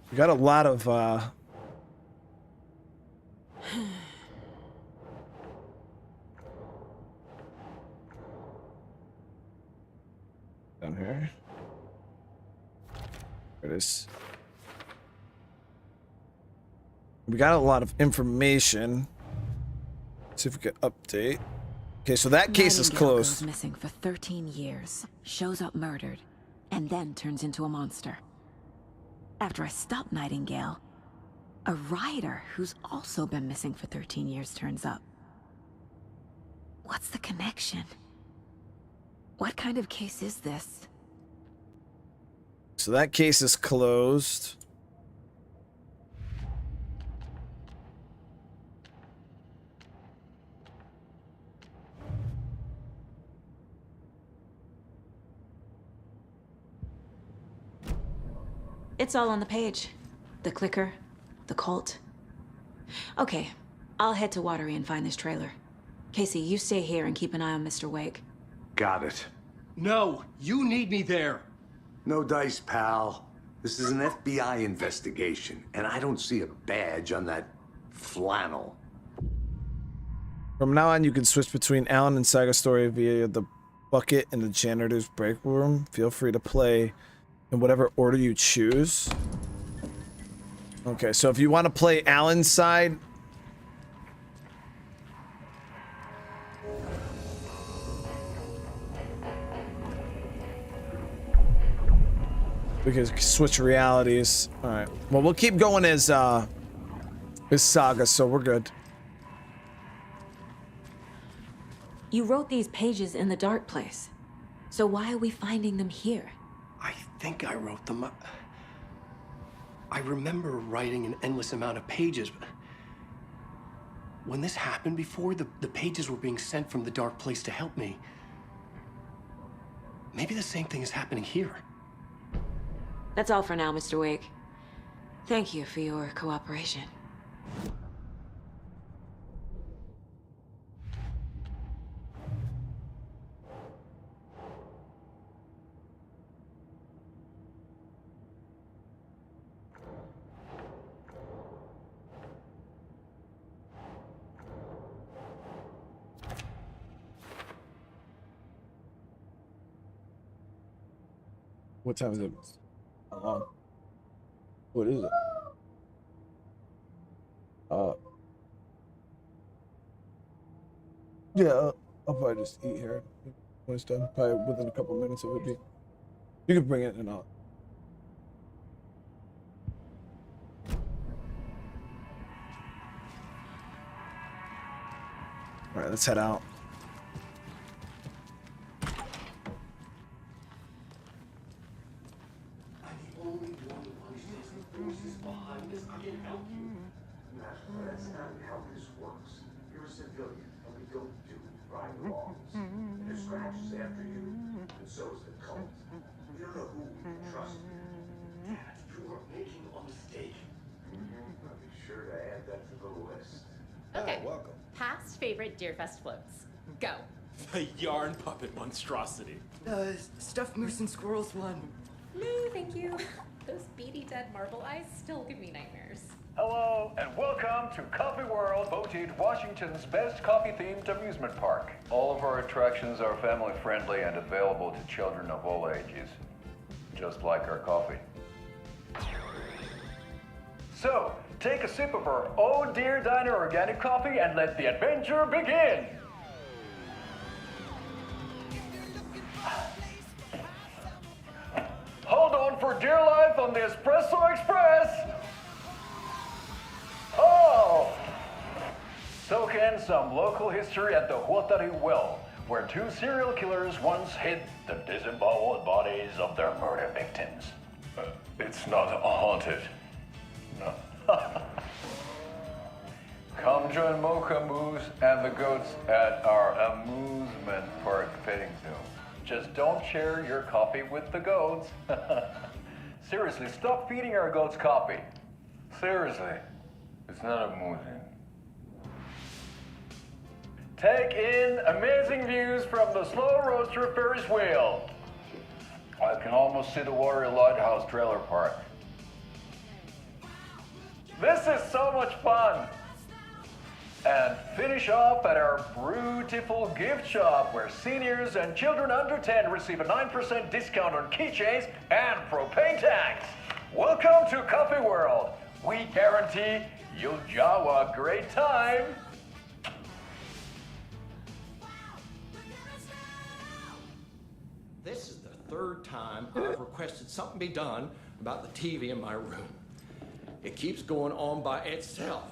We got a lot of down here. There it is. We got a lot of information. See if we can update. Okay, so that case is Nightingale closed. goes missing for 13 years, shows up murdered, and then turns into a monster. After I stop Nightingale, a rider who's also been missing for 13 years turns up. What's the connection? What kind of case is this? So that case is closed. It's all on the page. The clicker, the cult. Okay, I'll head to Watery and find this trailer. Casey, you stay here and keep an eye on Mr. Wake. Got it. No, you need me there. No dice, pal. This is an FBI investigation, and I don't see a badge on that flannel. From now on, you can switch between Alan and Saga story via the bucket in the janitor's break room. Feel free to play in whatever order you choose. Okay, so if you want to play Alan's side, we can switch realities. All right. Well, we'll keep going as Saga, so we're good. You wrote these pages in the dark place. So why are we finding them here? I think I wrote them. I remember writing an endless amount of pages, but when this happened before, the pages were being sent from the dark place to help me. Maybe the same thing is happening here. That's all for now, Mr. Wake. Thank you for your cooperation. What time is it? What is it? Yeah, I'll probably just eat here when it's done. Probably within a couple of minutes it would be. You can bring it and I'll. All right, let's head out. That's not how this works. You're a civilian, and we don't do right or wrongs. And the scratch is after you, and so is the cult. We don't know who we can trust. Dad, you are making a mistake. I'll be sure to add that to the list. Okay. welcome. Past favorite Deerfest floats. Go. The yarn puppet monstrosity. Stuffed moose and squirrels one. No, thank you. Those beady dead marble eyes still give me nightmares. Hello, and welcome to Coffee World, voted Washington's best coffee-themed amusement park. All of our attractions are family-friendly and available to children of all ages, just like our coffee. So, take a sip of our Oh Dear Diner organic coffee and let the adventure begin! Hold on for dear life on the Espresso Express! Oh! Soak in some local history at the Huatari Well, where two serial killers once hid the disemboweled bodies of their murder victims. It's not haunted. No. Come join Mocha Moose and the goats at our amusement park petting zoo. Just don't share your coffee with the goats. Seriously, stop feeding our goats coffee. Seriously. It's not amusing. Take in amazing views from the Slow Roaster Ferris wheel. I can almost see the Watery Lighthouse trailer park. This is so much fun. And finish off at our beautiful gift shop where seniors and children under 10 receive a 9% discount on keychains and propane tanks. Welcome to Coffee World. We guarantee you'll jaw a great time. third time I've requested something be done about the TV in my room. It keeps going on by itself.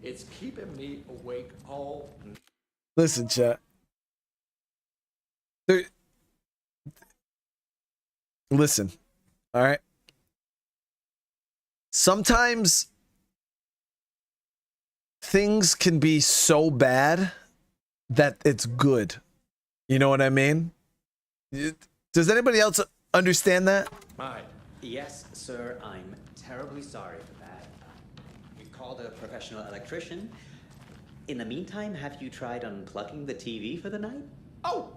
It's keeping me awake all night. Listen, chat. There, listen, all right? Sometimes things can be so bad that it's good. You know what I mean? Does anybody else understand that? Yes, sir, I'm terribly sorry for that. We called a professional electrician. In the meantime, have you tried unplugging the TV for the night? Oh,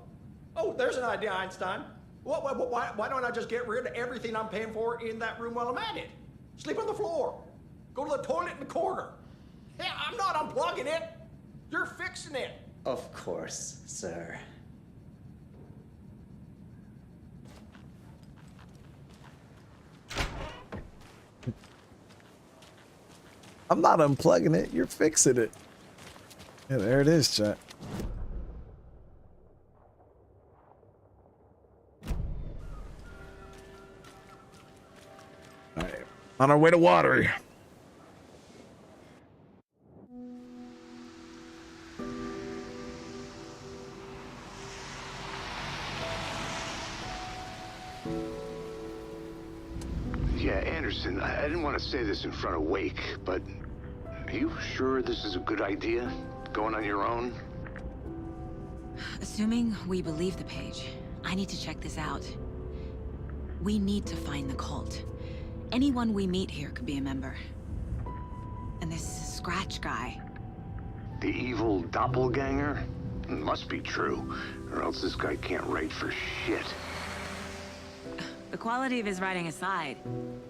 there's an idea, Einstein. Why don't I just get rid of everything I'm paying for in that room while I'm at it? Sleep on the floor. Go to the toilet in the corner. Yeah, I'm not unplugging it. You're fixing it. Of course, sir. I'm not unplugging it. You're fixing it. Yeah, there it is, chat. All right, on our way to Watery. Yeah, Anderson, I didn't want to say this in front of Wake, but are you sure this is a good idea? Going on your own? Assuming we believe the page, I need to check this out. We need to find the cult. Anyone we meet here could be a member. And this Scratch guy. The evil doppelganger? Must be true, or else this guy can't write for shit. The quality of his writing aside,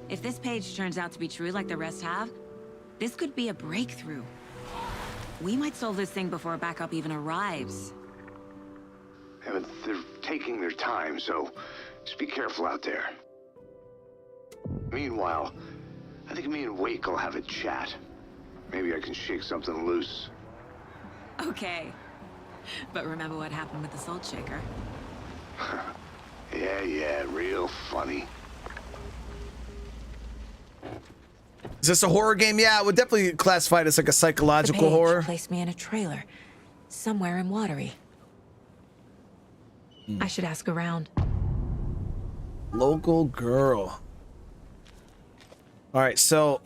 if this page turns out to be true like the rest have, this could be a breakthrough. We might solve this thing before backup even arrives. Yeah, but they're taking their time, so just be careful out there. Meanwhile, I think me and Wake will have a chat. Maybe I can shake something loose. Okay. But remember what happened with the Salt Shaker? Yeah, real funny. Is this a horror game? Yeah, I would definitely classify it as like a psychological The page horror. placed me in a trailer, somewhere in Watery. I should ask around. Local girl. All right, so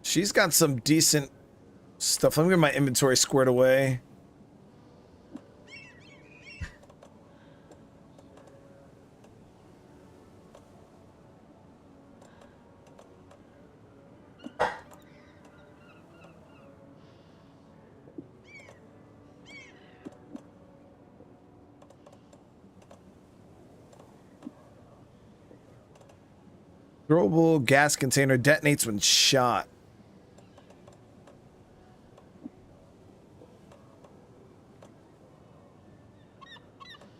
she's got some decent stuff. Let me get my inventory squared away. Throwable gas container detonates when shot.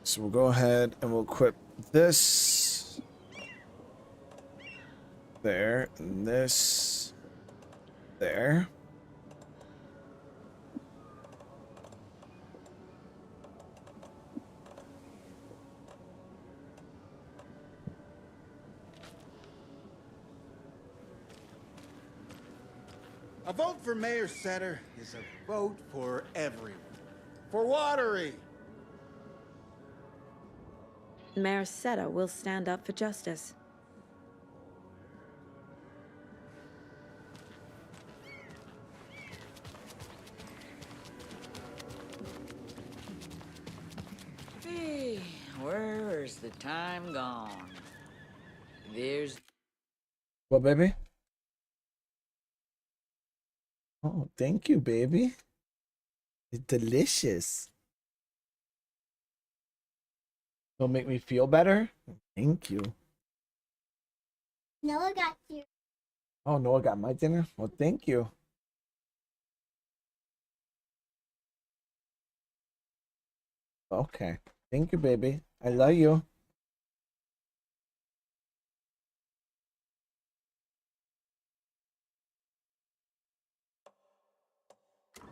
So we'll go ahead and we'll equip this. There, and this. There. A vote for Mayor Setter is a vote for everyone. For Watery! Mayor Seta will stand up for justice. Hey, where's the time gone? There's... What, baby? Oh, thank you, baby. It's delicious. It'll make me feel better. Thank you. Noah got you. Oh, Noah got my dinner? Well, thank you. Okay. Thank you, baby. I love you.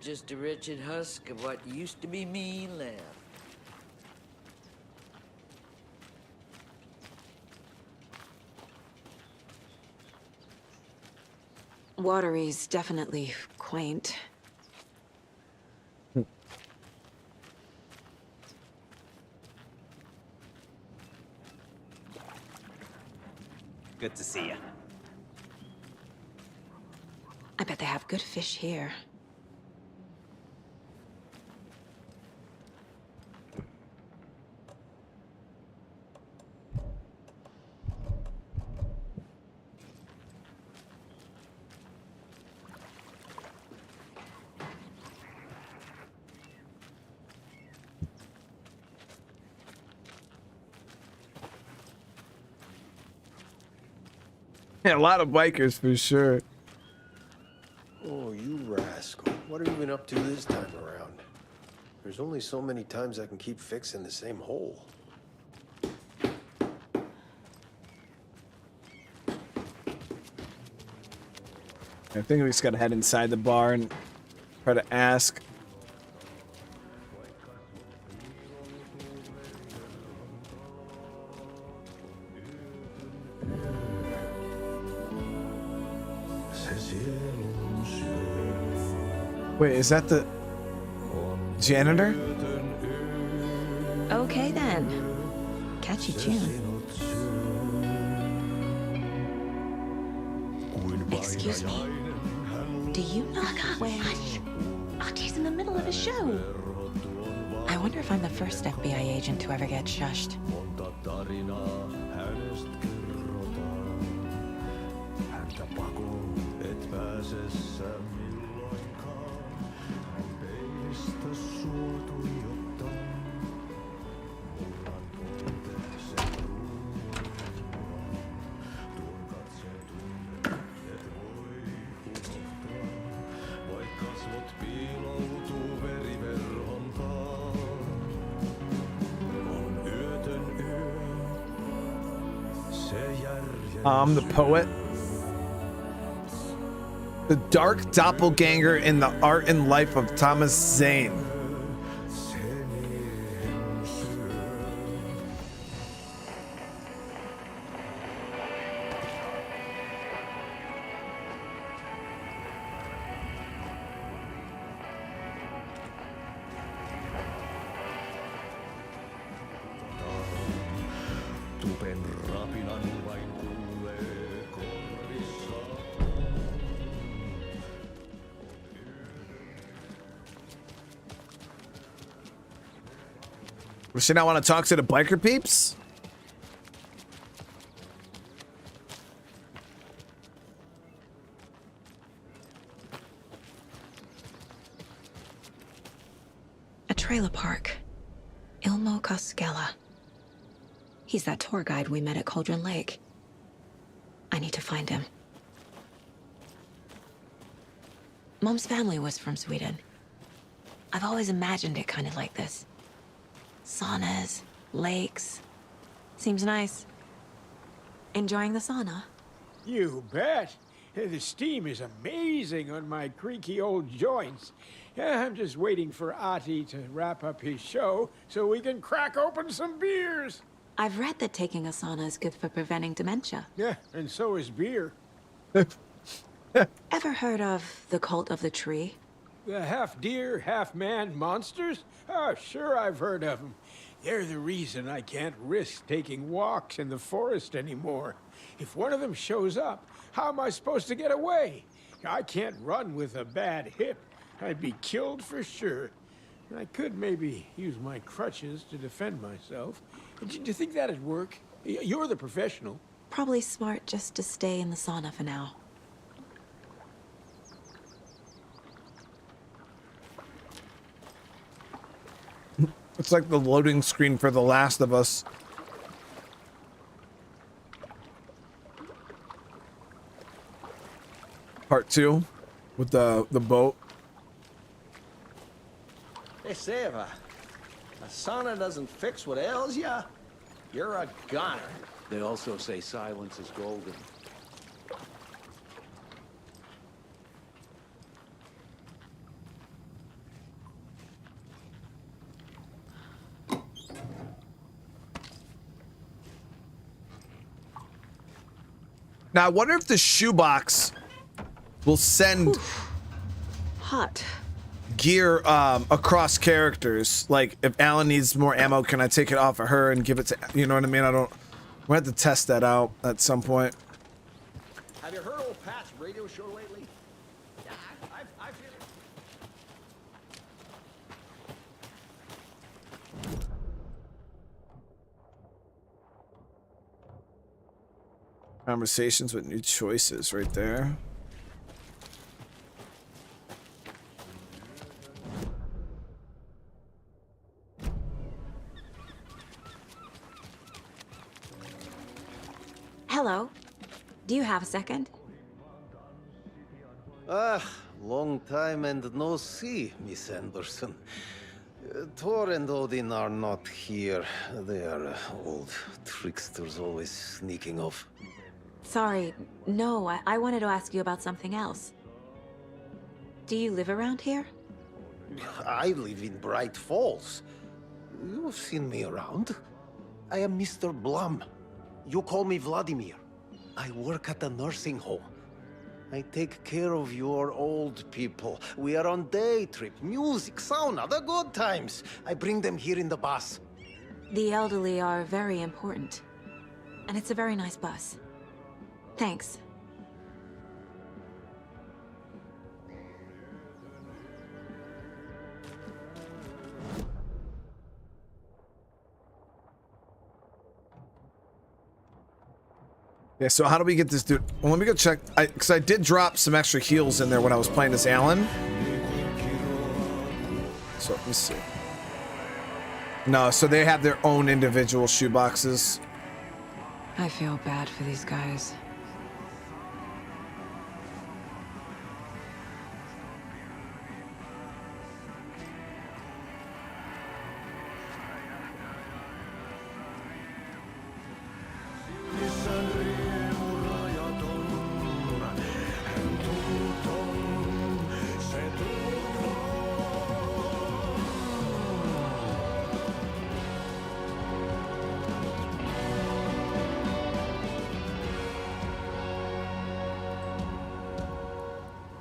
just a wretched husk of what used to be me left. Watery's definitely quaint. Good to see you. I bet they have good fish here. Yeah, a lot of bikers for sure. Oh, you rascal. What have you been up to this time around? There's only so many times I can keep fixing the same hole. I think we just gotta head inside the bar and try to ask. Wait, is that the janitor? Okay then. Catchy tune. Excuse me. Do you know when... Hush! Archie's in the middle of a show. I wonder if I'm the first FBI agent to ever get shushed. I'm the poet. The dark doppelganger in the art and life of Thomas Zane. Should I want to talk to the biker peeps? A trailer park. Ilmo Koskela. He's that tour guide we met at Cauldron Lake. I need to find him. Mom's family was from Sweden. I've always imagined it kind of like this. Saunas, lakes. Seems nice. Enjoying the sauna? You bet. The steam is amazing on my creaky old joints. I'm just waiting for Ati to wrap up his show so we can crack open some beers. I've read that taking a sauna is good for preventing dementia. Yeah, and so is beer. Ever heard of the cult of the tree? The half-deer, half-man monsters? Oh, sure I've heard of them. They're the reason I can't risk taking walks in the forest anymore. If one of them shows up, how am I supposed to get away? I can't run with a bad hip. I'd be killed for sure. I could maybe use my crutches to defend myself. Do you think that'd work? You're the professional. Probably smart just to stay in the sauna for now. It's like the loading screen for The Last of Us. Part 2 with the boat. They say if a sauna doesn't fix what ails ya, you're a goner. They also say silence is golden. Now, I wonder if the shoebox will send hot gear across characters. Like if Alan needs more ammo, can I take it off of her and give it to, you know what I mean? We'll have to test that out at some point. Have you heard old Pat's radio show lately? Yeah, I feel it. Conversations with new choices right there. Hello. Do you have a second? Long time and no see, Miss Anderson. Thor and Odin are not here. They are old tricksters always sneaking off. Sorry. No, I wanted to ask you about something else. Do you live around here? I live in Bright Falls. You've seen me around. I am Mr. Blum. You call me Vladimir. I work at a nursing home. I take care of your old people. We are on day trip, music, sauna, the good times. I bring them here in the bus. The elderly are very important. And it's a very nice bus. Thanks. Yeah, so how do we get this dude? Well, let me go check. Because I did drop some extra heals in there when I was playing as Alan. So let me see. No, so they have their own individual shoeboxes. I feel bad for these guys.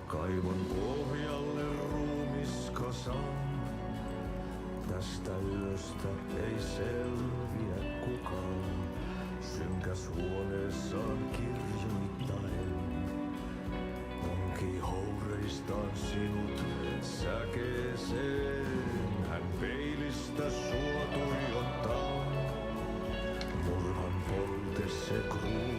Kaivon pohjalle ruumiskasan. Tästä yöstä ei selviä kukaan. Synkäs huoneessaan kirjoittaen. Onki houreistaan sinut säkeeseen. Hän peilistä sua tuijottaa. Murhan polte se kruu.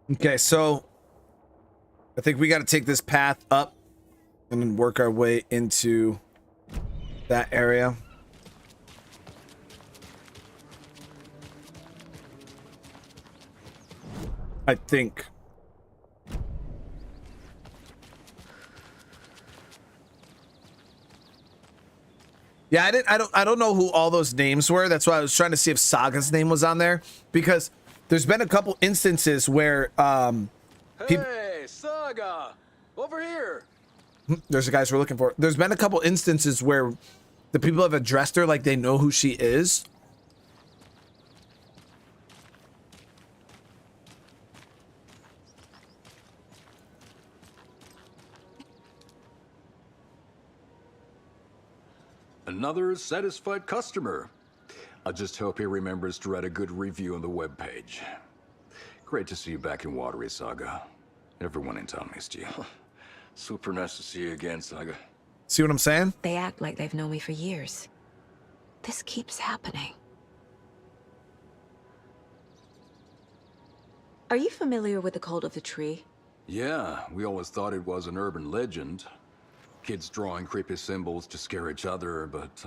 Okay, so I think we got to take this path up and then work our way into that area. I think. Yeah, I don't know who all those names were. That's why I was trying to see if Saga's name was on there, because there's been a couple instances where Hey, Saga! Over here! There's the guys we're looking for. There's been a couple instances where the people have addressed her like they know who she is. Another satisfied customer. I just hope he remembers to write a good review on the webpage. Great to see you back in Watery, Saga. Everyone in town missed you. Super nice to see you again, Saga. See what I'm saying? They act like they've known me for years. This keeps happening. Are you familiar with the cult of the tree? Yeah, we always thought it was an urban legend. Kids drawing creepy symbols to scare each other, but,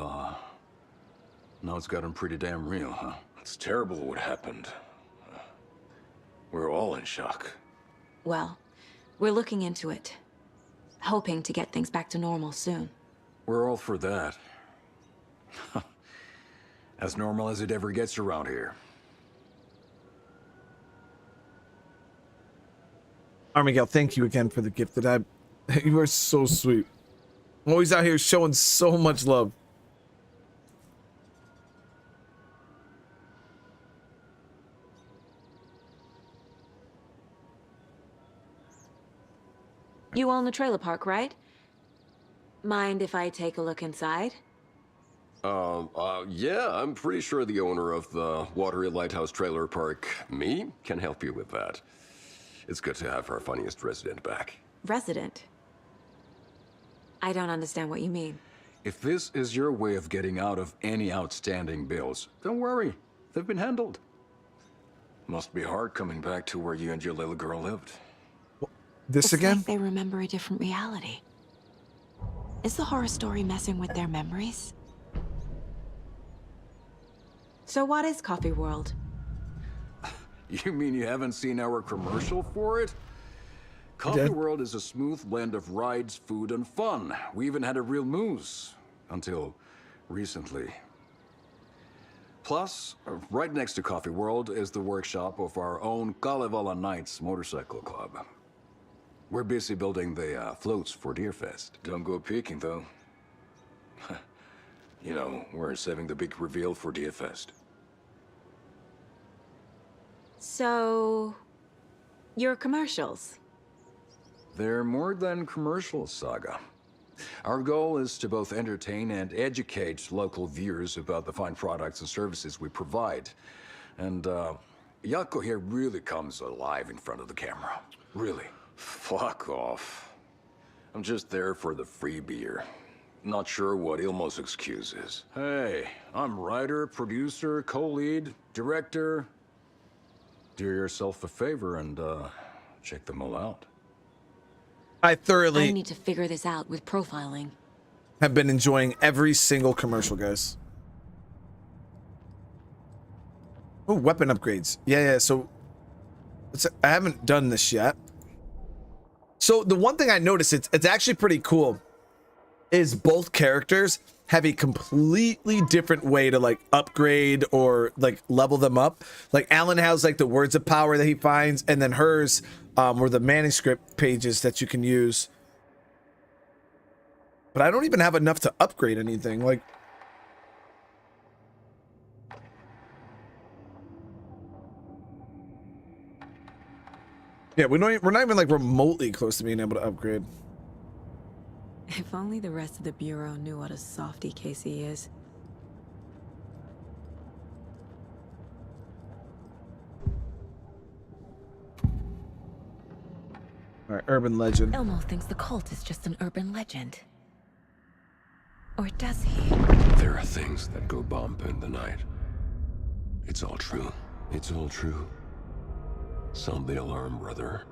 now it's gotten pretty damn real, huh? It's terrible what happened. We're all in shock. Well, we're looking into it. Hoping to get things back to normal soon. We're all for that. As normal as it ever gets around here. Miguel, thank you again for the gift that you are so sweet. Always out here showing so much love. You own the trailer park, right? Mind if I take a look inside? Yeah, I'm pretty sure the owner of the Watery Lighthouse Trailer Park, me, can help you with that. It's good to have our funniest resident back. Resident? I don't understand what you mean. If this is your way of getting out of any outstanding bills, don't worry. They've been handled. Must be hard coming back to where you and your little girl lived. This It's again? like they remember a different reality. Is the horror story messing with their memories? So what is Coffee World? You mean you haven't seen our commercial for it? Coffee World is a smooth blend of rides, food, and fun. We even had a real moose. Until recently. Plus, right next to Coffee World is the workshop of our own Kalevala Knights Motorcycle Club. We're busy building the floats for Deerfest. Don't go peeking, though. You know, we're saving the big reveal for Deerfest. So... your commercials? They're more than commercials, Saga. Our goal is to both entertain and educate local viewers about the fine products and services we provide. And, Yako here really comes alive in front of the camera. Really. Fuck off. I'm just there for the free beer. Not sure what Ilmo's excuse is. Hey, I'm writer, producer, co-lead, director. Do yourself a favor and, check them all out. I thoroughly need to figure this out with profiling. have been enjoying every single commercial, guys. Oh, weapon upgrades. Yeah, so I haven't done this yet. So the one thing I noticed, it's actually pretty cool, is both characters have a completely different way to like upgrade or like level them up. Like Alan has like the words of power that he finds, and then hers were the manuscript pages that you can use. But I don't even have enough to upgrade anything. Like, yeah, we're not even like remotely close to being able to upgrade. If only the rest of the Bureau knew what a softy Casey is. All right, urban legend. Elmo thinks the cult is just an urban legend. Or does he? There are things that go bump in the night. It's all true. It's all true. Sound the alarm, brother.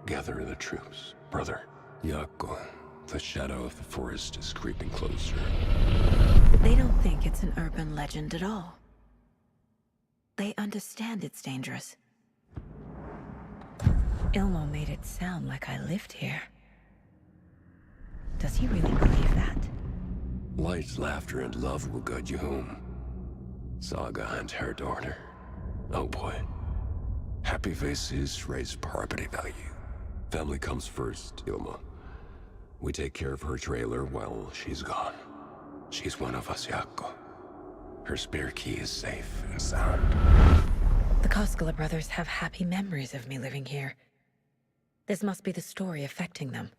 Gather the troops, brother. Yako, the shadow of the forest is creeping closer. They don't think it's an urban legend at all. They understand it's dangerous. Ilmo made it sound like I lived here. Does he really believe that? Light, laughter, and love will guide you home. Saga and her daughter. Oh boy. Happy faces raise property value. Family comes first, Ilma. We take care of her trailer while she's gone. She's one of us, Yako. Her spare key is safe and sound. The Koskela brothers have happy memories of me living here. This must be the story affecting them.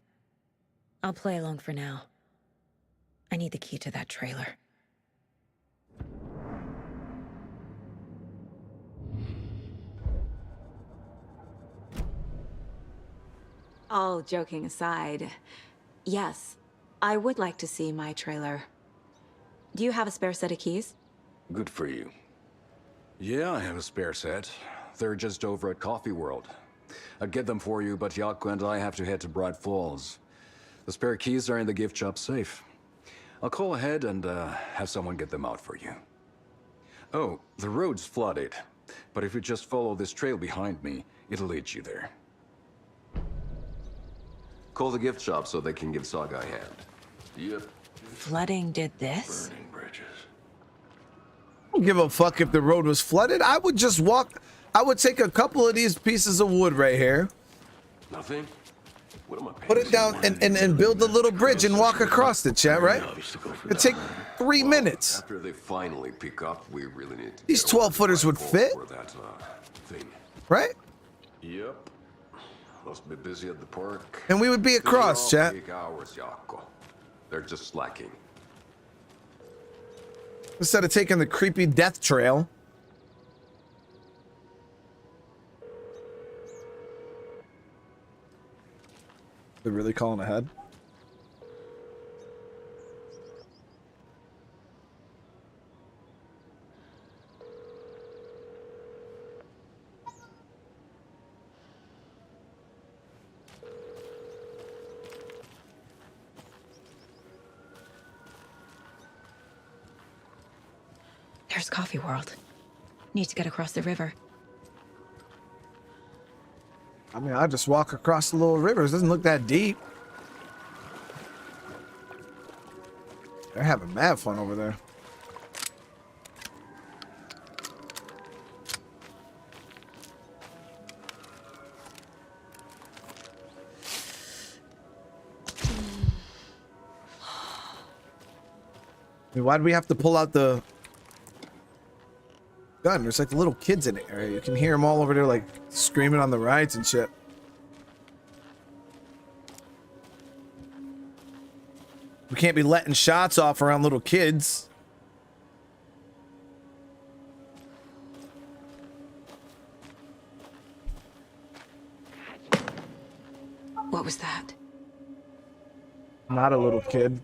I'll play along for now. I need the key to that trailer. All joking aside, yes, I would like to see my trailer. Do you have a spare set of keys? Good for you. Yeah, I have a spare set. They're just over at Coffee World. I'd get them for you, but Yako and I have to head to Bright Falls. The spare keys are in the gift shop safe. I'll call ahead and have someone get them out for you. Oh, the road's flooded, but if you just follow this trail behind me, it'll lead you there. Call the gift shop so they can give Saga a hand. Yep. Flooding did this? Burning bridges. I don't give a fuck if the road was flooded. I would just walk. I would take a couple of these pieces of wood right here. Nothing? Put it down and build a little bridge and walk across it, chat, right? It'd take 3 minutes. After they finally pick up, we really need to These 12-footers would fit, for that thing. right? Yep. Must be busy at the park. And we would be across, They're all chat. peak hours, Jaakko. They're just slacking. Instead of taking the creepy death trail. They're really calling ahead. There's Coffee World. Need to get across the river. I mean, I just walk across the little rivers. Doesn't look that deep. They're having mad fun over there. I mean, why do we have to pull out the gun? There's like little kids in the area. You can hear them all over there like screaming on the rides and shit. We can't be letting shots off around little kids. What was that? Not a little kid.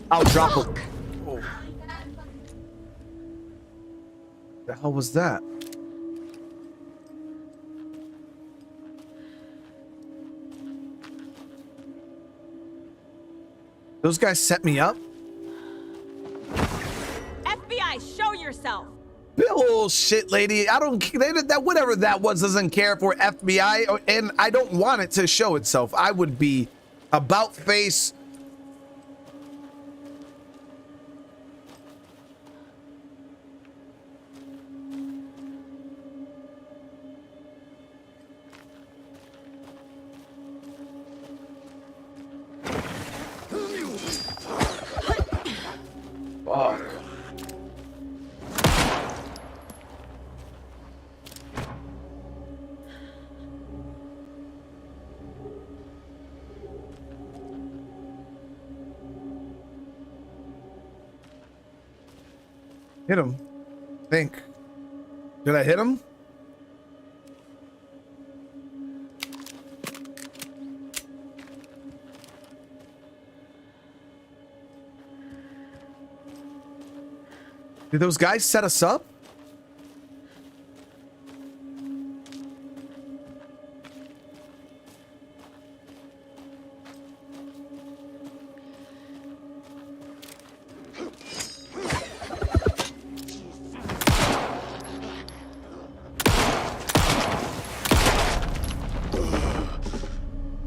I'll drop him. Oh. The hell was that? Those guys set me up? FBI, show yourself. Bullshit, lady. I don't that whatever that was doesn't care for FBI, and I don't want it to show itself. I would be about face. Fuck. Hit him. Think. Did I hit him? Did those guys set us up?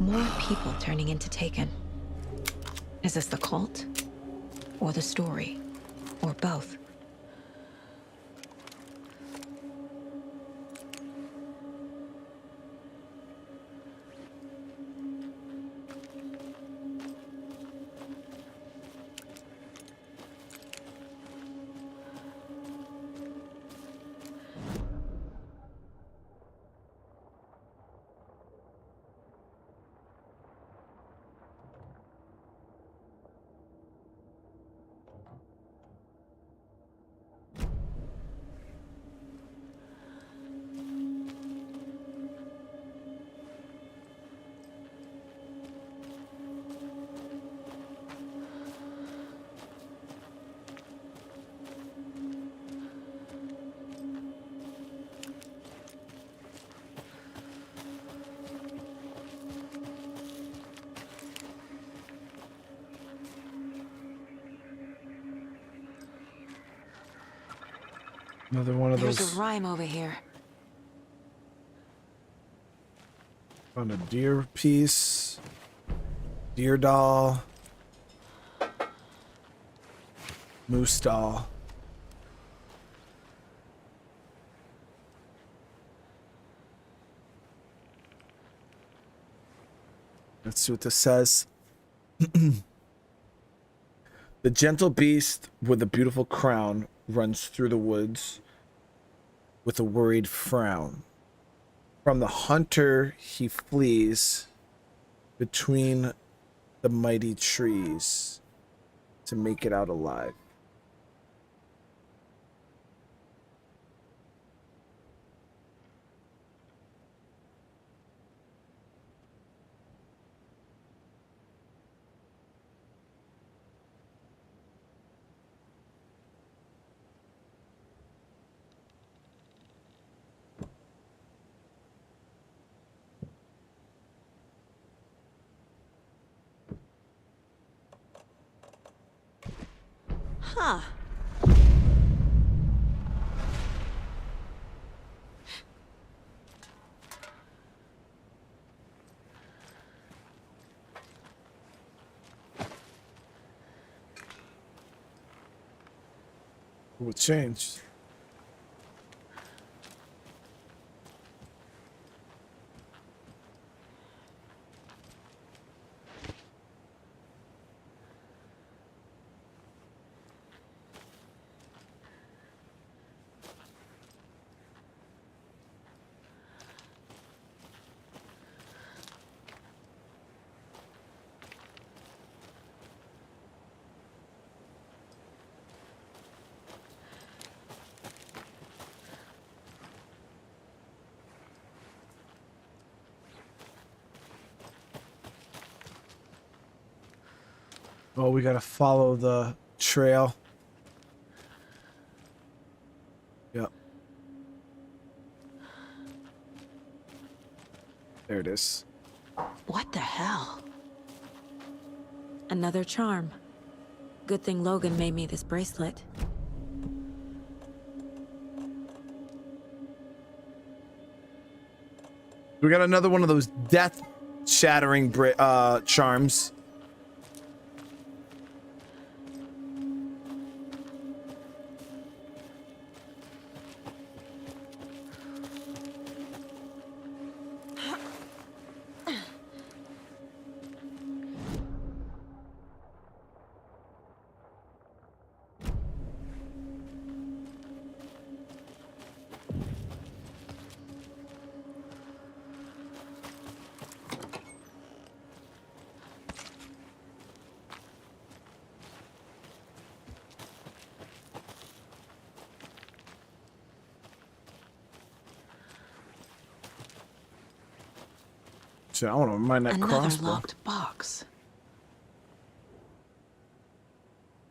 More people turning into Taken. Is this the cult? Or the story? Or both? Another one of There's those. a rhyme over here. On a deer piece. Deer doll. Moose doll. Let's see what this says. The gentle beast with a beautiful crown runs through the woods with a worried frown. From the hunter he flees between the mighty trees to make it out alive. Huh. What changed? Oh, we gotta follow the trail. Yep. There it is. What the hell? Another charm. Good thing Logan made me this bracelet. We got another one of those death-shattering charms. I want to remind that crossbow. Another locked box.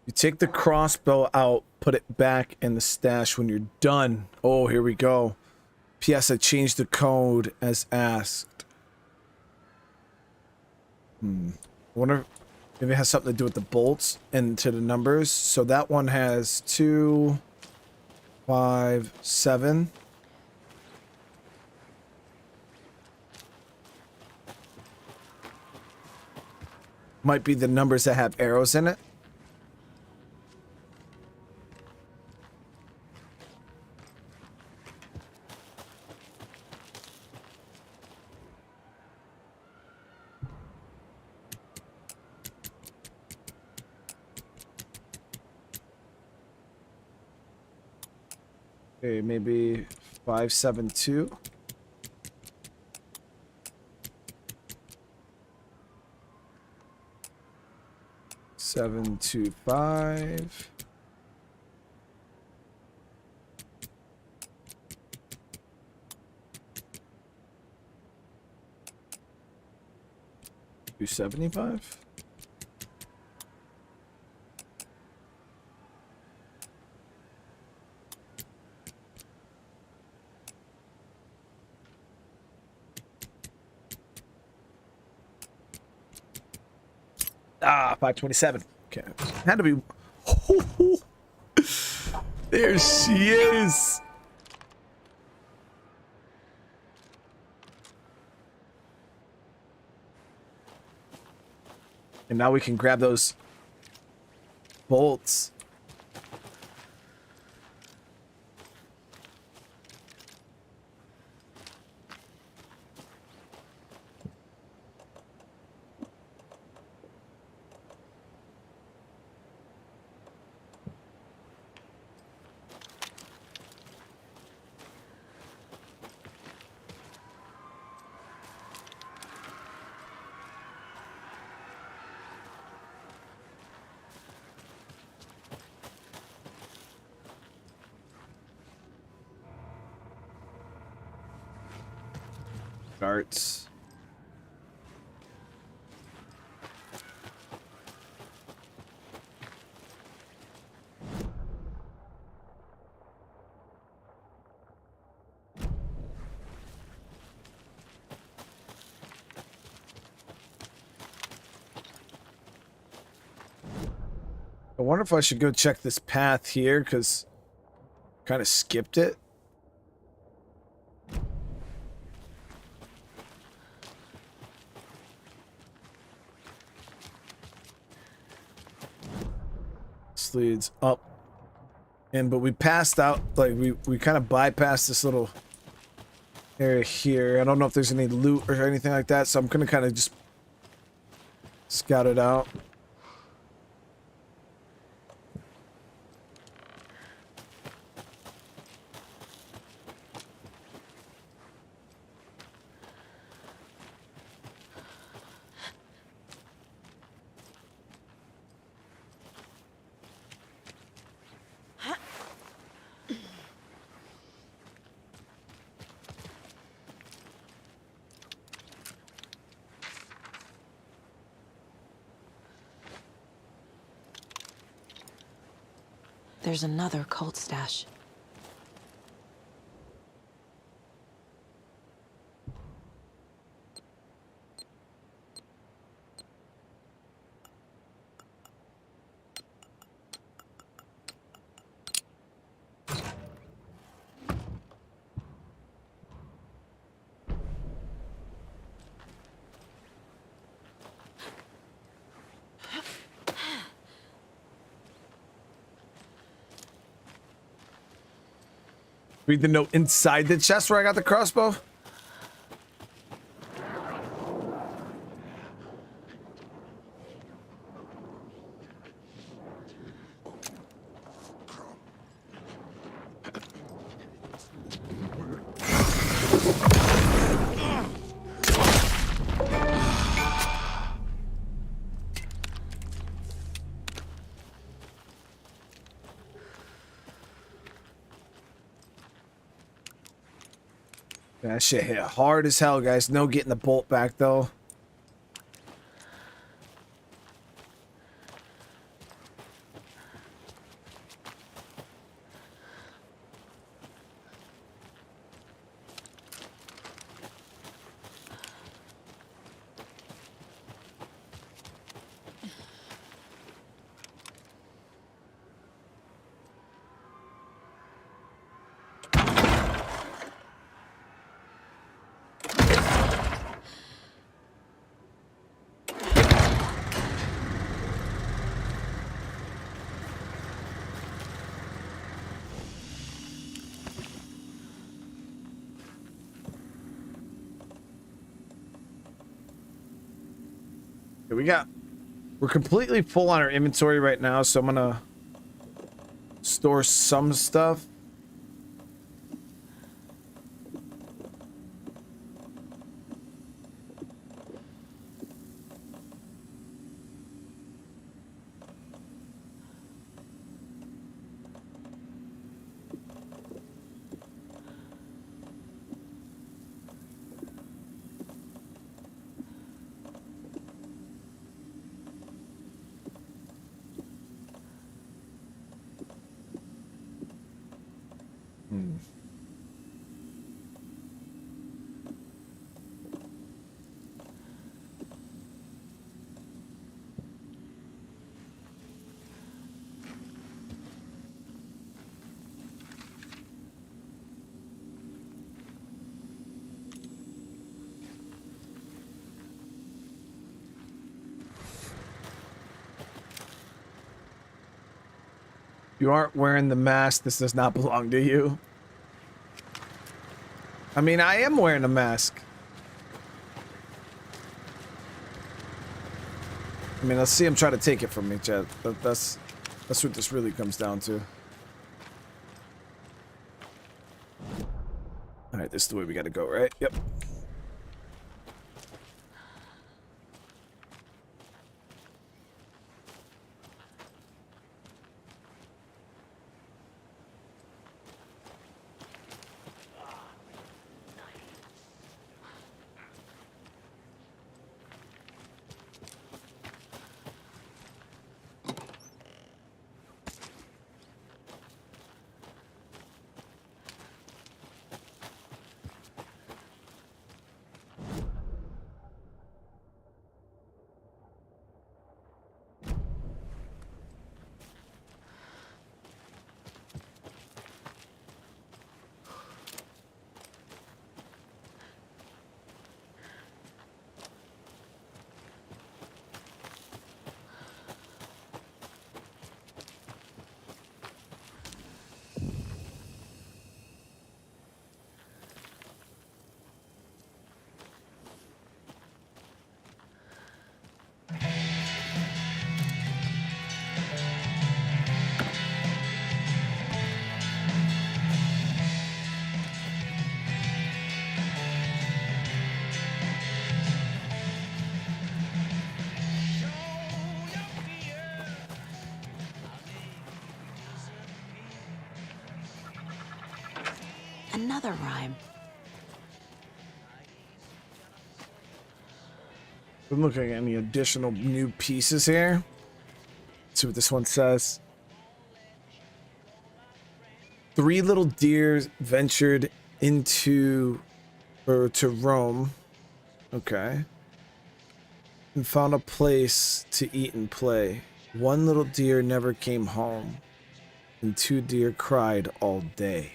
You take the crossbow out, put it back in the stash when you're done. Oh, here we go. P.S. I changed the code as asked. I wonder if it has something to do with the bolts and to the numbers. So that one has 2, 5, 7. Might be the numbers that have arrows in it. Okay, maybe 572. Seven, 2, 5. $275. Ah, 527. Okay, had to be. There she is. And now we can grab those bolts. Darts. I wonder if I should go check this path here, because kind of skipped it. This leads up. And but we passed out, like we kind of bypassed this little area here. I don't know if there's any loot or anything like that, so I'm gonna kind of just scout it out. There's another cult stash. Read the note inside the chest where I got the crossbow. That shit hit hard as hell, guys. No getting the bolt back, though. We're completely full on our inventory right now, so I'm gonna store some stuff. you aren't wearing the mask, this does not belong to you. I mean, I am wearing a mask. I mean, let's see him try to take it from me, Chad. That's what this really comes down to. Alright, this is the way we gotta go, right? Yep. Another rhyme. I'm looking at any additional new pieces here. Let's see what this one says. 3 little deer ventured to Rome. Okay. And found a place to eat and play. 1 little deer never came home. And 2 deer cried all day.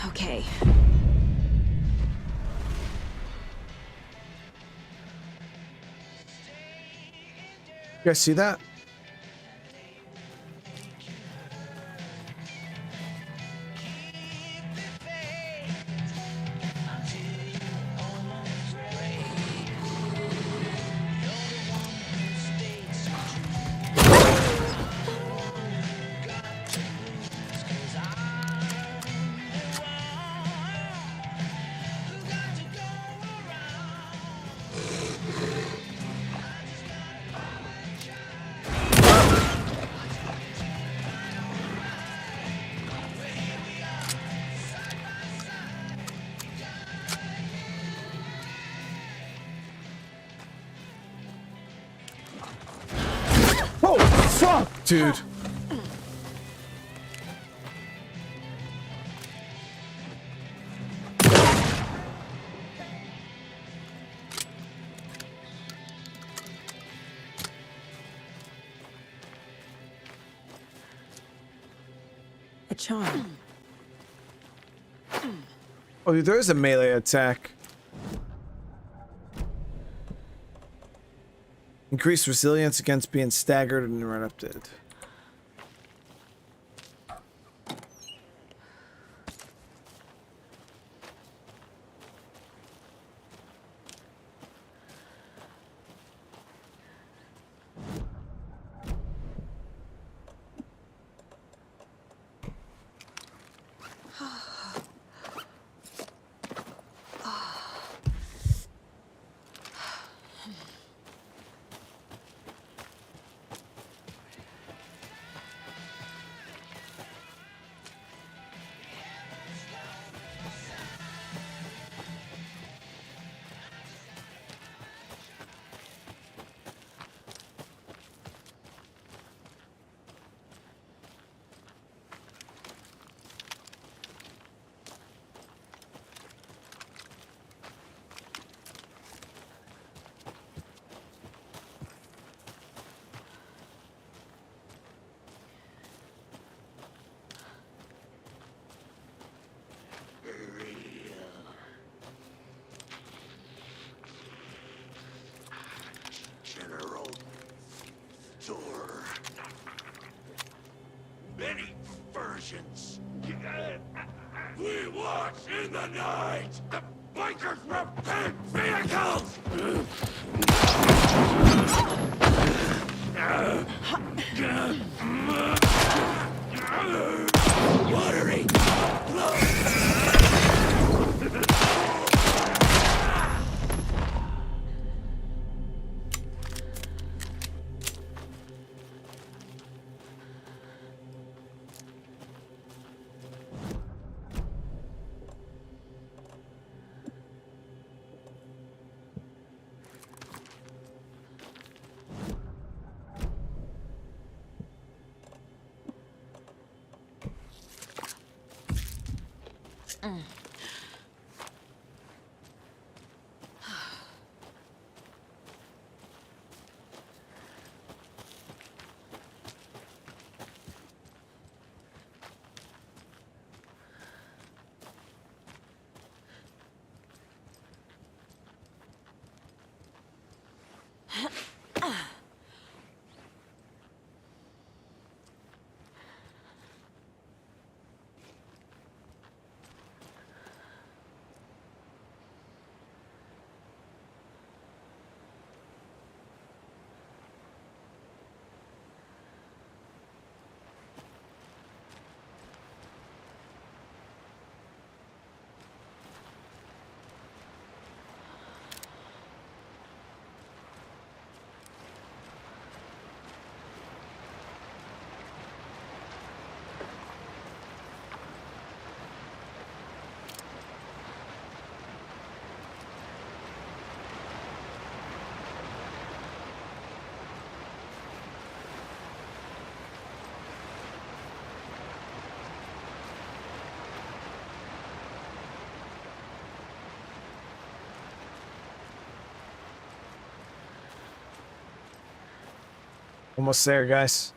Okay. You guys see that? Oh, fuck, dude. A charm. Oh, there is a melee attack. Increased resilience against being staggered and interrupted. Watch in the night! The bikers repair vehicles! Watery! Almost there, guys.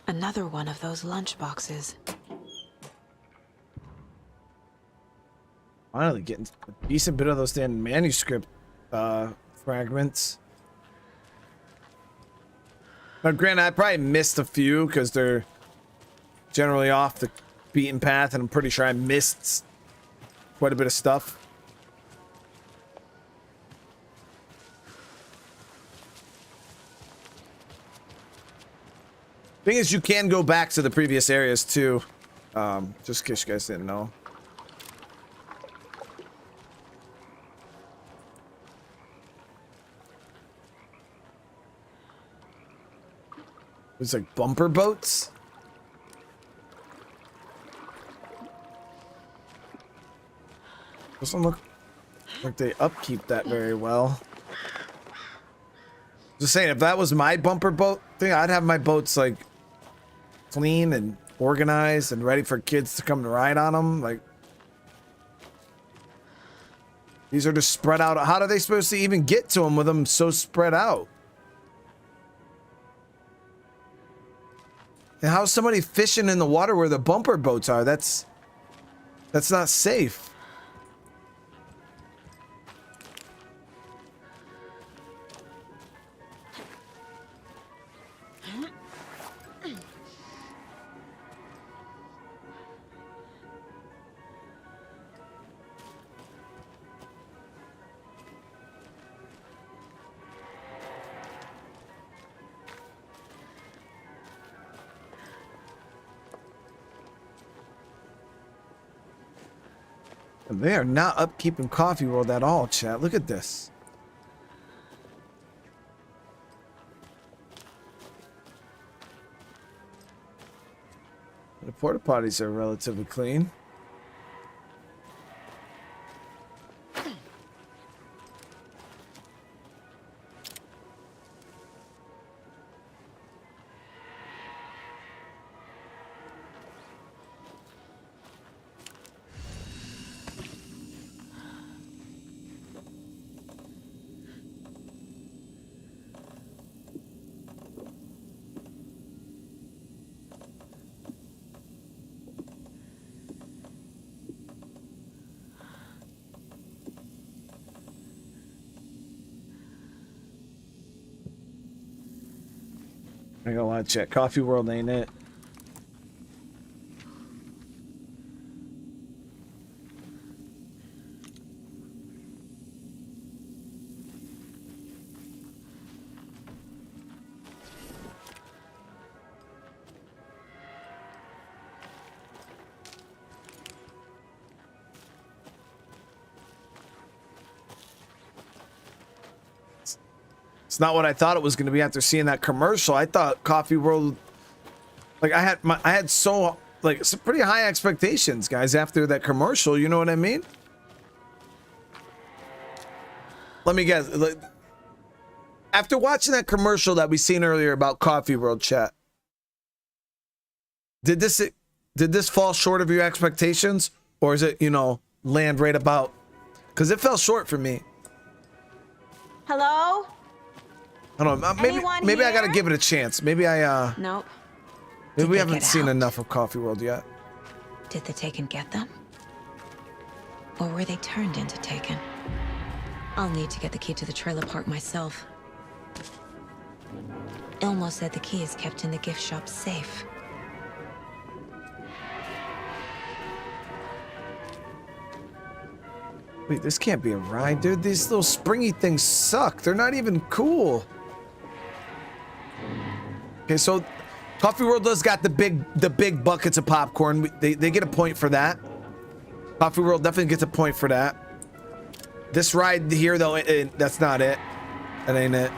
Another one of those lunch boxes. Finally getting a decent bit of those damn manuscript fragments. Now, granted, I probably missed a few because they're generally off the beaten path, and I'm pretty sure I missed quite a bit of stuff. Thing is, you can go back to the previous areas too, just in case you guys didn't know. It's like bumper boats. Doesn't look like they upkeep that very well. Just saying, if that was my bumper boat thing, I'd have my boats like clean and organized and ready for kids to come and ride on them. Like, these are just spread out. How are they supposed to even get to them with them so spread out? And how's somebody fishing in the water where the bumper boats are? That's not safe. They are not upkeeping Coffee World at all, chat. Look at this. The porta potties are relatively clean. I gotta want to check. Coffee World ain't it? It's not what I thought it was going to be after seeing that commercial. I thought Coffee World, like I had so like some pretty high expectations, guys, after that commercial. You know what I mean? Let me guess. Like, after watching that commercial that we seen earlier about Coffee World, chat, did this fall short of your expectations, or is it, you know, land right about? Because it fell short for me. Hello? I don't know. Maybe I gotta give it a chance. Maybe I Nope. maybe we haven't seen enough of Coffee World yet. Did the Taken get them? Or were they turned into Taken? I'll need to get the key to the trailer park myself. Ilmo said the key is kept in the gift shop safe. Wait, this can't be a ride, dude. These little springy things suck. They're not even cool. Okay, so Coffee World does got the big buckets of popcorn. They get a point for that. Coffee World definitely gets a point for that. This ride here, though, that's not it. That ain't it.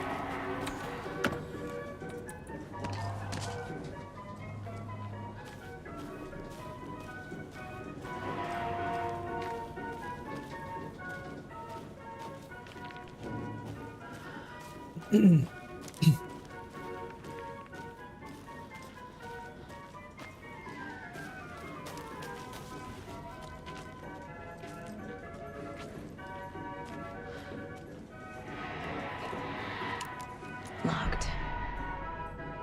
Locked.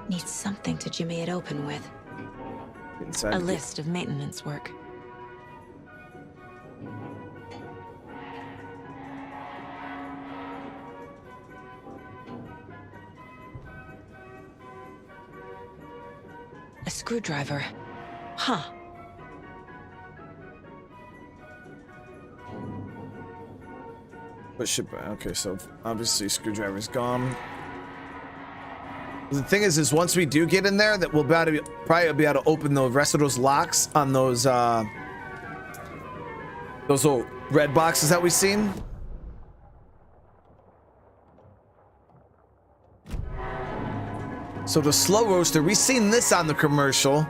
Needs something to jimmy it open with. Inside A list of maintenance work. A screwdriver. Huh. What should okay? So obviously screwdriver's gone. The thing is once we do get in there, that we'll probably be able to open the rest of those locks on those little red boxes that we've seen. So the slow roaster, we seen this on the commercial.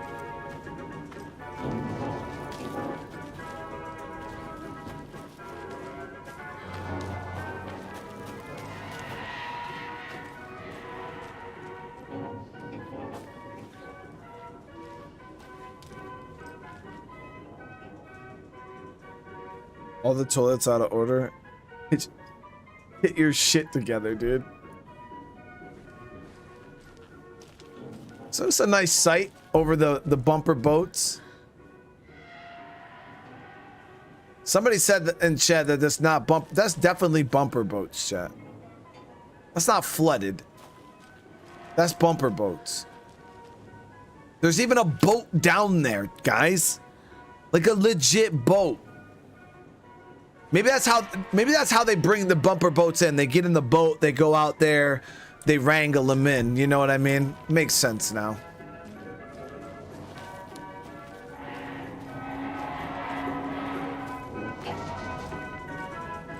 All the toilets out of order. Get your shit together, dude. So it's a nice sight over the bumper boats. Somebody said in chat that that's definitely bumper boats, chat. That's not flooded. That's bumper boats. There's even a boat down there, guys. Like a legit boat. Maybe that's how they bring the bumper boats in. They get in the boat, they go out there, they wrangle them in. You know what I mean? Makes sense now.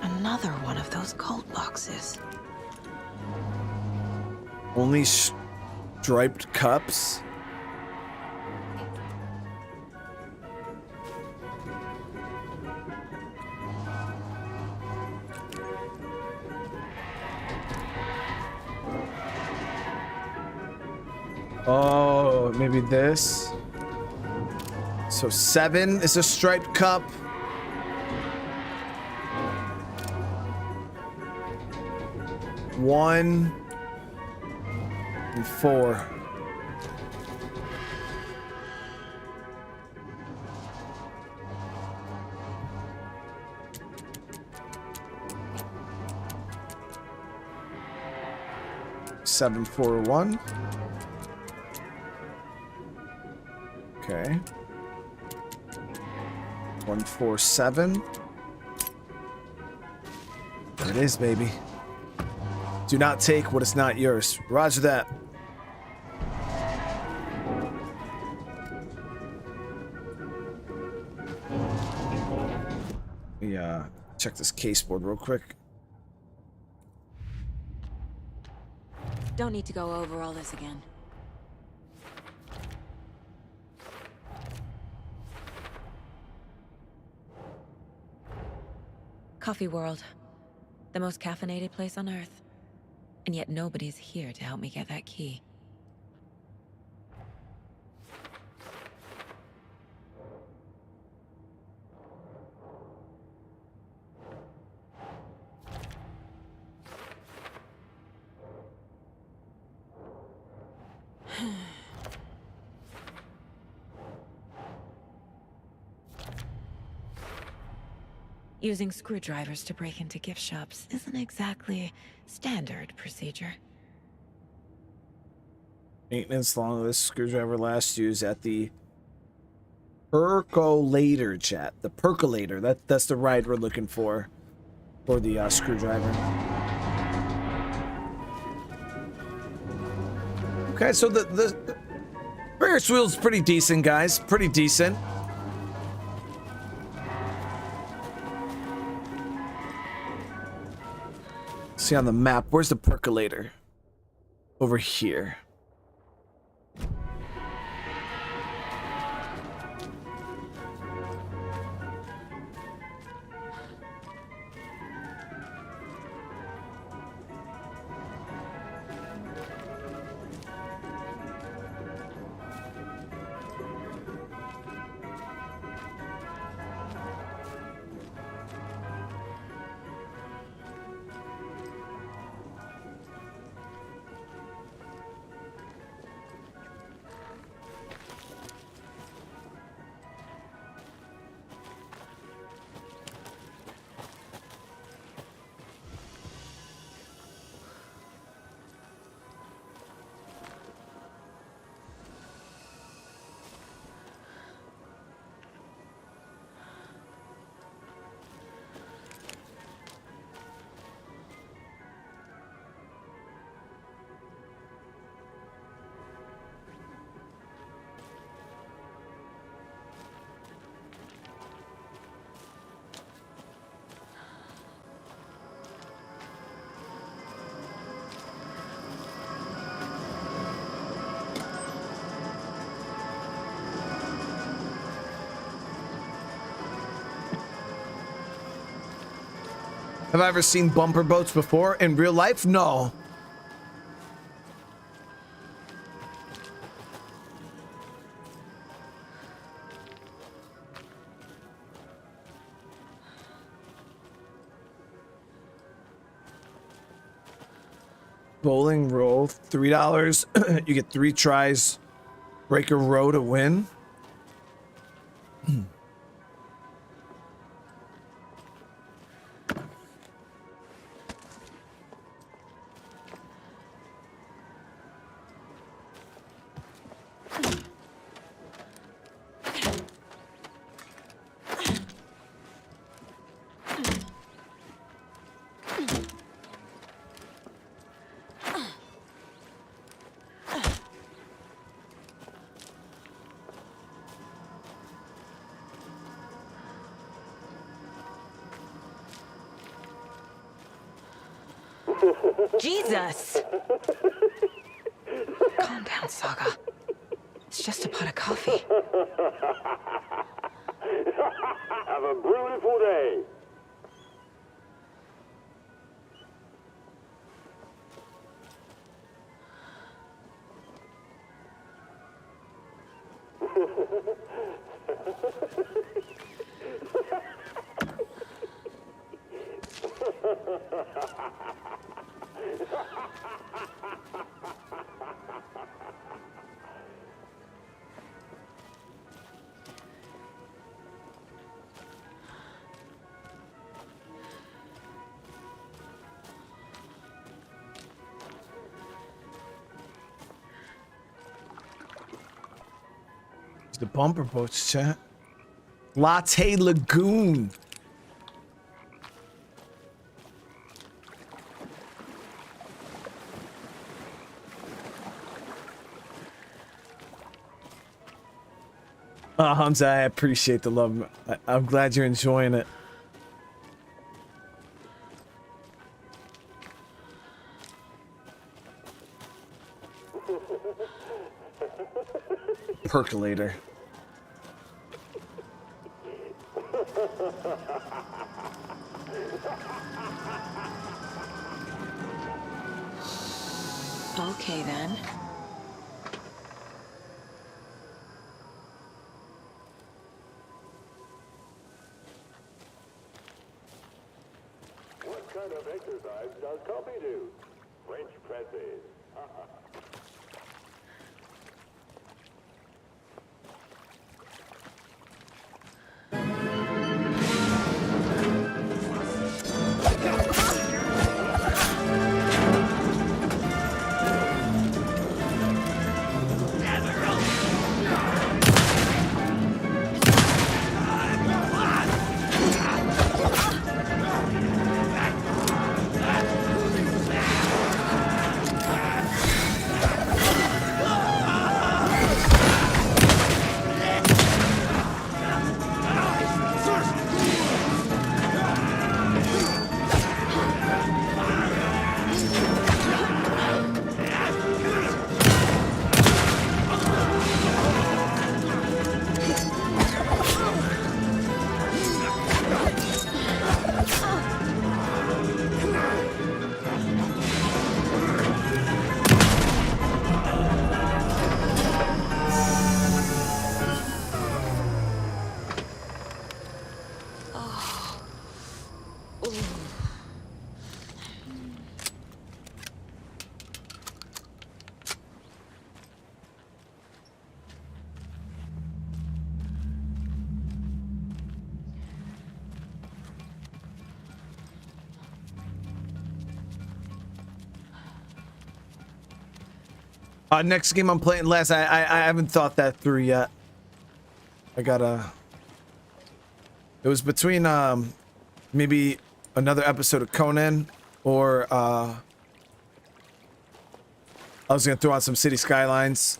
Another one of those cult boxes. Only striped cups. Oh, maybe this. So 7 is a striped cup. One and 4. Seven, 4, 1. Okay. 147. There it is, baby. Do not take what is not yours. Roger that. Let me check this case board real quick. Don't need to go over all this again. Coffee World. The most caffeinated place on Earth. And yet nobody's here to help me get that key. Using screwdrivers to break into gift shops isn't exactly standard procedure. Maintenance long list screwdriver last used at the percolator, chat. The percolator. That's the ride we're looking for the screwdriver. Okay, so the Ferris wheel's pretty decent, guys. Pretty decent. See on the map, where's the percolator? Over here. Have I ever seen bumper boats before in real life? No. Bowling roll, $3. You get 3 tries. Break a row to win. Jesus! Calm down, Saga. It's just a pot of coffee. Have a beautiful day. The bumper boats, chat. Latte Lagoon. Hamza, I appreciate the love. I'm glad you're enjoying it. Percolator. Okay, then. What kind of exercise does Tuppy do? French presses. Next game I'm playing, Les, I haven't thought that through yet. I gotta... It was between, maybe another episode of Conan, or, I was gonna throw on some City Skylines.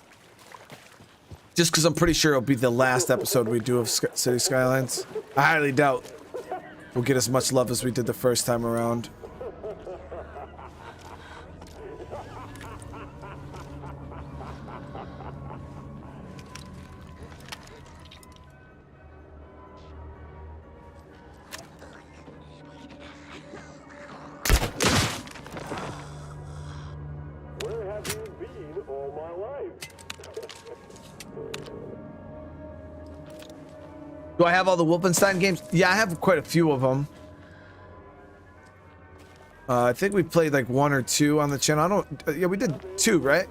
Just because I'm pretty sure it'll be the last episode we do of City Skylines. I highly doubt we'll get as much love as we did the first time around. Where have you been all my life? Do I have all the Wolfenstein games? Yeah, I have quite a few of them. I think we played like 1 or 2 on the channel. I don't... yeah, we did 2, right?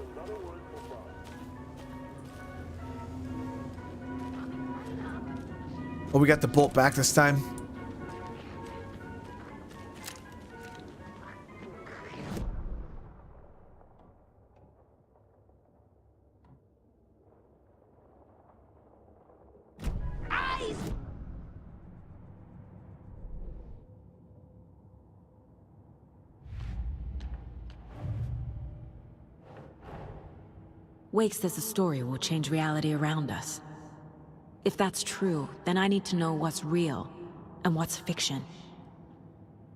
Oh, we got the bolt back this time. Wake says the story will change reality around us. If that's true, then I need to know what's real and what's fiction.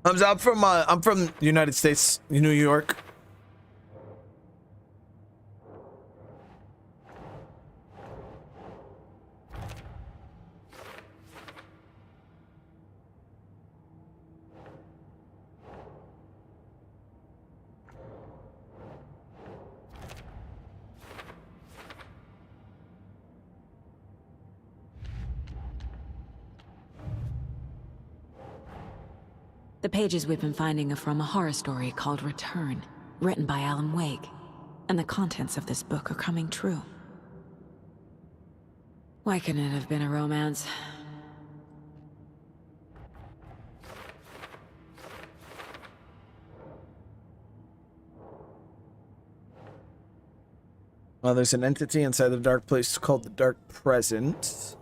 I'm from United States, New York. The pages we've been finding are from a horror story called Return, written by Alan Wake, and the contents of this book are coming true. Why couldn't it have been a romance? There's an entity inside the dark place called the Dark Presence.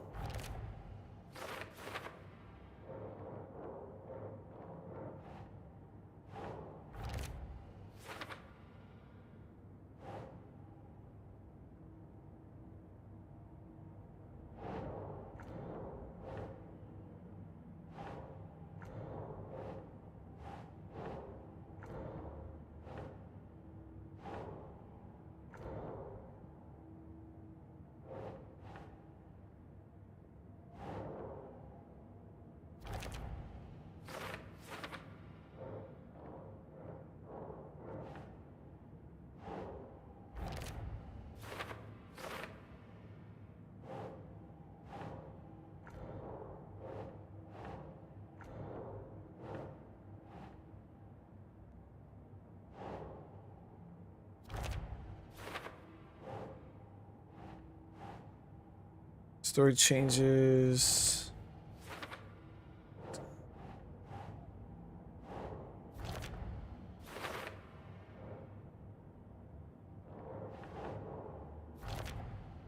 Story changes.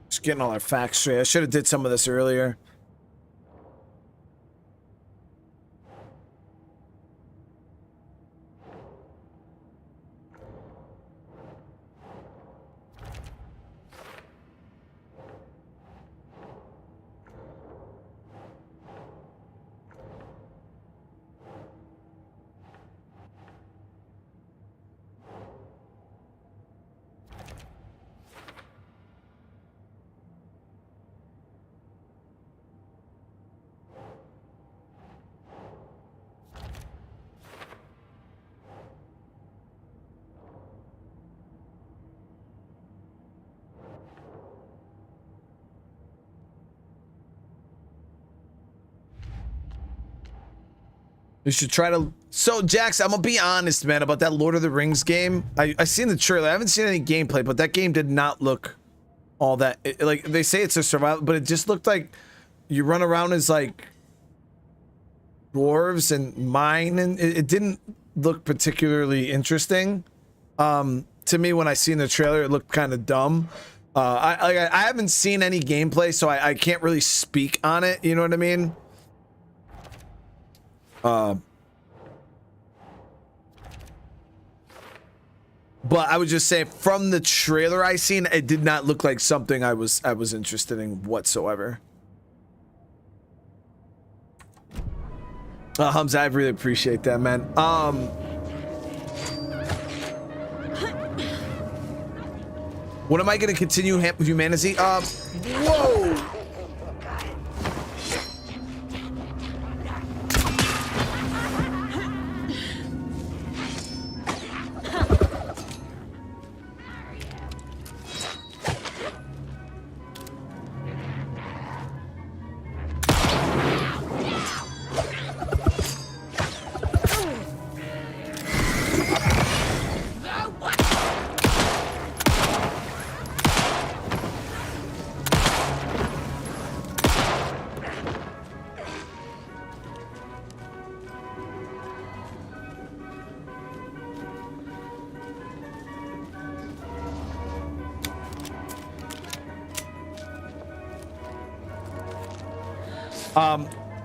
Just getting all our facts straight. I should have did some of this earlier. You should try to. So, Jax, I'm gonna be honest, man, about that Lord of the Rings game. I seen the trailer. I haven't seen any gameplay, but that game did not look all that. Like they say it's a survival, but it just looked like you run around as like dwarves and mine, and it didn't look particularly interesting. To me, when I seen the trailer, it looked kind of dumb. I haven't seen any gameplay, so I can't really speak on it. You know what I mean? But I would just say from the trailer I seen, it did not look like something I was interested in whatsoever. Hamza, I really appreciate that, man. When am I gonna continue humanity? Whoa!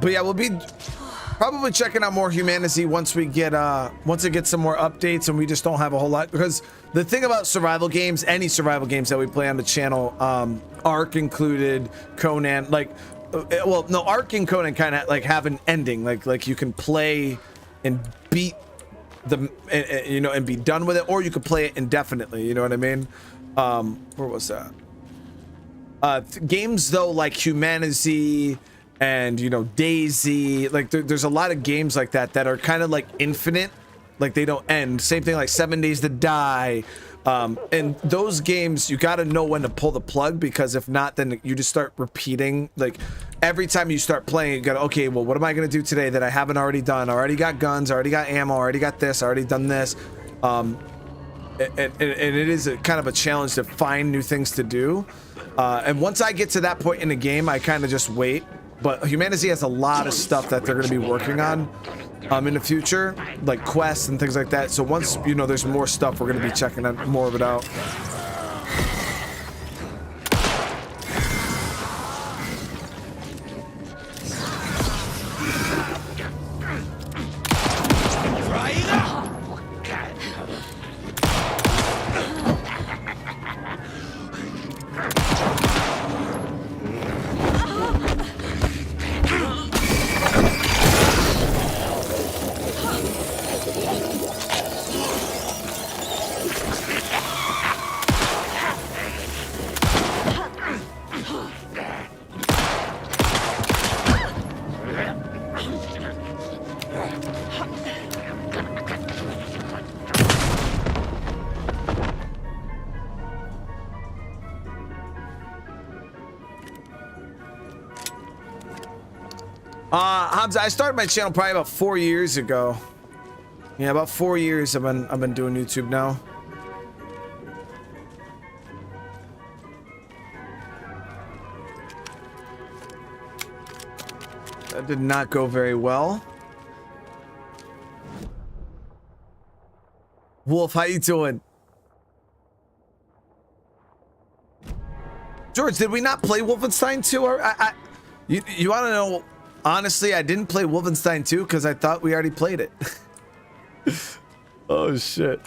But yeah, we'll be probably checking out more humanity once we get once it gets some more updates, and we just don't have a whole lot, because the thing about survival games, any survival games that we play on the channel, Ark included, Conan, like well, no, Ark and Conan kind of like have an ending, like you can play and beat the you know, and be done with it, or you could play it indefinitely, you know what I mean? Where was that? Games though, like Humanity and, you know, Daisy, like there's a lot of games like that that are kind of like infinite, like they don't end. Same thing like 7 Days to Die. And those games, you got to know when to pull the plug, because if not, then you just start repeating. Like every time you start playing, you got to, okay, well, what am I going to do today that I haven't already done? I already got guns, I already got ammo, I already got this, I already done this. And it is a kind of a challenge to find new things to do. And once I get to that point in the game, I kind of just wait. But Humanity has a lot of stuff that they're going to be working on in the future, like quests and things like that. So once, you know, there's more stuff, we're going to be checking more of it out. Hamza, I started my channel probably about 4 years ago. Yeah, about 4 years I've been doing YouTube now. That did not go very well. Wolf, how you doing? George, did we not play Wolfenstein 2? You want to know? Honestly, I didn't play Wolfenstein 2 because I thought we already played it. Oh, shit.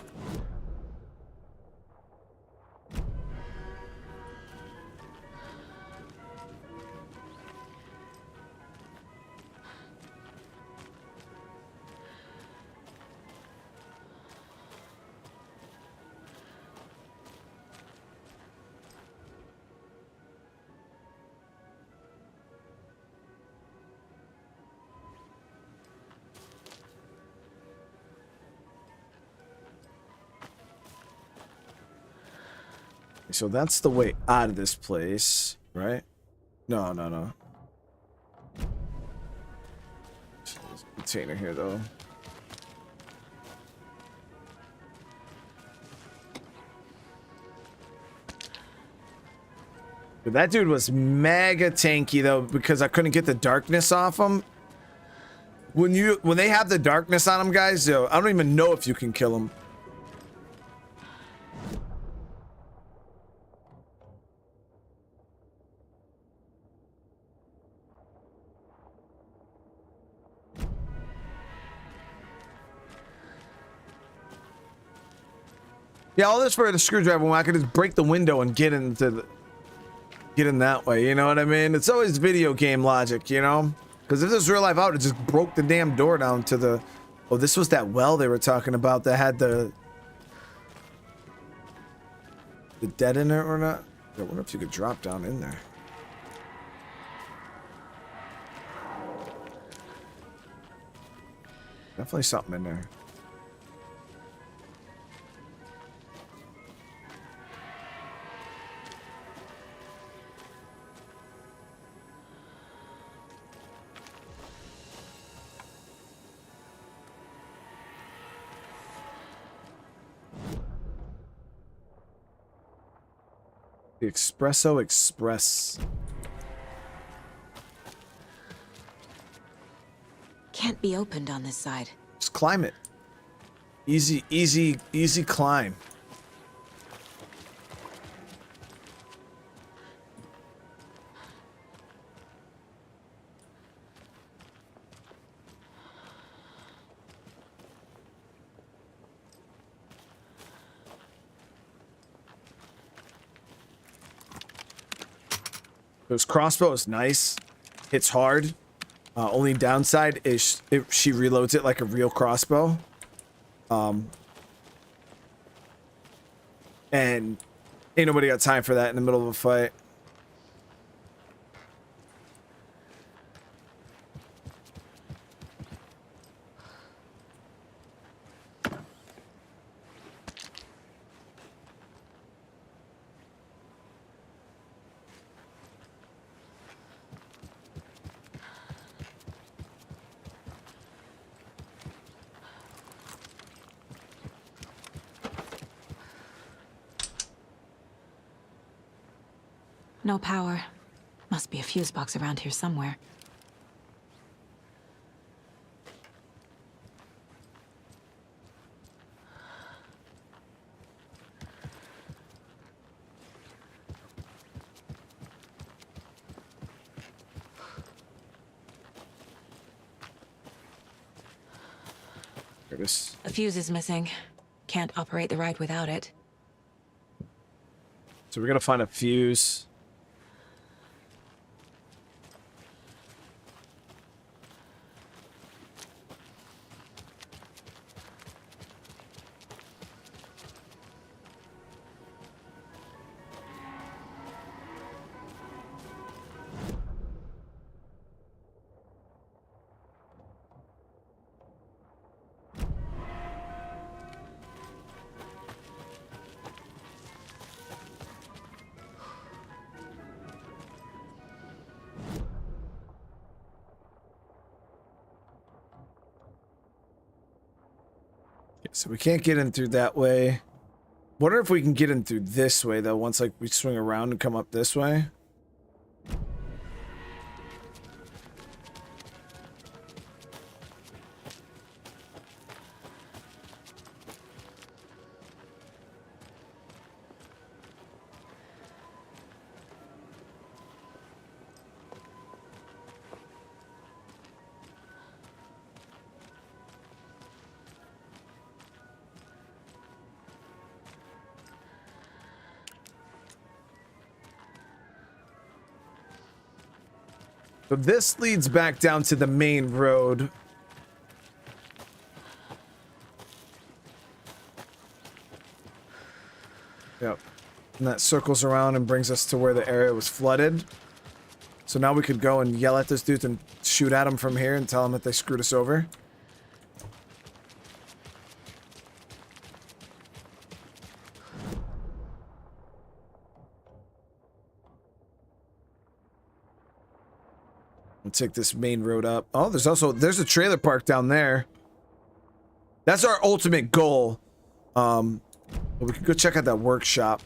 So that's the way out of this place, right? No. There's a container here, though. But that dude was mega tanky, though, because I couldn't get the darkness off him. When they have the darkness on them, guys, yo, I don't even know if you can kill them. Yeah, all this for the screwdriver when I could just break the window and get in that way, you know what I mean? It's always video game logic, you know? Because if this was real life out, it just broke the damn door down to the... Oh, this was that well they were talking about that had the dead in it or not? I wonder if you could drop down in there. Definitely something in there. The Espresso Express. Can't be opened on this side. Just climb it. Easy climb. This crossbow is nice. Hits hard. Only downside is she reloads it like a real crossbow. And ain't nobody got time for that in the middle of a fight. No power. Must be a fuse box around here somewhere. There it is. A fuse is missing. Can't operate the ride without it. So we're gonna find a fuse. So we can't get in through that way. Wonder if we can get in through this way though, once like we swing around and come up this way. So this leads back down to the main road. Yep. And that circles around and brings us to where the area was flooded. So now we could go and yell at those dudes and shoot at them from here and tell them that they screwed us over. Take this main road up. Oh, there's a trailer park down there. That's our ultimate goal. But we can go check out that workshop.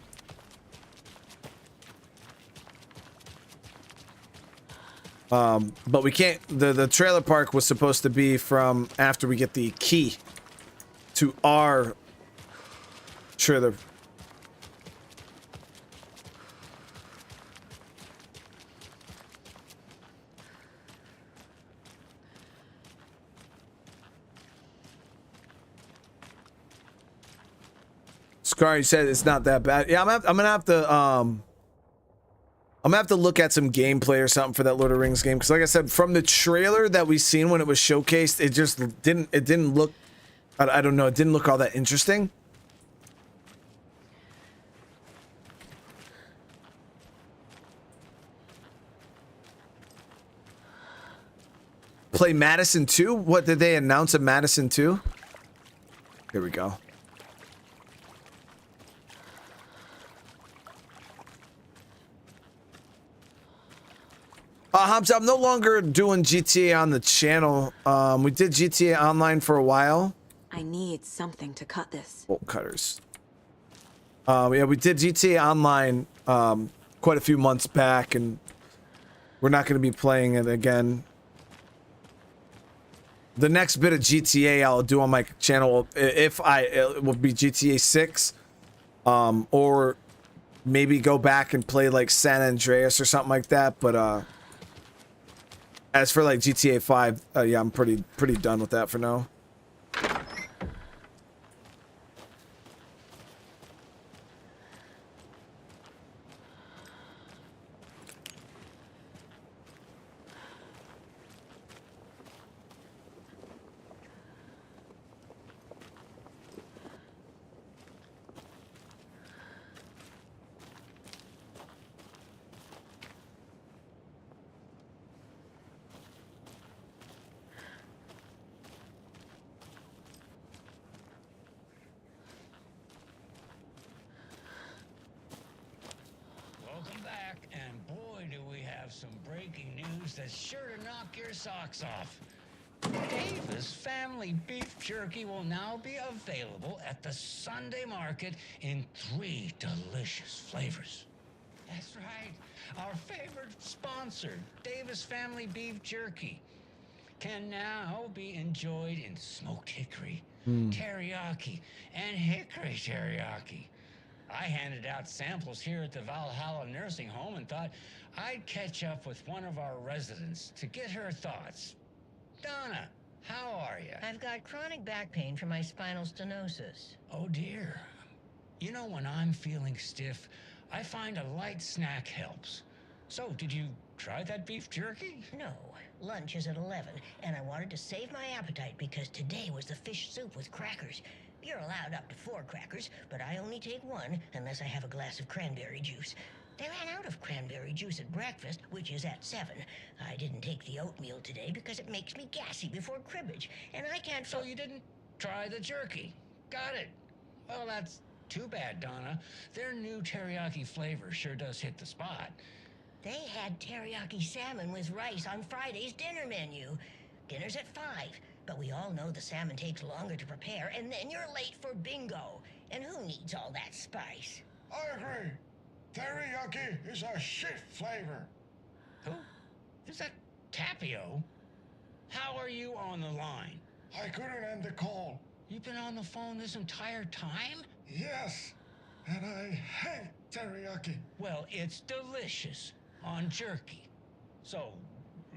But we can't. The trailer park was supposed to be from after we get the key to our trailer. Scar, you said it's not that bad. Yeah, I'm gonna have to look at some gameplay or something for that Lord of the Rings game, because like I said, from the trailer that we seen when it was showcased, it just didn't look, I don't know, it didn't look all that interesting. Play Madison 2? What did they announce at Madison 2? Here we go. Hamza, I'm no longer doing GTA on the channel. We did GTA Online for a while. I need something to cut this. Bolt cutters. Yeah, we did GTA Online quite a few months back, and we're not going to be playing it again. The next bit of GTA I'll do on my channel, it will be GTA 6, or maybe go back and play like San Andreas or something like that. But as for like GTA 5, yeah, I'm pretty done with that for now. That's sure to knock your socks off. Davis Family Beef Jerky will now be available at the Sunday market in 3 delicious flavors. That's right. Our favorite sponsor, Davis Family Beef Jerky, can now be enjoyed in smoked hickory, teriyaki, and hickory teriyaki. I handed out samples here at the Valhalla Nursing Home and thought I'd catch up with one of our residents to get her thoughts. Donna, how are you? I've got chronic back pain from my spinal stenosis. Oh dear. You know, when I'm feeling stiff, I find a light snack helps. So, did you try that beef jerky? No. Lunch is at 11, and I wanted to save my appetite because today was the fish soup with crackers. You're allowed up to 4 crackers, but I only take 1 unless I have a glass of cranberry juice. They ran out of cranberry juice at breakfast, which is at 7. I didn't take the oatmeal today because it makes me gassy before cribbage, and I can't... So you didn't try the jerky? Got it. Well, that's too bad, Donna. Their new teriyaki flavor sure does hit the spot. They had teriyaki salmon with rice on Friday's dinner menu. Dinner's at 5. But we all know the salmon takes longer to prepare, and then you're late for bingo. And who needs all that spice? I agree. Teriyaki is a shit flavor. Who? Is that Tapio? How are you on the line? I couldn't end the call. You've been on the phone this entire time? Yes, and I hate teriyaki. Well, it's delicious on jerky. So,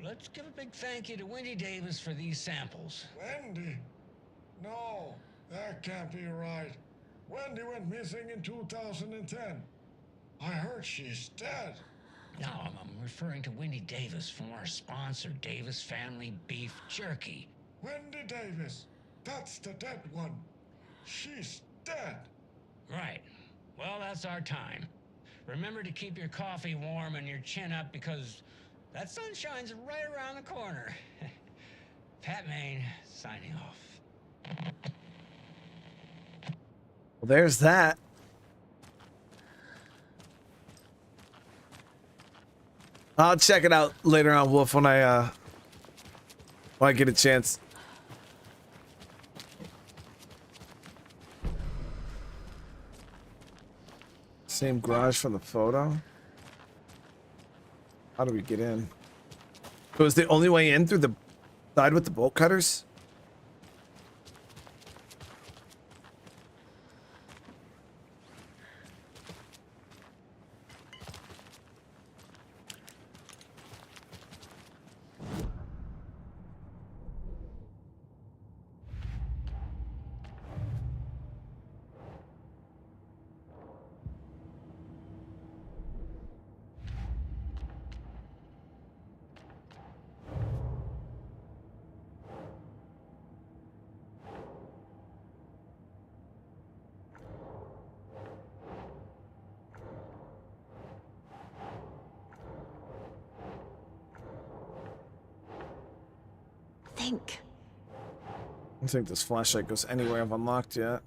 let's give a big thank you to Wendy Davis for these samples. Wendy? No, that can't be right. Wendy went missing in 2010. I heard she's dead. No, I'm referring to Wendy Davis from our sponsor, Davis Family Beef Jerky. Wendy Davis. That's the dead one. She's dead. Right. Well, that's our time. Remember to keep your coffee warm and your chin up because that sunshine's right around the corner. Pat Maine, signing off. Well, there's that. I'll check it out later on, Wolf, when I get a chance. Same garage from the photo. How do we get in? So is the only way in through the side with the bolt cutters? Think. I don't think this flashlight goes anywhere I've unlocked yet.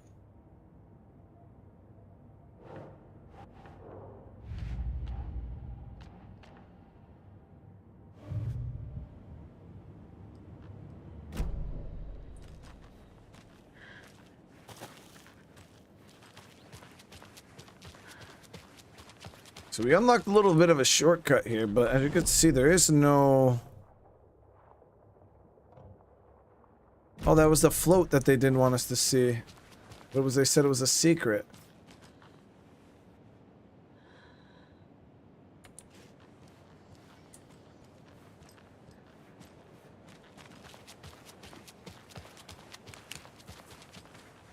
So we unlocked a little bit of a shortcut here, but as you can see, there is no... Oh, that was the float that they didn't want us to see. What was they said it was a secret.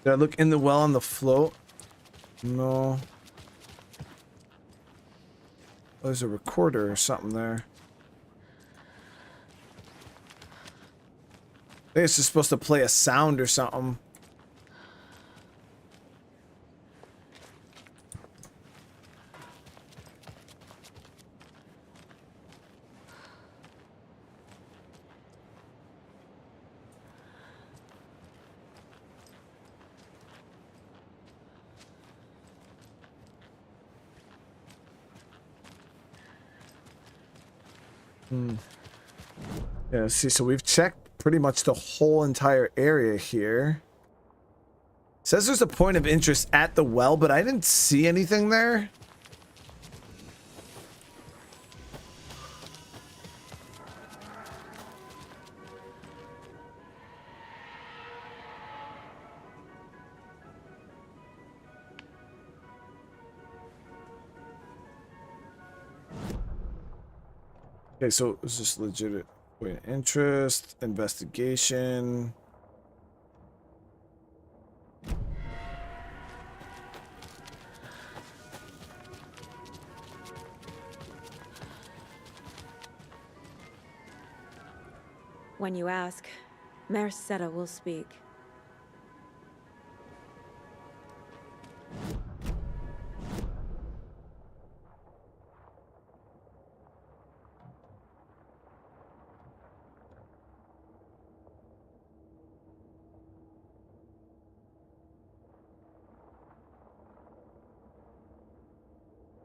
Did I look in the well on the float? No. Oh, there's a recorder or something there. I think it's just supposed to play a sound or something. Yeah, see, so we've checked pretty much the whole entire area here. It says there's a point of interest at the well, but I didn't see anything there. Okay, so it's just legit point of interest, investigation. When you ask, Mayor Seta will speak.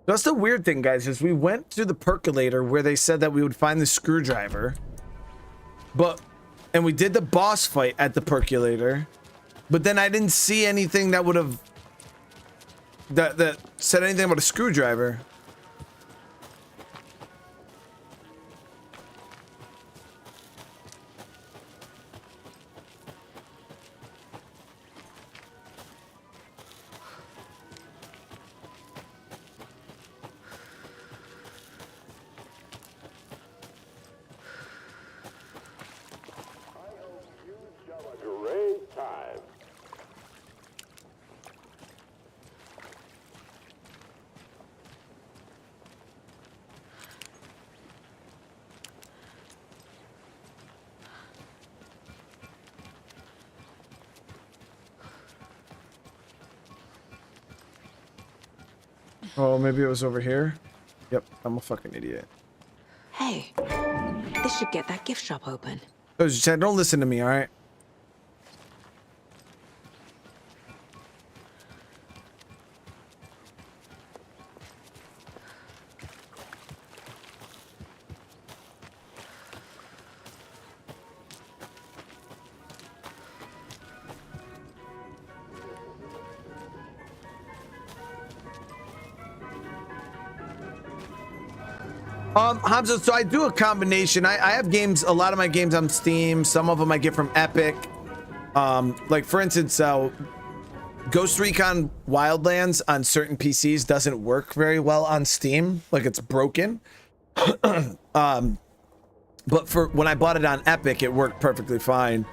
That's the weird thing, guys, is we went to the percolator where they said that we would find the screwdriver, but and we did the boss fight at the percolator, but then I didn't see anything that would have that said anything about a screwdriver. Great time. Oh, maybe it was over here. Yep, I'm a fucking idiot. Hey, this should get that gift shop open. So you said, don't listen to me, all right? Hamza, so I do a combination. I have games, a lot of my games on Steam. Some of them I get from Epic. Like for instance, Ghost Recon Wildlands on certain PCs doesn't work very well on Steam. Like it's broken. But for when I bought it on Epic, it worked perfectly fine.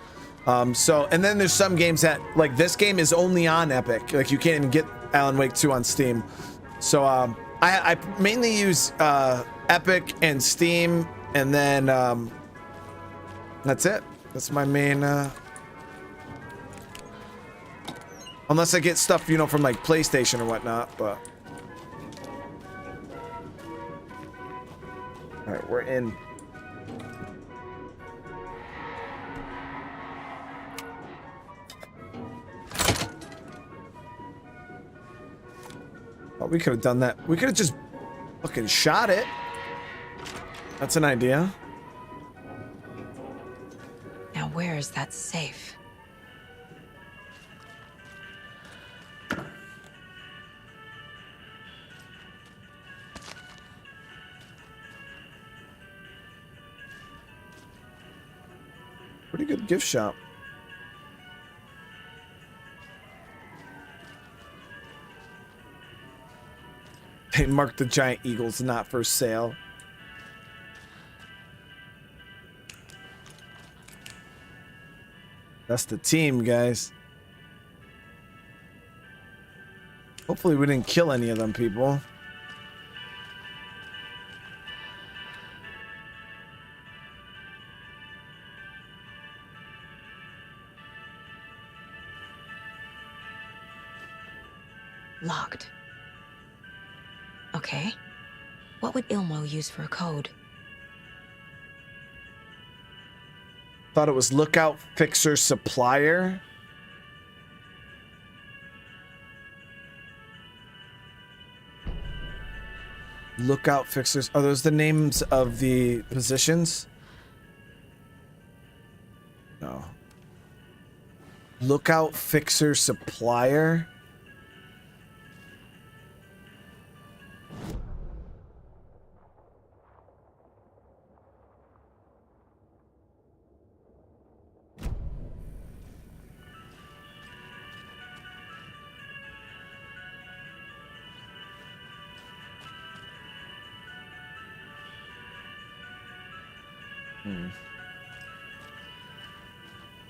And then there's some games that, like this game is only on Epic. Like you can't even get Alan Wake 2 on Steam. So I mainly use Epic and Steam, and then that's it. That's my main unless I get stuff, you know, from like PlayStation or whatnot, but all right, we're in. Oh, we could have done that. We could have just fucking shot it. That's an idea. Now where is that safe? Pretty good gift shop. They marked the giant eagles not for sale. That's the team, guys. Hopefully we didn't kill any of them people. Locked. Okay. What would Ilmo use for a code? Thought it was lookout, fixer, supplier. Lookout, fixers. Are those the names of the positions? No. Lookout, fixer, supplier.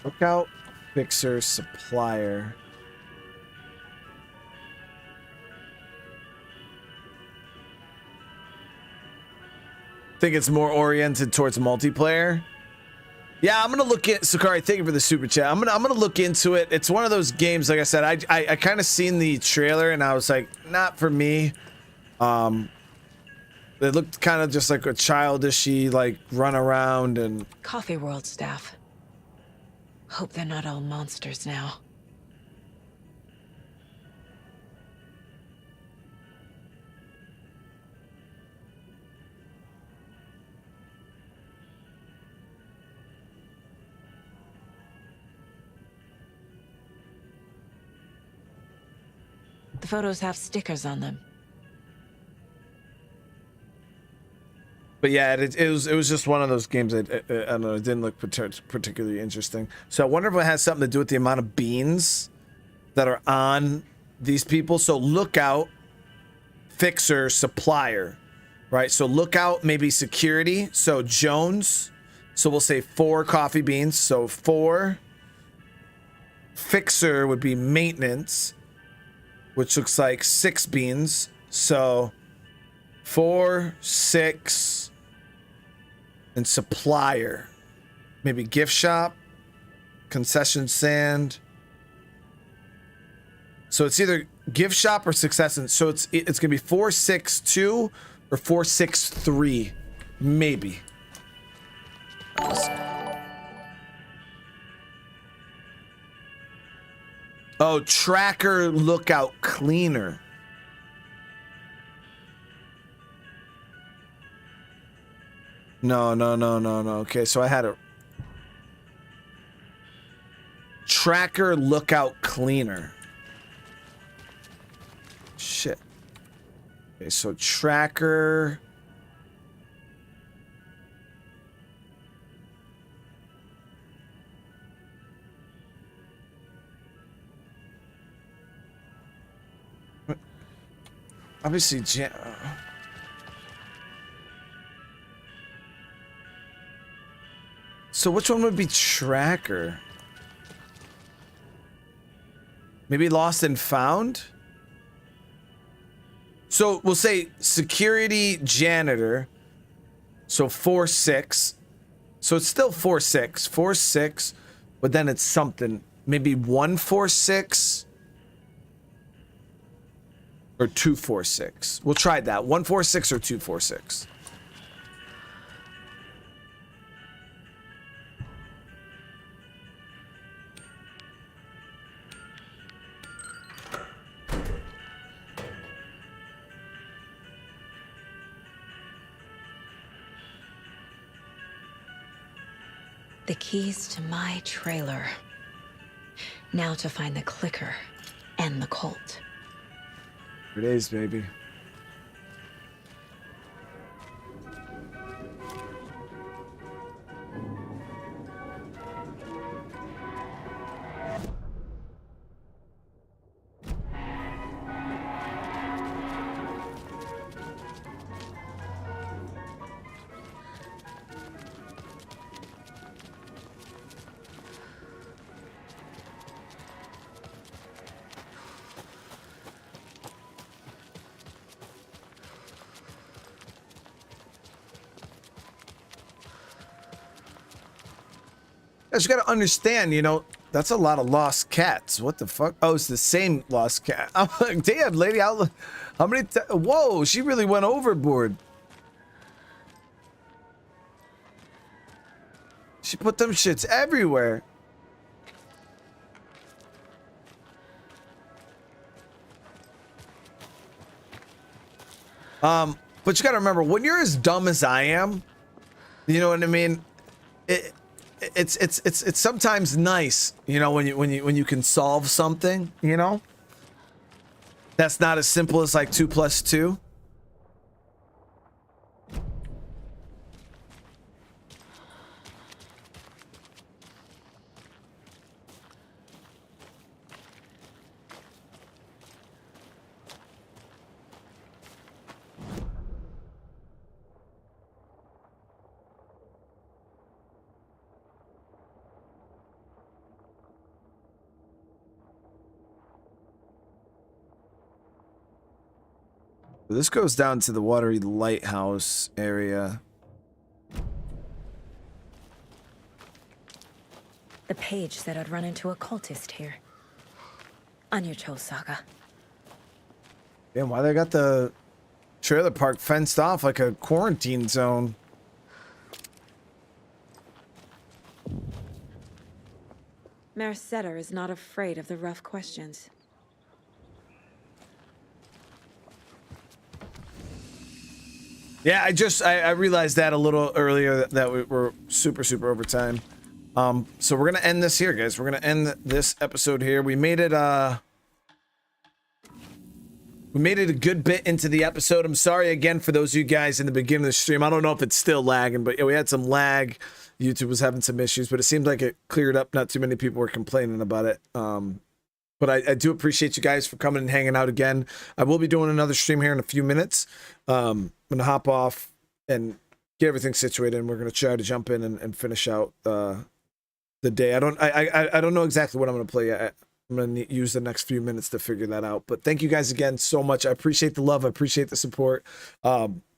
Lookout, fixer, supplier. Think it's more oriented towards multiplayer. Yeah, I'm gonna look at Sakari. Thank you for the super chat. I'm gonna look into it. It's one of those games. Like I said, I kind of seen the trailer and I was like, not for me. It looked kind of just like a childishy, like run around and. Coffee World staff. Hope they're not all monsters now. The photos have stickers on them. But yeah, it was just one of those games that I don't know, it didn't look particularly interesting. So I wonder if it has something to do with the amount of beans that are on these people. So lookout, fixer, supplier, right? So lookout, maybe security. So Jones. So we'll say 4 coffee beans. So 4. Fixer would be maintenance, which looks like 6 beans. So 4, 6, and supplier. Maybe gift shop, concession stand. So it's either gift shop or success. And so it's gonna be 4, 6, 2 or 4, 6, 3, maybe. Oh, tracker, lookout, cleaner. No. Okay, so I had a tracker, lookout, cleaner. Shit. Okay, so tracker. Obviously, so which one would be tracker? Maybe lost and found? So we'll say security janitor. So 4, 6. So it's still 4, 6. 4, 6. But then it's something. Maybe 1, 4, 6. Or 2, 4, 6. We'll try that. 1, 4, 6 or 2, 4, 6. The keys to my trailer. Now to find the clicker and the Colt. 3 days, baby. You gotta understand, you know, that's a lot of lost cats. What the fuck? Oh, it's the same lost cat. I'm like, damn, lady, how many? Whoa, she really went overboard. She put them shits everywhere. But you gotta remember, when you're as dumb as I am, you know what I mean? It's sometimes nice, you know, when you can solve something, you know, that's not as simple as like 2 + 2. This goes down to the watery lighthouse area. The page said I'd run into a cultist here. On your toes, Saga. Damn, why they got the trailer park fenced off like a quarantine zone? Mercedes is not afraid of the rough questions. Yeah, I realized that a little earlier that we were super over time. So we're gonna end this here, guys. We're gonna end this episode here. We made it We made it a good bit into the episode. I'm sorry again for those of you guys in the beginning of the stream. I don't know if it's still lagging, but yeah, we had some lag. YouTube was having some issues, but it seemed like it cleared up. Not too many people were complaining about it. But I do appreciate you guys for coming and hanging out again. I will be doing another stream here in a few minutes. I'm going to hop off and get everything situated, and we're going to try to jump in and finish out the day. I don't know exactly what I'm going to play yet. I'm going to use the next few minutes to figure that out. But thank you guys again so much. I appreciate the love. I appreciate the support. Hamza,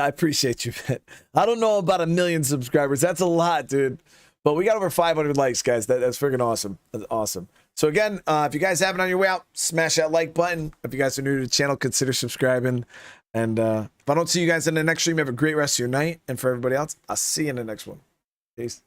I appreciate you, man. I don't know about 1 million subscribers. That's a lot, dude. But we got over 500 likes, guys. That's freaking awesome. That's awesome. So again, if you guys have it on your way out, smash that like button. If you guys are new to the channel, consider subscribing. And if I don't see you guys in the next stream, have a great rest of your night. And for everybody else, I'll see you in the next one. Peace.